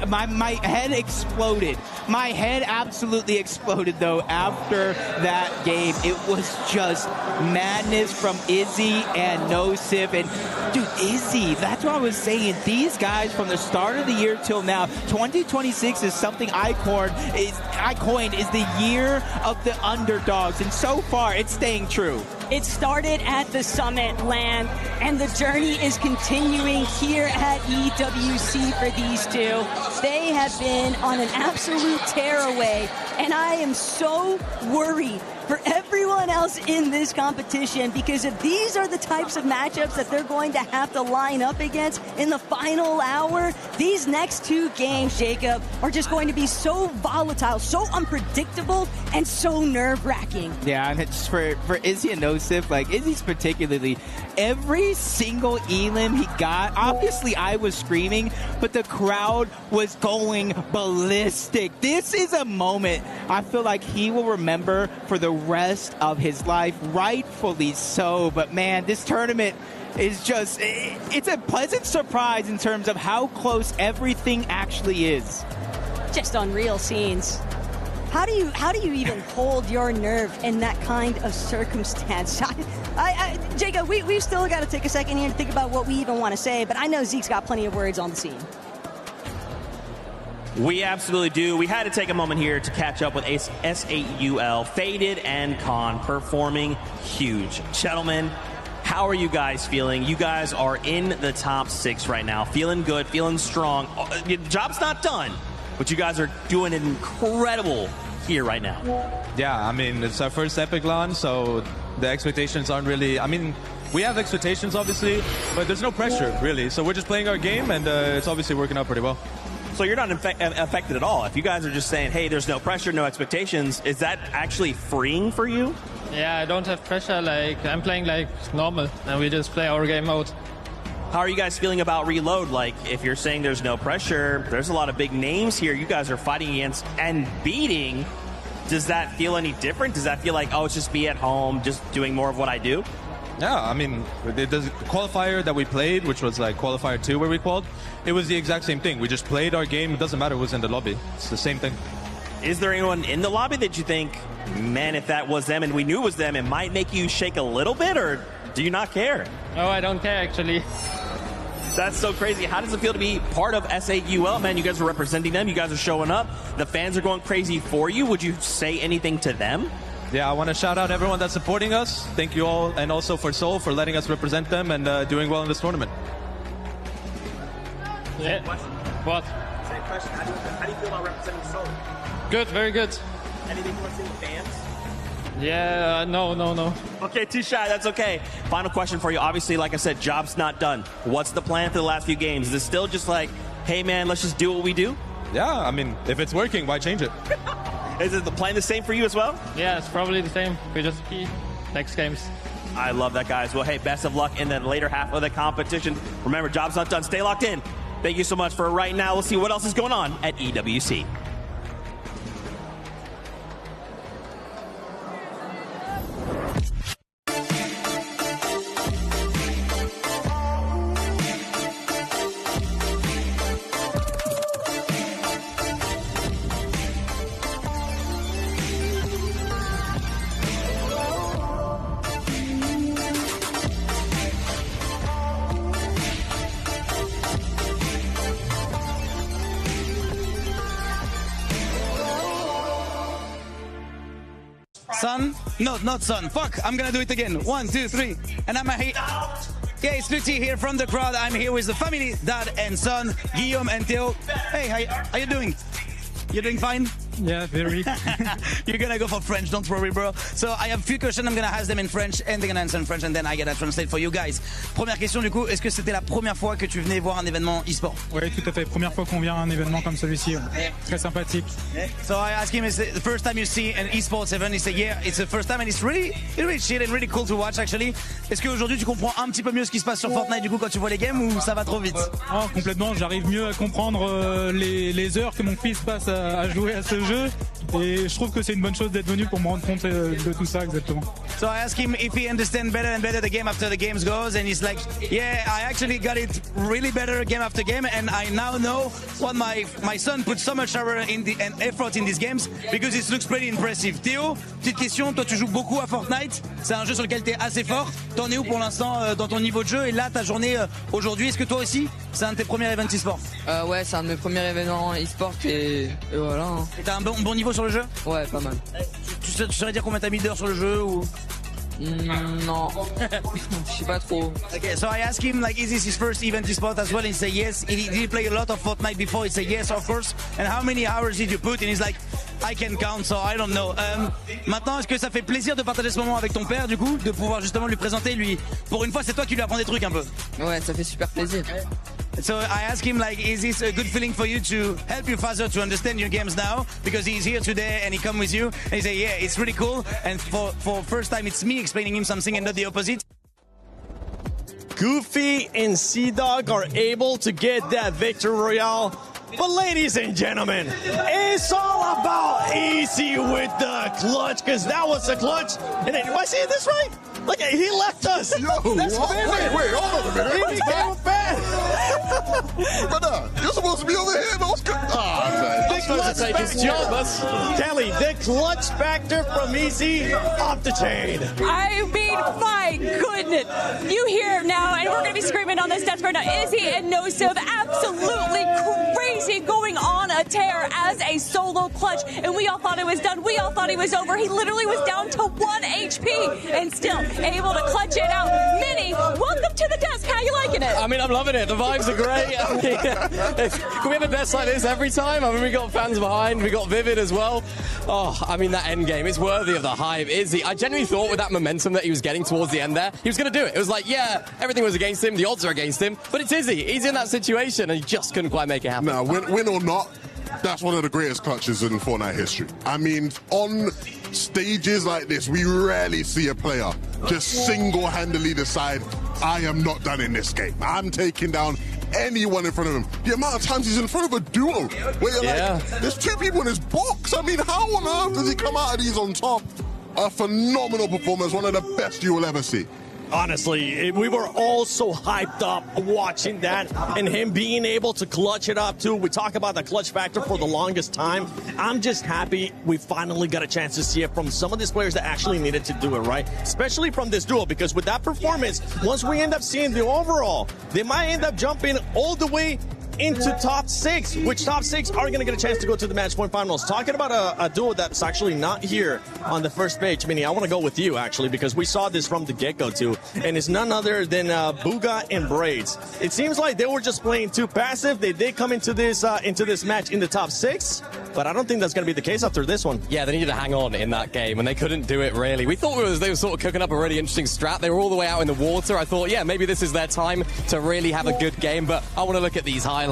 O: My head exploded. My head absolutely exploded, though, after that game. It was just madness from Izzy and nonstop. And, dude, Izzy, that's what I was saying. These guys, from the start of the year till now, 2026 is something I coined is the year of the underdogs. And so far, it's staying true.
P: It started at the Summit land, and the journey is continuing here at EWC for these two. They have been on an absolute tearaway, and I am so worried for everyone else in this competition, because if these are the types of matchups that they're going to have to line up against in the final hour, these next two games, Jacob, are just going to be so volatile, so unpredictable, and so nerve-wracking.
O: Yeah, and it's for Izzy and Nosif, like Izzy's particularly, every single elim he got, obviously I was screaming, but the crowd was going ballistic. This is a moment I feel like he will remember for the rest of his life, rightfully so. But man, this tournament is just, it's a pleasant surprise in terms of how close everything actually is.
P: Just unreal scenes. How do you even hold your nerve in that kind of circumstance? Jacob, we've still got to take a second here to think about what we even want to say, but I know Zeke's got plenty of words on the scene.
H: We absolutely do. We had to take a moment here to catch up with SAUL, Faded and Con, performing huge. Gentlemen, how are you guys feeling? You guys are in the top 6 right now. Feeling good, feeling strong. Your job's not done, but you guys are doing incredible here right now.
E: Yeah, I mean, it's our first Epic launch, so the expectations aren't really... I mean, we have expectations, obviously, but there's no pressure, really. So we're just playing our game, and it's obviously working out pretty well.
H: So you're not affected at all. If you guys are just saying, hey, there's no pressure, no expectations, is that actually freeing for you?
V: Yeah, I don't have pressure. Like, I'm playing like normal, and we just play our game mode.
H: How are you guys feeling about Reload? Like, if you're saying there's no pressure, there's a lot of big names here you guys are fighting against and beating. Does that feel any different? Does that feel like, oh, it's just me at home, just doing more of what I do?
E: Yeah, I mean, the qualifier that we played, which was like qualifier 2 where we qualified, it was the exact same thing. We just played our game. It doesn't matter who's in the lobby. It's the same thing.
H: Is there anyone in the lobby that you think, man, if that was them and we knew it was them, it might make you shake a little bit, or do you not care?
V: No, I don't care, actually.
H: That's so crazy. How does it feel to be part of SAUL, man? You guys are representing them. You guys are showing up. The fans are going crazy for you. Would you say anything to them?
E: Yeah, I want to shout out everyone that's supporting us. Thank you all, and also for Seoul for letting us represent them and doing well in this tournament.
V: Yeah. What?
H: Same question. How do you feel about representing Seoul?
V: Good, very good.
H: Anything you want to say to fans?
V: Yeah, no.
H: Okay, too shy. That's okay. Final question for you. Obviously, like I said, job's not done. What's the plan for the last few games? Is it still just like, hey, man, let's just do what we do?
E: Yeah, I mean, if it's working, why change it?
H: Is it the plan the same for you as well?
V: Yeah, it's probably the same. We just keep next games.
H: I love that, guys. Well, hey, best of luck in the later half of the competition. Remember, job's not done. Stay locked in. Thank you so much for right now. We'll see what else is going on at EWC.
N: Son? No, not son. Fuck, I'm gonna do it again. 1, 2, 3. And I'm here. Yeah, it's Lutti here from the crowd. I'm here with the family, dad and son, Guillaume and Theo. Hey, how you doing? You doing fine?
V: Yeah, very.
N: You're gonna go for French, don't worry, bro. So I have a few questions, I'm gonna ask them in French, and they're gonna answer in French, and then I gotta translate for you guys. Première question, du coup, est-ce que c'était la première fois que tu venais voir un événement e-sport?
V: Oui, tout à fait. Première fois qu'on vient à un événement comme celui-ci. Très sympathique.
N: So I asked him, is it the first time you see an esports event? He said, yeah, it's the first time, and it's really chill and really cool to watch, actually. Est-ce qu'aujourd'hui tu comprends un petit peu mieux ce qui se passe sur Fortnite, du coup, quand tu vois les games, ou ça va trop vite?
V: Oh, complètement. J'arrive mieux à comprendre les heures que mon fils passe à jouer à ce jeu. Et je trouve que c'est une bonne chose d'être venu pour me rendre compte de tout ça, exactement.
N: So I asked him if he understands better and better the game after the games goes, and he's like, yeah, I actually got it really better game after game, and I now know what my son put so much hour and effort in these games, because it looks pretty impressive. Théo, petite question, toi tu joues beaucoup à Fortnite, c'est un jeu sur lequel tu es assez fort, t'en es où pour l'instant dans ton niveau de jeu, et là ta journée aujourd'hui, est-ce que toi aussi, c'est un de tes premiers events e-sport?
W: Ouais, c'est un de mes premiers événements e-sport, et voilà.
N: Et t'as un bon niveau sur le jeu?
W: Ouais, pas mal.
N: Tu saurais dire combien t'as mis d'heures sur le jeu ou...
W: Non, je sais pas trop.
N: Okay, so I asked him, like, is this his first event esports as well? He said yes. Did he play a lot of Fortnite before? He said yes, of course. And how many hours did you put? And he's like, I can count, so I don't know. Maintenant, est-ce que ça fait plaisir de partager ce moment avec ton père, du coup, de pouvoir justement lui présenter, lui, pour une fois, c'est toi qui lui apprends des trucs un peu.
W: Ouais, ça fait super plaisir.
N: So I asked him, like, is this a good feeling for you to help your father to understand your games now? Because he's here today and he come with you. And he said, yeah, it's really cool. And for first time, it's me explaining him something and not the opposite.
J: Goofy and Sea-Dog are able to get that victory royale. But ladies and gentlemen, it's all about easy with the clutch, because that was a clutch. And then, am I saying this right? Look, he left us.
L: Yo,
J: That's
L: what? Wait, hold on a minute.
J: He became bad.
L: Brother, you're supposed to be over here. Those
J: The clutch
B: take his job.
J: Kelly, the clutch factor from Easy off the chain.
S: I mean, my goodness. You hear him now, and we're going to be screaming on this desk right now. Izzy and No-Sub absolutely crazy, going on a tear as a solo clutch. And we all thought it was done. We all thought he was over. He literally was down to 1 HP and still able to clutch it out. Minnie, welcome to the desk. How you liking it?
B: I mean, I'm loving it. The vibes are great. I mean, can we have a desk like this every time? I mean, we got fans behind. We got Vivid as well. Oh, I mean, that end game is worthy of the hype. Izzy, I genuinely thought with that momentum that he was getting towards the end there, he was going to do it. It was like, yeah, everything was against him. The odds are against him. But it's Izzy. He's in that situation, and he just couldn't quite make it happen.
L: Now, win or not, that's one of the greatest clutches in Fortnite history. I mean, on stages like this, we rarely see a player just single-handedly decide, I am not done in this game. I'm taking down anyone in front of him. The amount of times he's in front of a duo where you're like, there's two people in his box. I mean, how on earth does he come out of these on top? A phenomenal performance, one of the best you will ever see.
J: Honestly, we were all so hyped up watching that, and him being able to clutch it up too. We talk about the clutch factor for the longest time. I'm just happy we finally got a chance to see it from some of these players that actually needed to do it, right? Especially from this duo, because with that performance, once we end up seeing the overall, they might end up jumping all the way into top 6, which top 6 are going to get a chance to go to the match point finals. Talking about a duo that's actually not here on the first page, Minnie, I want to go with you, actually, because we saw this from the get-go, too, and it's none other than Booga and Braids. It seems like they were just playing too passive. They did come into this match in the top 6, but I don't think that's going to be the case after this one.
B: Yeah, they needed to hang on in that game, and they couldn't do it, really. We thought they were sort of cooking up a really interesting strat. They were all the way out in the water. I thought, yeah, maybe this is their time to really have a good game, but I want to look at these highlights.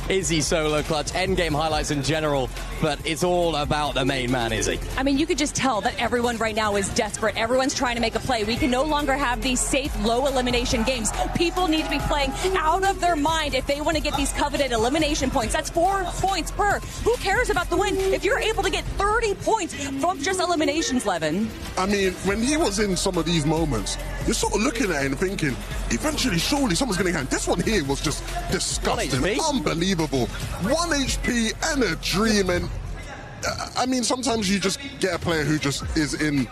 B: Izzy solo clutch, endgame highlights in general, but it's all about the main man, Izzy.
S: I mean, you could just tell that everyone right now is desperate. Everyone's trying to make a play. We can no longer have these safe, low elimination games. People need to be playing out of their mind if they want to get these coveted elimination points. That's 4 points per. Who cares about the win if you're able to get 30 points from just eliminations, Levin?
L: I mean, when he was in some of these moments, you're sort of looking at it and thinking, eventually, surely someone's going to get. This one here was just disgusting, unbelievable. 1 HP and a dream, and I mean, sometimes you just get a player who just is in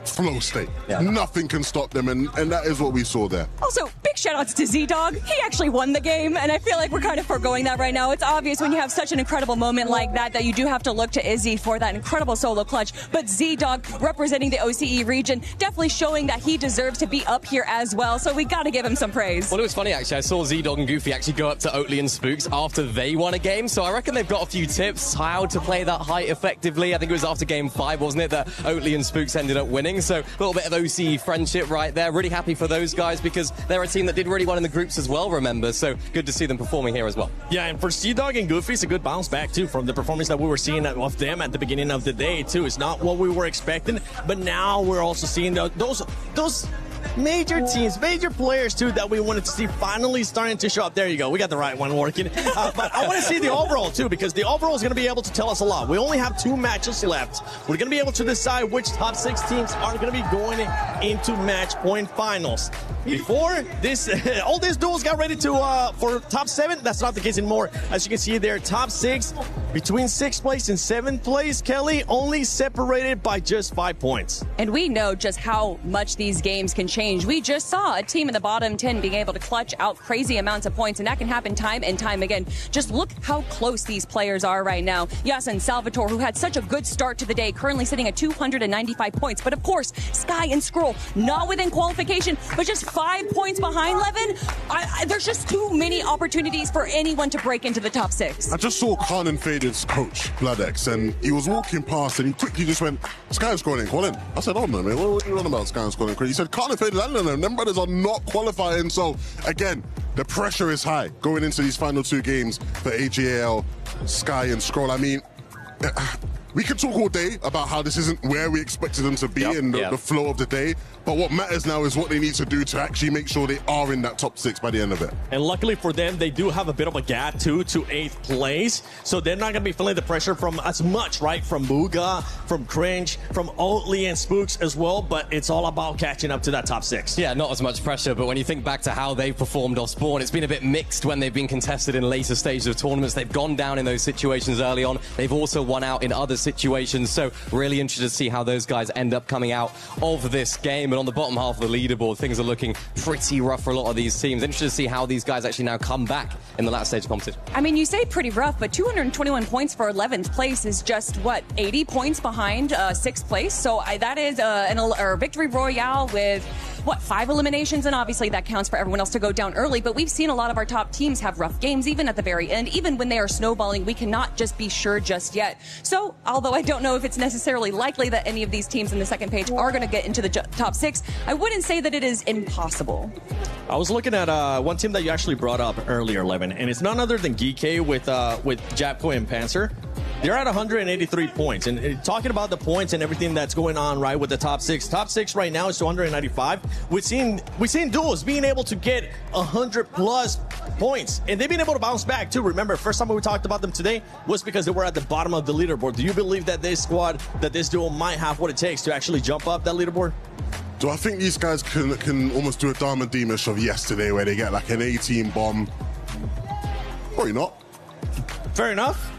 L: flow state. Yeah. Nothing can stop them, and that is what we saw there.
S: Also, big shout-outs to Z-Dog. He actually won the game, and I feel like we're kind of foregoing that right now. It's obvious when you have such an incredible moment like that you do have to look to Izzy for that incredible solo clutch. But Z-Dog, representing the OCE region, definitely showing that he deserves to be up here as well, so we got to give him some praise.
B: Well, it was funny, actually. I saw Z-Dog and Goofy actually go up to Oatly and Spooks after they won a game, so I reckon they've got a few tips how to play that height effectively. I think it was after game 5, wasn't it, that Oatly and Spooks ended up winning, so a little bit of OCE friendship right there. Really happy for those guys because they're a team that did really well in the groups as well, remember, so good to see them performing here as well.
J: Yeah, and for Sea-Dog and Goofy, it's a good bounce back too from the performance that we were seeing of them at the beginning of the day too. It's not what we were expecting, but now we're also seeing those major teams, major players too that we wanted to see finally starting to show up. There you go, we got the right one working. But I want to see the overall too, because the overall is going to be able to tell us a lot. We only have 2 matches left. We're going to be able to decide which top 6 teams are going to be going into match point finals. Before this, all these duels got ready to for top 7. That's not the case anymore. As you can see there, top 6 between 6th place and 7th place, Kelly, only separated by just 5 points.
S: And we know just how much these games can change. We just saw a team in the bottom 10 being able to clutch out crazy amounts of points, and that can happen time and time again. Just look how close these players are right now. Yes, and Salvatore, who had such a good start to the day, currently sitting at 295 points. But of course, Sky and Scroll, not within qualification, but just 5 points behind Levin. There's just too many opportunities for anyone to break into the top 6.
L: I just saw Khan and Faded's coach, BloodX, and he was walking past and he quickly just went, Sky and Scroll ain't qualifying. I said, oh no, man, what are you on about Sky and Scroll? He said, Khan and Faded, I don't know, them brothers are not qualifying. So again, the pressure is high going into these final 2 games for AGAL, Sky and Scroll. I mean, we could talk all day about how this isn't where we expected them to be and the flow of the day, but what matters now is what they need to do to actually make sure they are in that top 6 by the end of it.
H: And luckily for them, they do have a bit of a gap too to 8th place, so they're not going to be feeling the pressure from as much, right? From Booga, from Cringe, from Oatly and Spooks as well, but it's all about catching up to that top 6.
B: Yeah, not as much pressure, but when you think back to how they've performed off spawn, it's been a bit mixed when they've been contested in later stages of tournaments. They've gone down in those situations early on. They've also won out in other situations, so really interested to see how those guys end up coming out of this game. And on the bottom half of the leaderboard, things are looking pretty rough for a lot of these teams. Interested to see how these guys actually now come back in the last stage of competition.
S: I mean, you say pretty rough, but 221 points for 11th place is just, what, 80 points behind 6th place? So that is a victory royale with, what, 5 eliminations? And obviously that counts for everyone else to go down early. But we've seen a lot of our top teams have rough games, even at the very end. Even when they are snowballing, we cannot just be sure just yet. So, although I don't know if it's necessarily likely that any of these teams in the second page are going to get into the top 6, I wouldn't say that it is impossible.
H: I was looking at one team that you actually brought up earlier, Levin, and it's none other than Geekay with Japco and Panzer. They're at 183 points, and talking about the points and everything that's going on, right, with the top 6. Top 6 right now is 295. We've seen duos being able to get 100+ points, and they've been able to bounce back too. Remember, first time we talked about them today was because they were at the bottom of the leaderboard. Do you believe that this squad, that this duo might have what it takes to actually jump up that leaderboard?
L: Do I think these guys can almost do a Dharma Demish of yesterday where they get like an 18 bomb? Probably not.
H: Fair enough.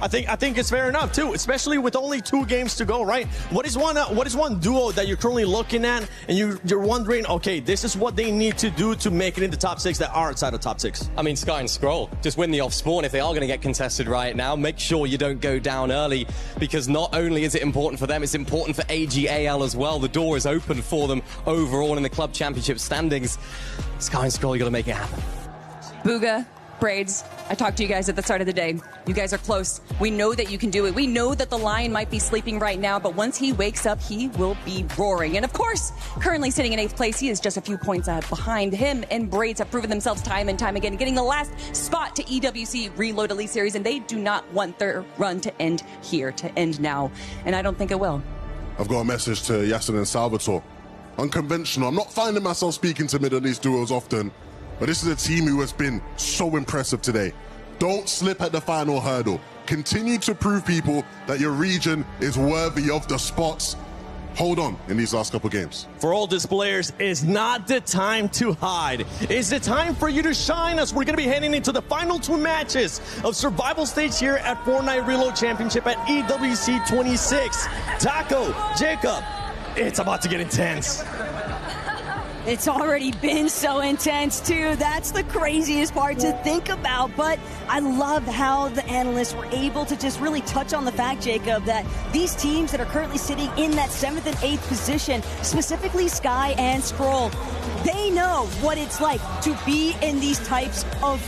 H: I think it's fair enough too, especially with only 2 games to go, right? What is one duo that you're currently looking at and you're wondering, okay, this is what they need to do to make it in the top 6 that are outside of top 6?
B: I mean, Sky and Scroll, just win the off spawn. If they are going to get contested right now, make sure you don't go down early, because not only is it important for them, it's important for AGAL as well. The door is open for them overall in the club championship standings. Sky and Scroll, you got to make it happen.
S: Booga, Braids, I talked to you guys at the start of the day. You guys are close. We know that you can do it. We know that the Lion might be sleeping right now, but once he wakes up, he will be roaring. And of course, currently sitting in 8th place, he is just a few points behind him, and Braids have proven themselves time and time again, getting the last spot to EWC Reload Elite Series, and they do not want their run to end here, to end now. And I don't think it will.
L: I've got a message to Yasin and Salvatore. Unconventional. I'm not finding myself speaking to Middle East duos often, but this is a team who has been so impressive today. Don't slip at the final hurdle. Continue to prove people that your region is worthy of the spots. Hold on in these last couple games.
H: For all these players, it's not the time to hide. It's the time for you to shine, as we're going to be heading into the final 2 matches of survival stage here at Fortnite Reload Championship at EWC 26. Taco, Jacob, it's about to get intense.
P: It's already been so intense, too. That's the craziest part to think about. But I love how the analysts were able to just really touch on the fact, Jacob, that these teams that are currently sitting in that 7th and 8th position, specifically Sky and Scroll, they know what it's like to be in these types of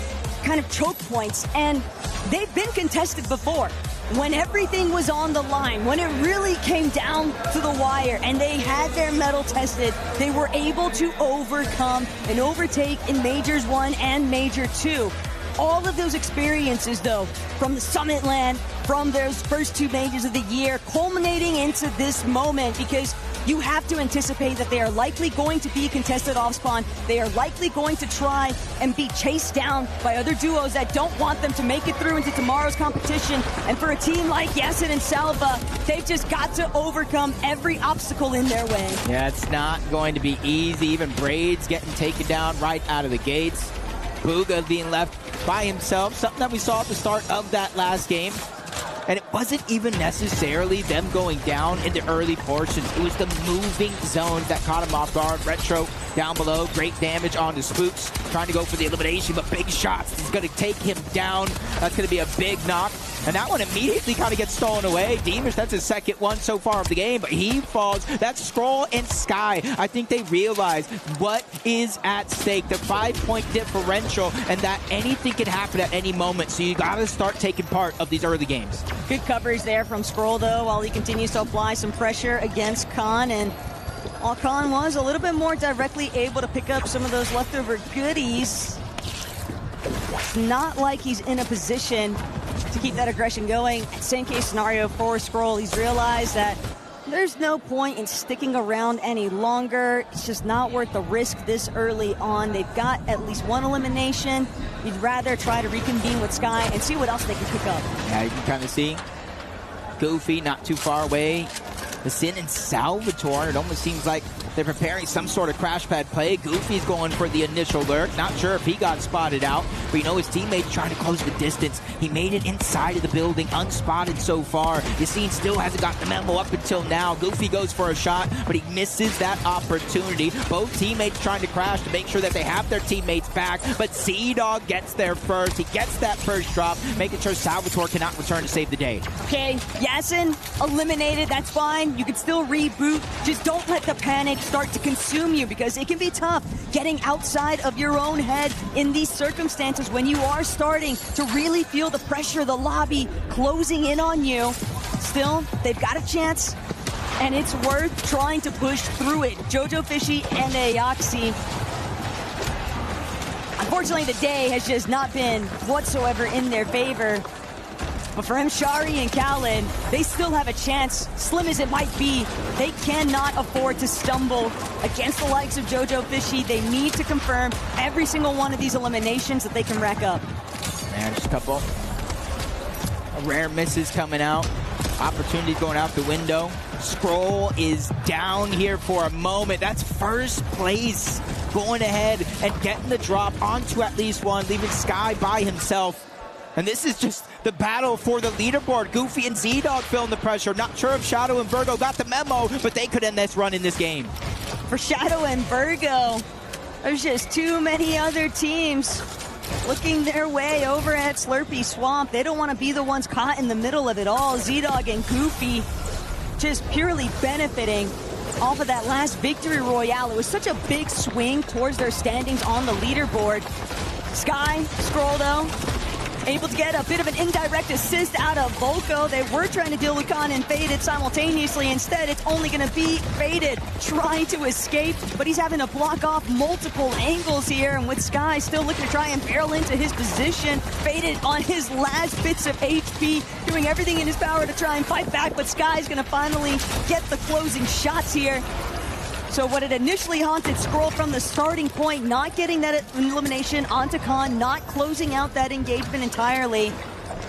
P: kind of choke points. And they've been contested before. When everything was on the line, when it really came down to the wire and they had their mettle tested, they were able to overcome and overtake in Majors 1 and Major 2. All of those experiences, though, from the Summit Land, from those first 2 majors of the year, culminating into this moment, because you have to anticipate that they are likely going to be contested off spawn. They are likely going to try and be chased down by other duos that don't want them to make it through into tomorrow's competition. And for a team like Yasin and Salva, they've just got to overcome every obstacle in their way.
O: Yeah, it's not going to be easy. Even Braids getting taken down right out of the gates. Booga being left by himself, something that we saw at the start of that last game. And it wasn't even necessarily them going down in the early portions. It was the moving zones that caught him off guard. Retro down below, great damage on the Spooks, trying to go for the elimination, but big shots is going to take him down. That's going to be a big knock. And that one immediately kind of gets stolen away. Deemish, that's his second one so far of the game, but he falls. That's Skrull and Sky. I think they realize what is at stake, the 5-point differential, and that anything can happen at any moment. So you got to start taking part of these early games.
P: Good coverage there from Skrull, though, while he continues to apply some pressure against Khan. And while Khan was a little bit more directly able to pick up some of those leftover goodies, it's not like he's in a position to keep that aggression going. Same case scenario for Skrull. He's realized that there's no point in sticking around any longer. It's just not worth the risk this early on. They've got at least one elimination. He'd rather try to reconvene with Sky and see what else they can pick up.
O: Yeah, you can kind of see Goofy not too far away. The Sin and Salvatore, it almost seems like they're preparing some sort of crash pad play. Goofy's going for the initial lurk. Not sure if he got spotted out, but you know his teammate's trying to close the distance. He made it inside of the building, unspotted so far. Yassine still hasn't got the memo up until now. Goofy goes for a shot, but he misses that opportunity. Both teammates trying to crash to make sure that they have their teammates back, but Z-Dog gets there first. He gets that first drop, making sure Salvatore cannot return to save the day.
P: Okay, Yasin eliminated, that's fine. You can still reboot. Just don't let the panic start to consume you, because it can be tough getting outside of your own head in these circumstances when you are starting to really feel the pressure, the lobby closing in on you. Still, they've got a chance, and it's worth trying to push through it. Jojo Fishy and EWC. Unfortunately, the day has just not been whatsoever in their favor. But for Shari and Khaled, they still have a chance. Slim as it might be, they cannot afford to stumble against the likes of Jojo Fishy. They need to confirm every single one of these eliminations that they can rack up.
O: Man, just a couple rare misses coming out. Opportunity going out the window. Skrull is down here for a moment. That's first place. Going ahead and getting the drop onto at least one, leaving Sky by himself. And this is just the battle for the leaderboard. Goofy and Z-Dog feeling the pressure. Not sure if Shadow and Virgo got the memo, but they could end this run in this game.
P: For Shadow and Virgo, there's just too many other teams looking their way over at Slurpee Swamp. They don't want to be the ones caught in the middle of it all. Z-Dog and Goofy just purely benefiting off of that last victory royale. It was such a big swing towards their standings on the leaderboard. Sky, Skrull though, able to get a bit of an indirect assist out of Volko. They were trying to deal with Khan and Faded simultaneously. Instead, it's only going to be Faded trying to escape, but he's having to block off multiple angles here. And with Sky still looking to try and barrel into his position, Faded on his last bits of HP, doing everything in his power to try and fight back, but Sky's going to finally get the closing shots here. So what had initially haunted Skrull from the starting point, not getting that elimination onto Khan, not closing out that engagement entirely,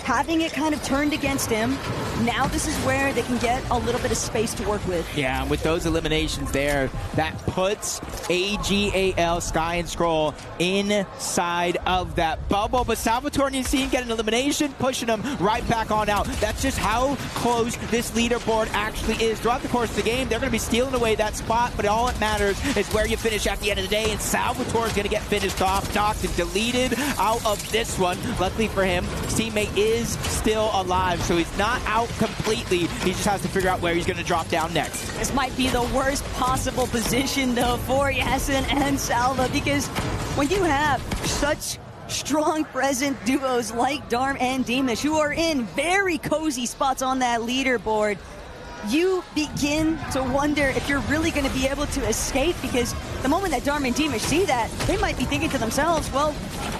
P: having it kind of turned against him. Now this is where they can get a little bit of space to work with.
O: Yeah, and with those eliminations there, that puts AGAL, Sky, and Skrull inside of that bubble. But Salvatore and Yassine get an elimination, pushing them right back on out. That's just how close this leaderboard actually is. Throughout the course of the game, they're going to be stealing away that spot, but all that matters is where you finish at the end of the day, and Salvatore is going to get finished off, knocked and deleted out of this one. Luckily for him, his teammate is still alive, so he's not out completely. He just has to figure out where he's going to drop down next.
P: This might be the worst possible position, though, for Yasin and Salva, because when you have such strong present duos like Darm and Deemish, who are in very cozy spots on that leaderboard, you begin to wonder if you're really going to be able to escape, because the moment that Darm and Deemish see that, they might be thinking to themselves, well,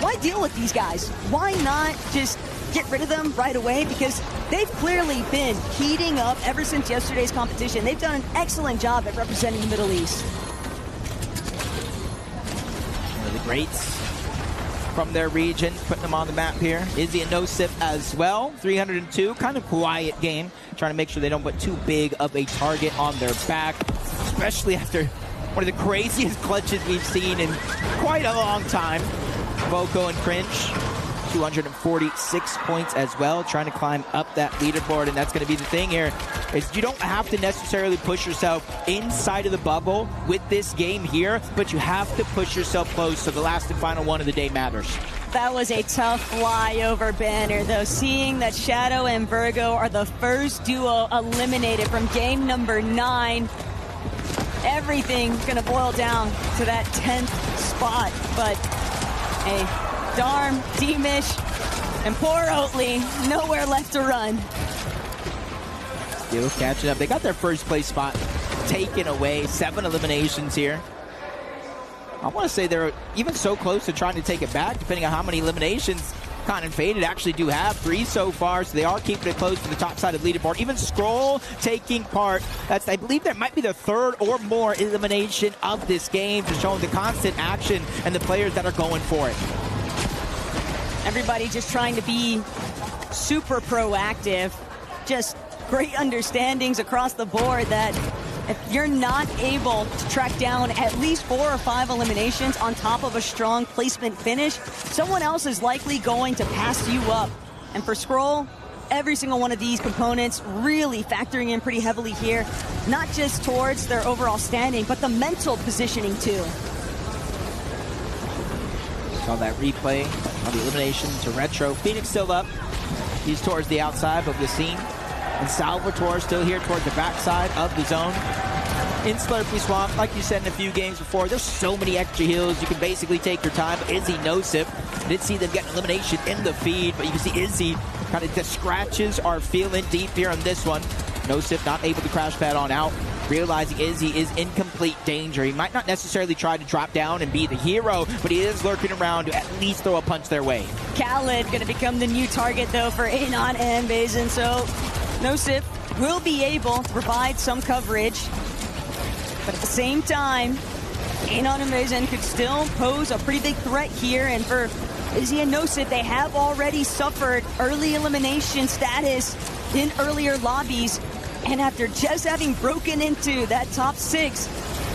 P: why deal with these guys? Why not just get rid of them right away? Because they've clearly been heating up ever since yesterday's competition. They've done an excellent job at representing the Middle East.
O: One of the greats from their region, putting them on the map here. Izzy and No Sip as well. 302, kind of quiet game. Trying to make sure they don't put too big of a target on their back, especially after one of the craziest clutches we've seen in quite a long time. Volko and Cringe 246 points as well, trying to climb up that leaderboard. And that's going to be the thing here, is you don't have to necessarily push yourself inside of the bubble with this game here, but you have to push yourself close, so the last and final one of the day matters.
P: That was a tough flyover banner, though. Seeing that Shadow and Virgo are the first duo eliminated from game number 9, everything's going to boil down to that 10th spot. But, hey, Darm, Demish, and poor Oatly, nowhere left to run.
O: Still catching up. They got their first place spot taken away. 7 eliminations here. I want to say they're even so close to trying to take it back, depending on how many eliminations Con and Faded actually do have. 3 so far, so they are keeping it close to the top side of the leaderboard. Even Scroll taking part. That's, I believe, that might be the 3rd or more elimination of this game, just showing the constant action and the players that are going for it.
P: Everybody just trying to be super proactive. Just great understandings across the board that if you're not able to track down at least 4 or 5 eliminations on top of a strong placement finish, someone else is likely going to pass you up. And for Scroll, every single one of these components really factoring in pretty heavily here, not just towards their overall standing, but the mental positioning too.
O: Saw that replay on the elimination to Retro. Phoenix still up. He's towards the outside of the scene. And Salvatore still here towards the backside of the zone. In Slurpy Swamp, like you said in a few games before, there's so many extra heals. You can basically take your time. Izzy no-sip. Did see them get an elimination in the feed, but you can see Izzy kind of the scratches are feeling deep here on this one. No-sip not able to crash pad on out. Realizing Izzy is in complete danger. He might not necessarily try to drop down and be the hero, but he is lurking around to at least throw a punch their way.
P: Khaled going to become the new target, though, for Anon and Bazin, so No-Sip will be able to provide some coverage, but at the same time, Anon and Bazin could still pose a pretty big threat here, and for Izzy and No-Sip, they have already suffered early elimination status in earlier lobbies, and after just having broken into that top 6,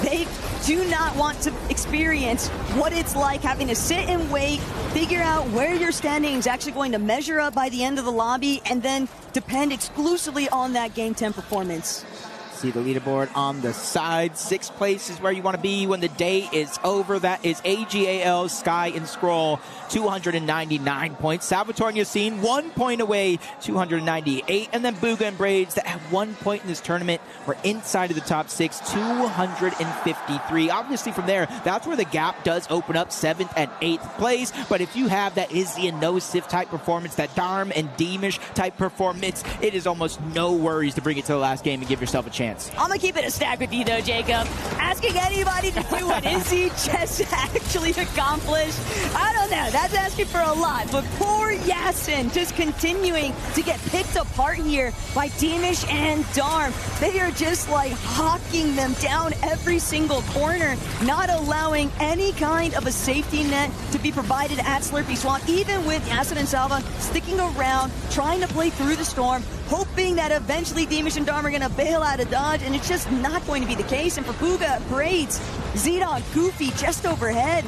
P: they do not want to experience what it's like having to sit and wait, figure out where your standing is actually going to measure up by the end of the lobby, and then depend exclusively on that game 10 performance.
O: See the leaderboard on the side. 6th place is where you want to be when the day is over. That is AGAL, Sky, and Scroll, 299 points. Salvatore and Yassine, 1 point away, 298. And then Booga and Braids, that at 1 point in this tournament were inside of the top 6, 253. Obviously from there, that's where the gap does open up, 7th and 8th place. But if you have that Izzy and No-Sip type performance, that Darm and Demish type performance, it is almost no worries to bring it to the last game and give yourself a chance.
P: I'm gonna keep it a stack with you though, Jacob. Asking anybody to do what Izzy just actually accomplished, I don't know, that's asking for a lot. But poor Yasin just continuing to get picked apart here by Demish and Darm. They are just like hawking them down every single corner, not allowing any kind of a safety net to be provided at Slurpy Swamp, even with Yasin and Salva sticking around, trying to play through the storm, hoping that eventually Demish and Darm are going to bail out of dodge, and it's just not going to be the case. And for Booga, Braids, Z-Dog, Goofy just overhead.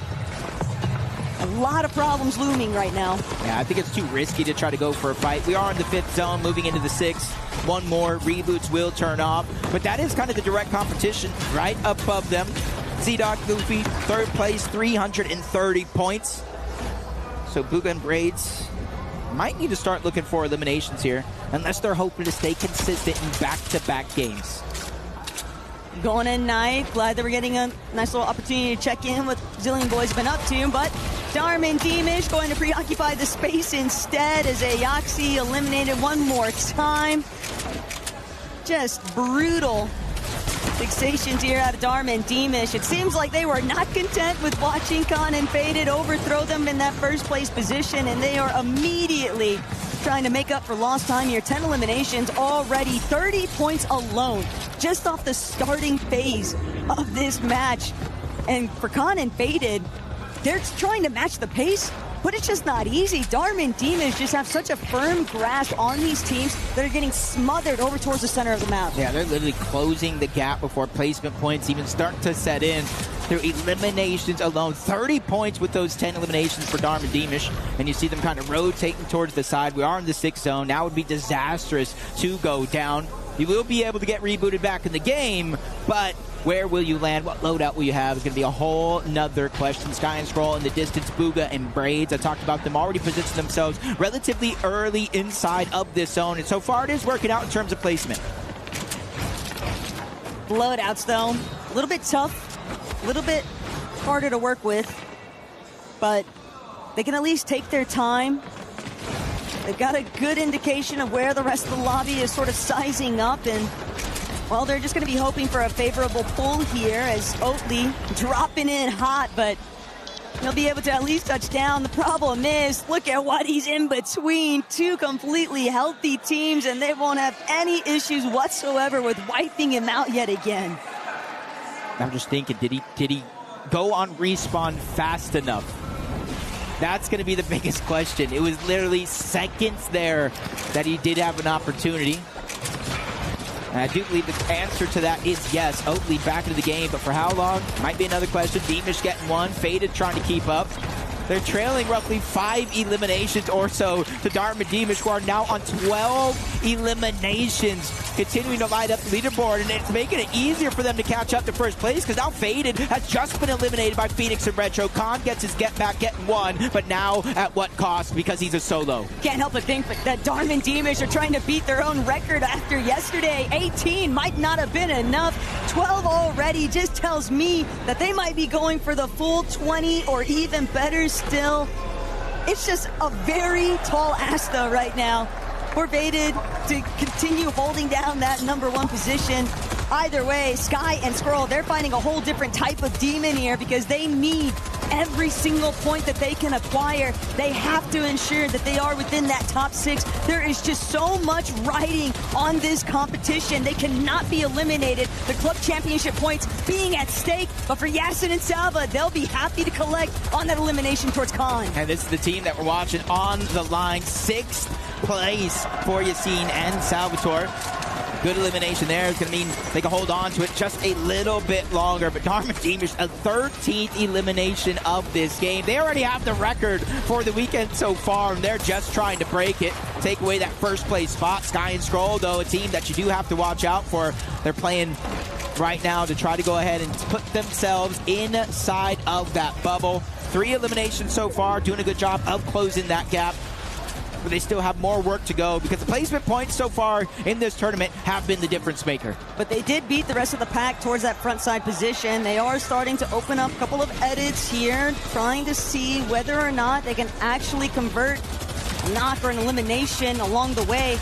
P: A lot of problems looming right now.
O: Yeah, I think it's too risky to try to go for a fight. We are in the 5th zone, moving into the 6th. One more, reboots will turn off. But that is kind of the direct competition right above them. Z-Dog, Goofy, 3rd place, 330 points. So Booga and Braids might need to start looking for eliminations here, unless they're hoping to stay consistent in back-to-back games.
P: Going in night, glad that we're getting a nice little opportunity to check in what Zillion Boys have been up to, but Darm and Demish going to preoccupy the space instead as Aoxy eliminated one more time. Just brutal fixations here out of Darm and Demish. It seems like they were not content with watching Con and Faded overthrow them in that 1st place position, and they are immediately trying to make up for lost time here. 10 eliminations already, 30 points alone, just off the starting phase of this match. And for Con and Faded, they're trying to match the pace, but it's just not easy. Darm and Demish just have such a firm grasp on these teams that are getting smothered over towards the center of the map.
O: Yeah, they're literally closing the gap before placement points even start to set in. through eliminations alone. 30 points with those 10 eliminations for Dharma Demish. And you see them kind of rotating towards the side. We are in the 6th zone. Now it would be disastrous to go down. You will be able to get rebooted back in the game, but where will you land? What loadout will you have is going to be a whole nother question. Sky and Scroll in the distance, Booga and Braids. I talked about them already positioning themselves relatively early inside of this zone, and so far it is working out in terms of placement.
P: Loadouts, though, a little bit tough, a little bit harder to work with, but they can at least take their time. They've got a good indication of where the rest of the lobby is sort of sizing up, and, well, they're just going to be hoping for a favorable pull here as Oatly dropping in hot, but he'll be able to at least touch down. The problem is, look at what he's in between two completely healthy teams, and they won't have any issues whatsoever with wiping him out yet again.
O: I'm just thinking, did he go on respawn fast enough? That's going to be the biggest question. It was literally seconds there that he did have an opportunity. And I do believe the answer to that is yes. Oatly back into the game, but for how long? Might be another question. Demish getting one. Faded trying to keep up. They're trailing roughly 5 eliminations or so to Dharma Demish, who are now on 12 eliminations, continuing to light up the leaderboard, and it's making it easier for them to catch up to first place, because now Faded has just been eliminated by Phoenix and Retro. Khan gets his get back, getting one, but now at what cost? Because he's a solo.
P: Can't help but think that Dharma Demish are trying to beat their own record after yesterday. 18 might not have been enough. 12 already just tells me that they might be going for the full 20 or even better still. It's just a very tall ask though right now for Faded to continue holding down that #1 position. Either way, Sky and Scroll, they're finding a whole different type of demon here because they need every single point that they can acquire. They have to ensure that they are within that top 6. There is just so much riding on this competition. They cannot be eliminated. The club championship points being at stake, but for Yasin and Salva, they'll be happy to collect on that elimination towards Khan.
O: And this is the team that we're watching on the line. 6th place for Yasin and Salvatore. Good elimination there. It's going to mean they can hold on to it just a little bit longer. But Dharma Demish, a 13th elimination of this game. They already have the record for the weekend so far, and they're just trying to break it, take away that first place spot. Sky and Scroll, though, a team that you do have to watch out for. They're playing right now to try to go ahead and put themselves inside of that bubble. 3 eliminations so far, doing a good job of closing that gap. But they still have more work to go because the placement points so far in this tournament have been the difference maker.
P: But they did beat the rest of the pack towards that front side position. They are starting to open up a couple of edits here, trying to see whether or not they can actually convert a knock or an elimination along the way.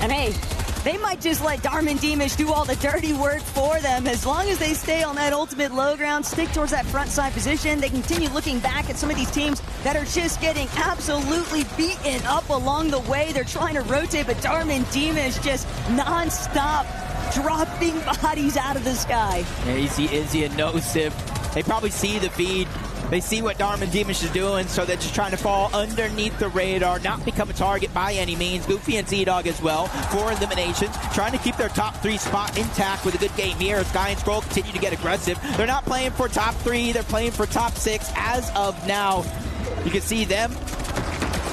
P: And hey, they might just let Dharma Demish do all the dirty work for them. As long as they stay on that ultimate low ground, stick towards that front side position, they continue looking back at some of these teams that are just getting absolutely beaten up along the way. They're trying to rotate, but Dharma Demish just non-stop dropping bodies out of the sky.
O: Yeah, you see Izzy and Nosif. They probably see the feed. They see what Dharma Demish is doing, so they're just trying to fall underneath the radar, not become a target by any means. Goofy and Z-Dog as well, 4 eliminations, trying to keep their top 3 spot intact with a good game here. Sky and Scroll continue to get aggressive. They're not playing for top 3, they're playing for top 6 as of now. You can see them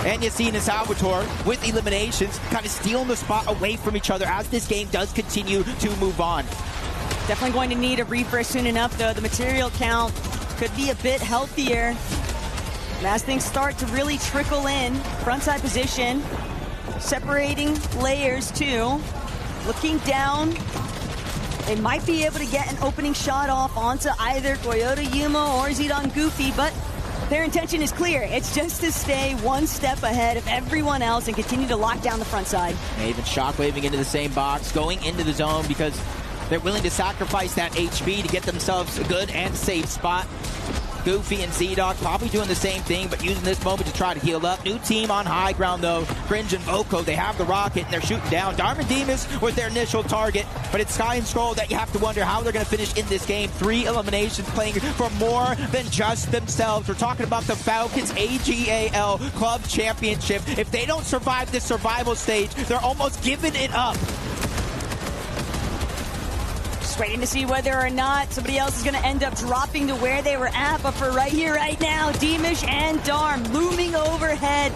O: and Yasin and Salvatore with eliminations, kind of stealing the spot away from each other as this game does continue to move on.
P: Definitely going to need a refresh soon enough, though. The material count could be a bit healthier. And as things start to really trickle in, frontside position, separating layers too. Looking down, they might be able to get an opening shot off onto either Toyota Yuma or Zidon Goofy, but their intention is clear. It's just to stay one step ahead of everyone else and continue to lock down the front side.
O: Yeah, even shockwaving into the same box, going into the zone because they're willing to sacrifice that HP to get themselves a good and safe spot. Goofy and Z-Dog probably doing the same thing, but using this moment to try to heal up. New team on high ground, though. Cringe and Voco, they have the rocket, and they're shooting down. Dharma Demish was their initial target, but it's Sky and Scroll that you have to wonder how they're going to finish in this game. 3 eliminations, playing for more than just themselves. We're talking about the Falcons AGAL Club Championship. If they don't survive this survival stage, they're almost giving it up.
P: Just waiting to see whether or not somebody else is going to end up dropping to where they were at. But for right here, right now, Demish and Darm looming overhead,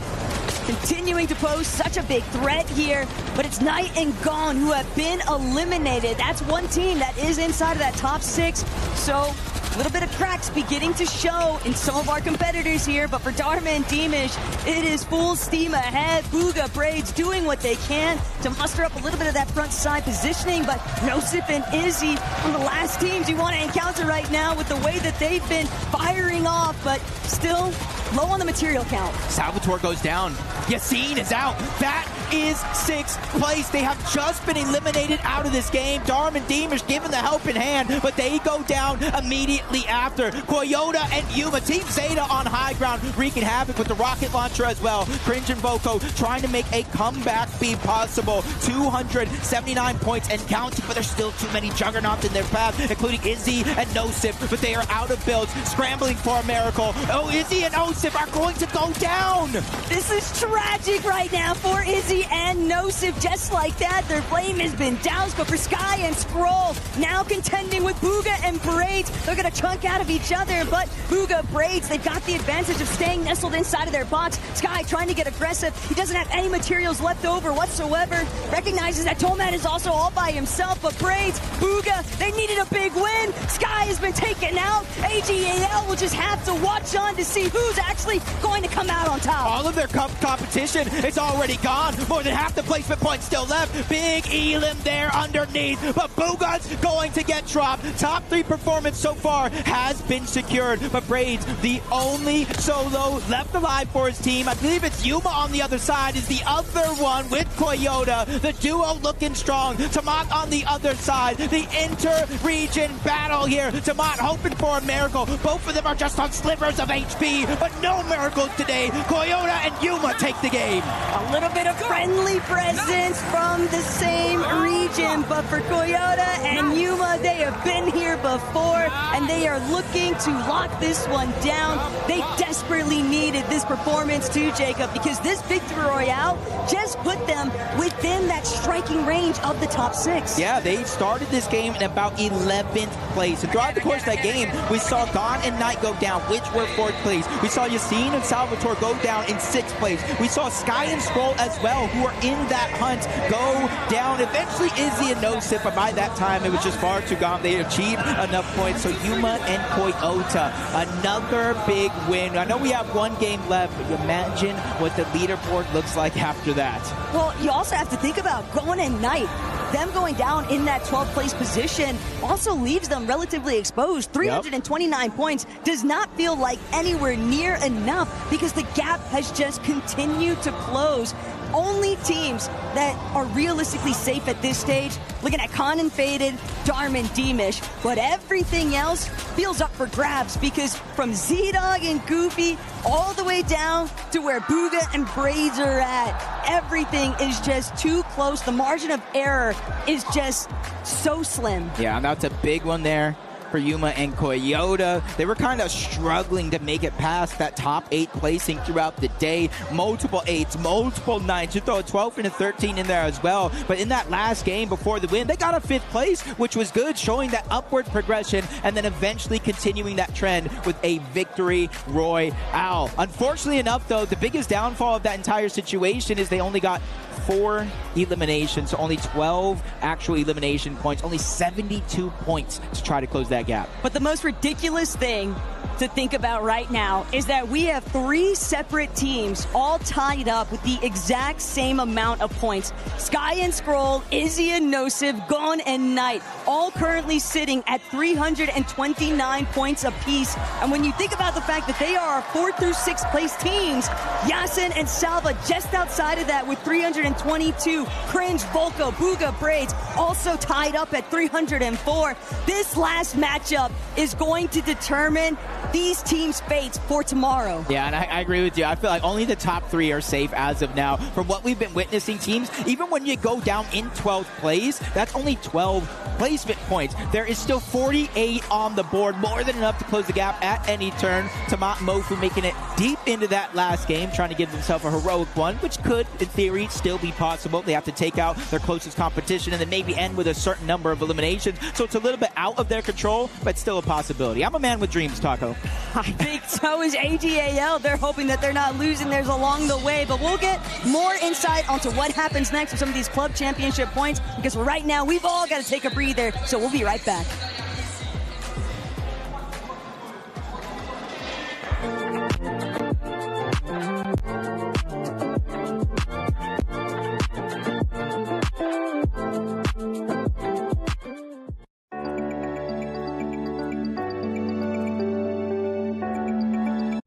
P: continuing to pose such a big threat here. But it's Knight and Gone who have been eliminated. That's one team that is inside of that top 6. So a little bit of cracks beginning to show in some of our competitors here, but for Dharma and Demish, it is full steam ahead. Booga Braids doing what they can to muster up a little bit of that front side positioning, but Nosif and Izzy, one of the last teams you want to encounter right now with the way that they've been firing off, but still low on the material count.
O: Salvatore goes down. Yassine is out. That is 6th place. They have just been eliminated out of this game. Darm and Demish given the helping hand, but they go down immediately after. Koyota and Yuma, Team Zeta on high ground, wreaking havoc with the rocket launcher as well. Cringe and Voco trying to make a comeback be possible. 279 points and counting, but there's still too many juggernauts in their path, including Izzy and Nosif, but they are out of builds, scrambling for a miracle. Oh, Izzy and Nosif are going to go down.
P: This is tragic right now for Izzy and Nosif. Just like that, their flame has been doused, but for Sky and Scroll, now contending with Booga and Braids. They're going to chunk out of each other, but Booga, Braids, they've got the advantage of staying nestled inside of their box. Sky trying to get aggressive. He doesn't have any materials left over whatsoever. Recognizes that Tomat is also all by himself, but Braids, Booga, they needed a big win. Sky has been taken out. AGAL will just have to watch on to see who's actually going to come out on top.
O: All of their competition is already gone. More than half the placement points still left. Big Elim there underneath, but Booga's going to get dropped. Top 3 performance so far has been secured, but Braids, the only solo left alive for his team. I believe it's Yuma on the other side is the other one with Koyota. The duo looking strong. Tamat on the other side. The inter-region battle here. Tamat hoping for a miracle. Both of them are just on slivers of HP, but no miracles today. Koyota and Yuma take the game.
P: A little bit of friendly presence from the same region, but for Koyota and Yuma, they have been here before, and they are looking to lock this one down. They desperately needed this performance too, Jacob, because this Victory Royale just put them within that striking range of the top 6.
O: Yeah, they started this game in about 11th place. And throughout the course of that game, we saw Gon and Knight go down, which were 4th place. We saw Yassine and Salvatore go down in 6th place. We saw Sky and Scroll as well, who were in that hunt, go down. Eventually, Izzy and Nosif, but by that time, it was just far too gone. They achieved enough points. So Yuma and Koyota, another big win. I know we have 1 game left, but imagine what the leaderboard looks like after that.
P: Well, you also have to think about Gon and Knight. Them going down in that 12th place position also leaves them relatively exposed. 329 points does not feel like anywhere near enough because the gap has just continued to close. Only teams that are realistically safe at this stage, looking at Khan and Faded, Darm and Demish, but everything else feels up for grabs because from Z-Dog and Goofy all the way down to where Booga and Braids are at, everything is just too close. The margin of error is just so slim.
O: Yeah, and that's a big one there for Yuma and Koyota. They were kind of struggling to make it past that top 8 placing throughout the day. Multiple 8s, multiple 9s. You throw a 12 and a 13 in there as well. But in that last game before the win, they got a 5th place, which was good, showing that upward progression and then eventually continuing that trend with a Victory Royale. Unfortunately enough, though, the biggest downfall of that entire situation is they only got 4 eliminations, so only 12 actual elimination points, only 72 points to try to close that gap.
P: But the most ridiculous thing to think about right now is that we have 3 separate teams all tied up with the exact same amount of points. Sky and Scroll, Izzy and Nosif, Gon and Knight, all currently sitting at 329 points apiece. And when you think about the fact that they are our 4th through 6th place teams, Yasin and Salva just outside of that with 322. Cringe, Volko, Booga, Braids also tied up at 304. This last matchup is going to determine these teams' fates for tomorrow.
O: Yeah, and I agree with you. I feel like only the top 3 are safe as of now. From what we've been witnessing, teams, even when you go down in 12th place, that's only 12 placement points. There is still 48 on the board, more than enough to close the gap at any turn. Tamat Mofu making it deep into that last game, trying to give themselves a heroic one, which could, in theory, still be possible. They have to take out their closest competition and then maybe end with a certain number of eliminations. So it's a little bit out of their control, but still a possibility. I'm a man with dreams, Taco.
P: I think so is AGAL. They're hoping that they're not losing theirs along the way, but we'll get more insight onto what happens next with some of these club championship points, because right now we've all got to take a breather, so we'll be right back.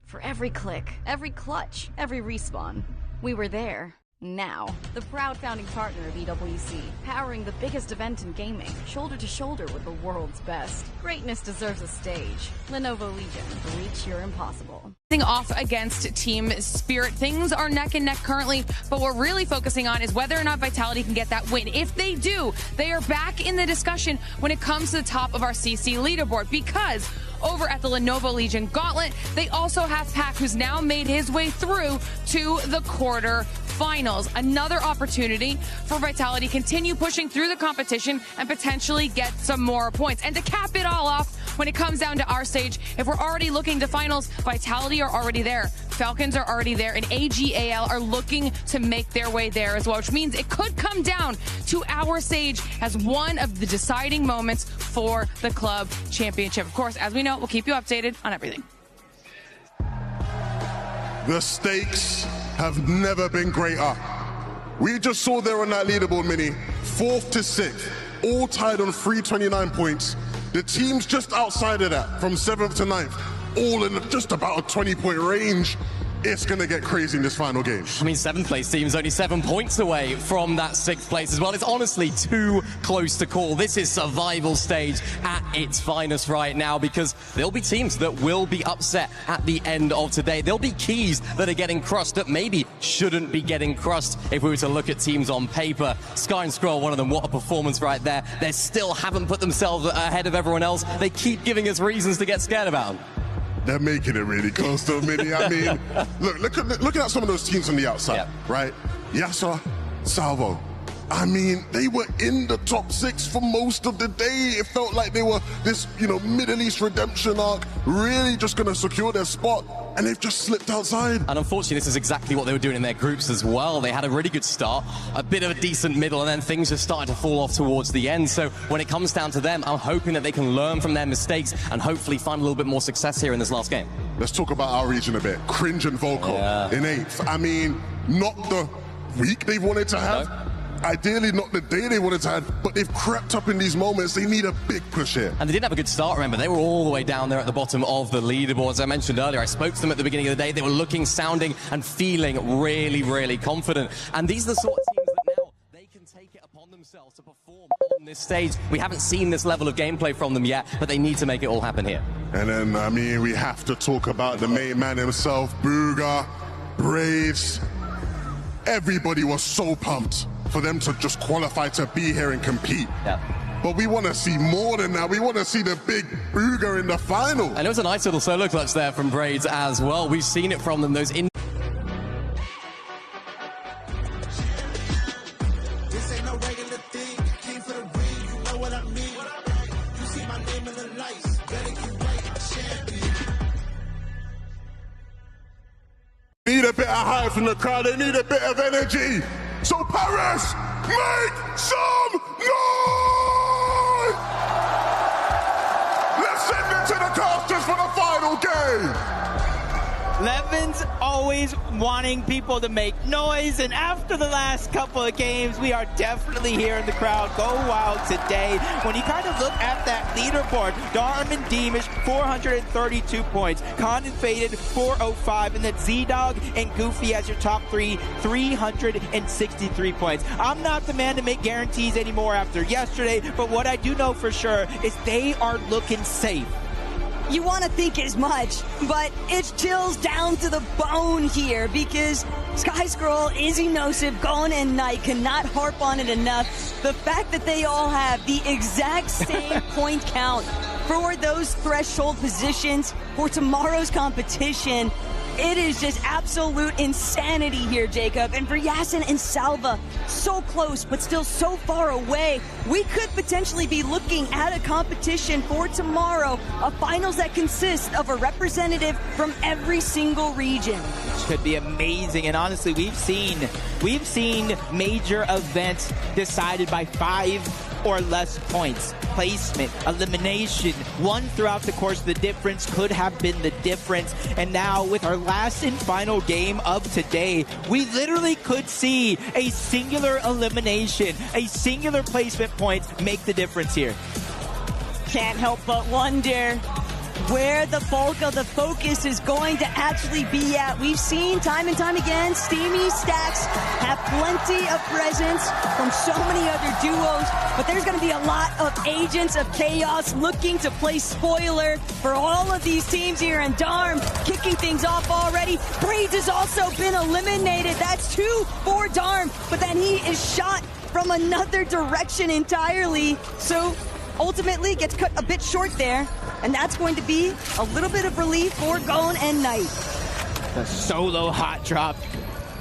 T: For every click, every clutch, every respawn, we were there. Now, the proud founding partner of EWC, powering the biggest event in gaming, shoulder to shoulder with the world's best. Greatness deserves a stage. Lenovo Legion, reach your impossible.
F: Off against Team Spirit. Things are neck and neck currently, but what we're really focusing on is whether or not Vitality can get that win. If they do, they are back in the discussion when it comes to the top of our CC leaderboard, because over at the Lenovo Legion Gauntlet, they also have Pac, who's now made his way through to the quarterfinals. Another opportunity for Vitality continue pushing through the competition and potentially get some more points. And to cap it all off, when it comes down to our stage, if we're already looking to finals, Vitality are already there. Falcons are already there, and AGAL are looking to make their way there as well, which means it could come down to our stage as one of the deciding moments for the club championship. Of course, as we know, we'll keep you updated on everything.
L: The stakes have never been greater. We just saw there on that leaderboard mini, 4th to 6th, all tied on 329 points. The teams just outside of that, from 7th to 9th, all in just about a 20-point range. It's going to get crazy in this final game.
B: I mean, 7th place team's only 7 points away from that 6th place as well. It's honestly too close to call. This is survival stage at its finest right now, because there'll be teams that will be upset at the end of today. There'll be keys that are getting crushed that maybe shouldn't be getting crushed if we were to look at teams on paper. Sky and Scroll, one of them, what a performance right there. They still haven't put themselves ahead of everyone else. They keep giving us reasons to get scared about them.
L: They're making it really close to a mini. I mean, look at some of those teams on the outside, right? Yasa, Salvo. I mean, they were in the top 6 for most of the day. It felt like they were this, Middle East redemption arc, really just going to secure their spot, and they've just slipped outside.
B: And unfortunately, this is exactly what they were doing in their groups as well. They had a really good start, a bit of a decent middle, and then things just started to fall off towards the end. So when it comes down to them, I'm hoping that they can learn from their mistakes and hopefully find a little bit more success here in this last game.
L: Let's talk about our region a bit. Cringe and Volko in 8th. I mean, not the week they wanted to have. No. Ideally, not the day they wanted to have, but they've crept up in these moments. They need a big push here.
B: And they didn't have a good start, remember. They were all the way down there at the bottom of the leaderboard. As I mentioned earlier, I spoke to them at the beginning of the day. They were looking, sounding, and feeling really, really confident. And these are the sort of teams that now they can take it upon themselves to perform on this stage. We haven't seen this level of gameplay from them yet, but they need to make it all happen here.
L: And then, I mean, we have to talk about the main man himself, Booga, Braves. Everybody was so pumped for them to just qualify to be here and compete. But we want to see more than that. We want to see the big Booga in the final.
B: And it was a nice little solo clutch there from Braids as well. We've seen it from them, those in.
I: This ain't no regular thing. Came for the ring, you know what I mean. You see my name in the lights. Better get right, champion.
L: Need a bit of hype from the crowd. They need a bit of energy. So Paris, make some noise! Let's send it to the casters for the final game.
O: Levin's always wanting people to make noise, and after the last couple of games, we are definitely hearing the crowd go wild today. When you kind of look at that leaderboard, Darman Deemish, 432 points, Con and Faded, 405, and then Z-Dog and Goofy as your top 3, 363 points. I'm not the man to make guarantees anymore after yesterday, but what I do know for sure is they are looking safe.
P: you want to think as much, but it chills down to the bone here because Sky Scroll, Izzy Nosif, Gone and Knight cannot harp on it enough. The fact that they all have the exact same point count for those threshold positions for tomorrow's competition, it is just absolute insanity here, Jacob. And for Yasin and Salva, so close, but still so far away. We could potentially be looking at a competition for tomorrow, a finals that consists of a representative from every single region.
O: Which could be amazing. And honestly, we've seen major events decided by 5 or less points. Placement, elimination, one throughout the course. The difference could have been the difference. And now with our last and final game of today, we literally could see a singular elimination, a singular placement point make the difference here.
P: Can't help but wonder where the bulk of the focus is going to actually be at. We've seen time and time again, Steamy Stacks have plenty of presence from so many other duos, but there's going to be a lot of agents of chaos looking to play spoiler for all of these teams here, and Darm kicking things off already. Braids has also been eliminated. That's 2 for Darm, but then he is shot from another direction entirely, so ultimately gets cut a bit short there, and that's going to be a little bit of relief for Gone and Knight.
O: The solo hot drop.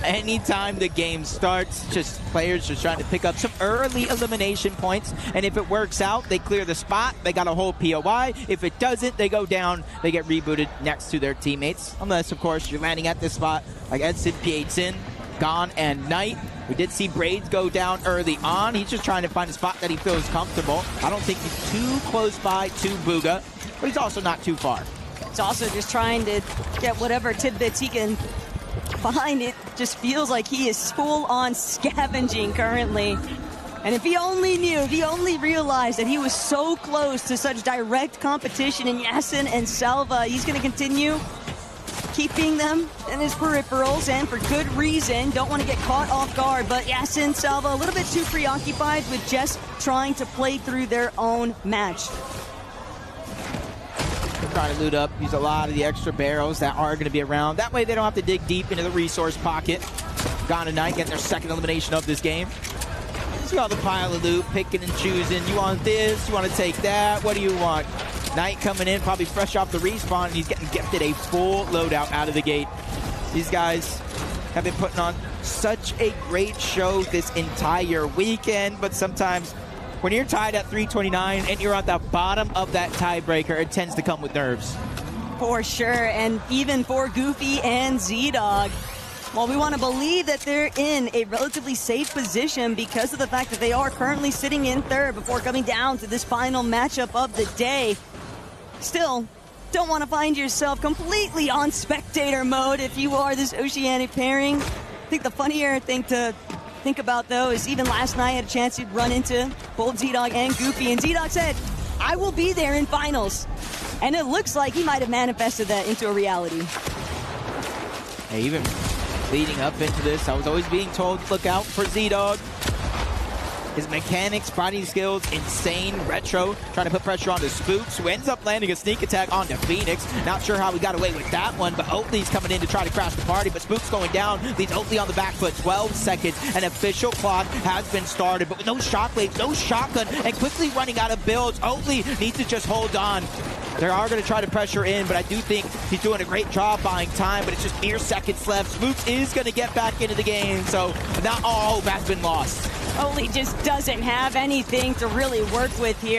O: Anytime the game starts, just players just trying to pick up some early elimination points, and if it works out, they clear the spot, they got a whole POI. If it doesn't, they go down, they get rebooted next to their teammates. Unless, of course, you're landing at this spot like Edson, P8sin, Gone and Knight. We did see Braids go down early on. He's just trying to find a spot that he feels comfortable. I don't think he's too close by to Bugha, but he's also not too far.
P: He's also just trying to get whatever tidbits he can find. It just feels like he is full on scavenging currently. And if he only knew, if he only realized that he was so close to such direct competition in Yasin and Salva, he's going to continue keeping them in his peripherals, and for good reason. Don't want to get caught off guard, but Yasin, Salva, a little bit too preoccupied with just trying to play through their own match.
O: They're trying to loot up, use a lot of the extra barrels that are going to be around. That way they don't have to dig deep into the resource pocket. Gone and Knight getting their second elimination of this game. See all the pile of loot, picking and choosing. You want this, you want to take that, what do you want? Knight coming in, probably fresh off the respawn, and he's getting gifted a full loadout out of the gate. These guys have been putting on such a great show this entire weekend, but sometimes when you're tied at 329 and you're at the bottom of that tiebreaker, it tends to come with nerves.
P: For sure, and even for Goofy and Z-Dog. Well, we want to believe that they're in a relatively safe position because of the fact that they are currently sitting in third before coming down to this final matchup of the day. Still, don't want to find yourself completely on spectator mode if you are this Oceanic pairing. I think the funnier thing to think about, though, is even last night I had a chance to run into both Z-Dog and Goofy, and Z-Dog said, I will be there in finals. And it looks like he might have manifested that into a reality.
O: Hey, even leading up into this, I was always being told, look out for Z-Dog. His mechanics, fighting skills, insane. Retro trying to put pressure onto Spooks, who ends up landing a sneak attack onto Phoenix. Not sure how he got away with that one, but Oatley's coming in to try to crash the party, but Spooks going down, leaves Oatley on the back foot. 12 seconds, an official clock has been started, but with no shockwaves, no shotgun, and quickly running out of builds. Oatley needs to just hold on. They are going to try to pressure in, but I do think he's doing a great job buying time, but it's just mere seconds left. Spooks is going to get back into the game, so not all hope has been lost.
P: Oatley just doesn't have anything to really work with here.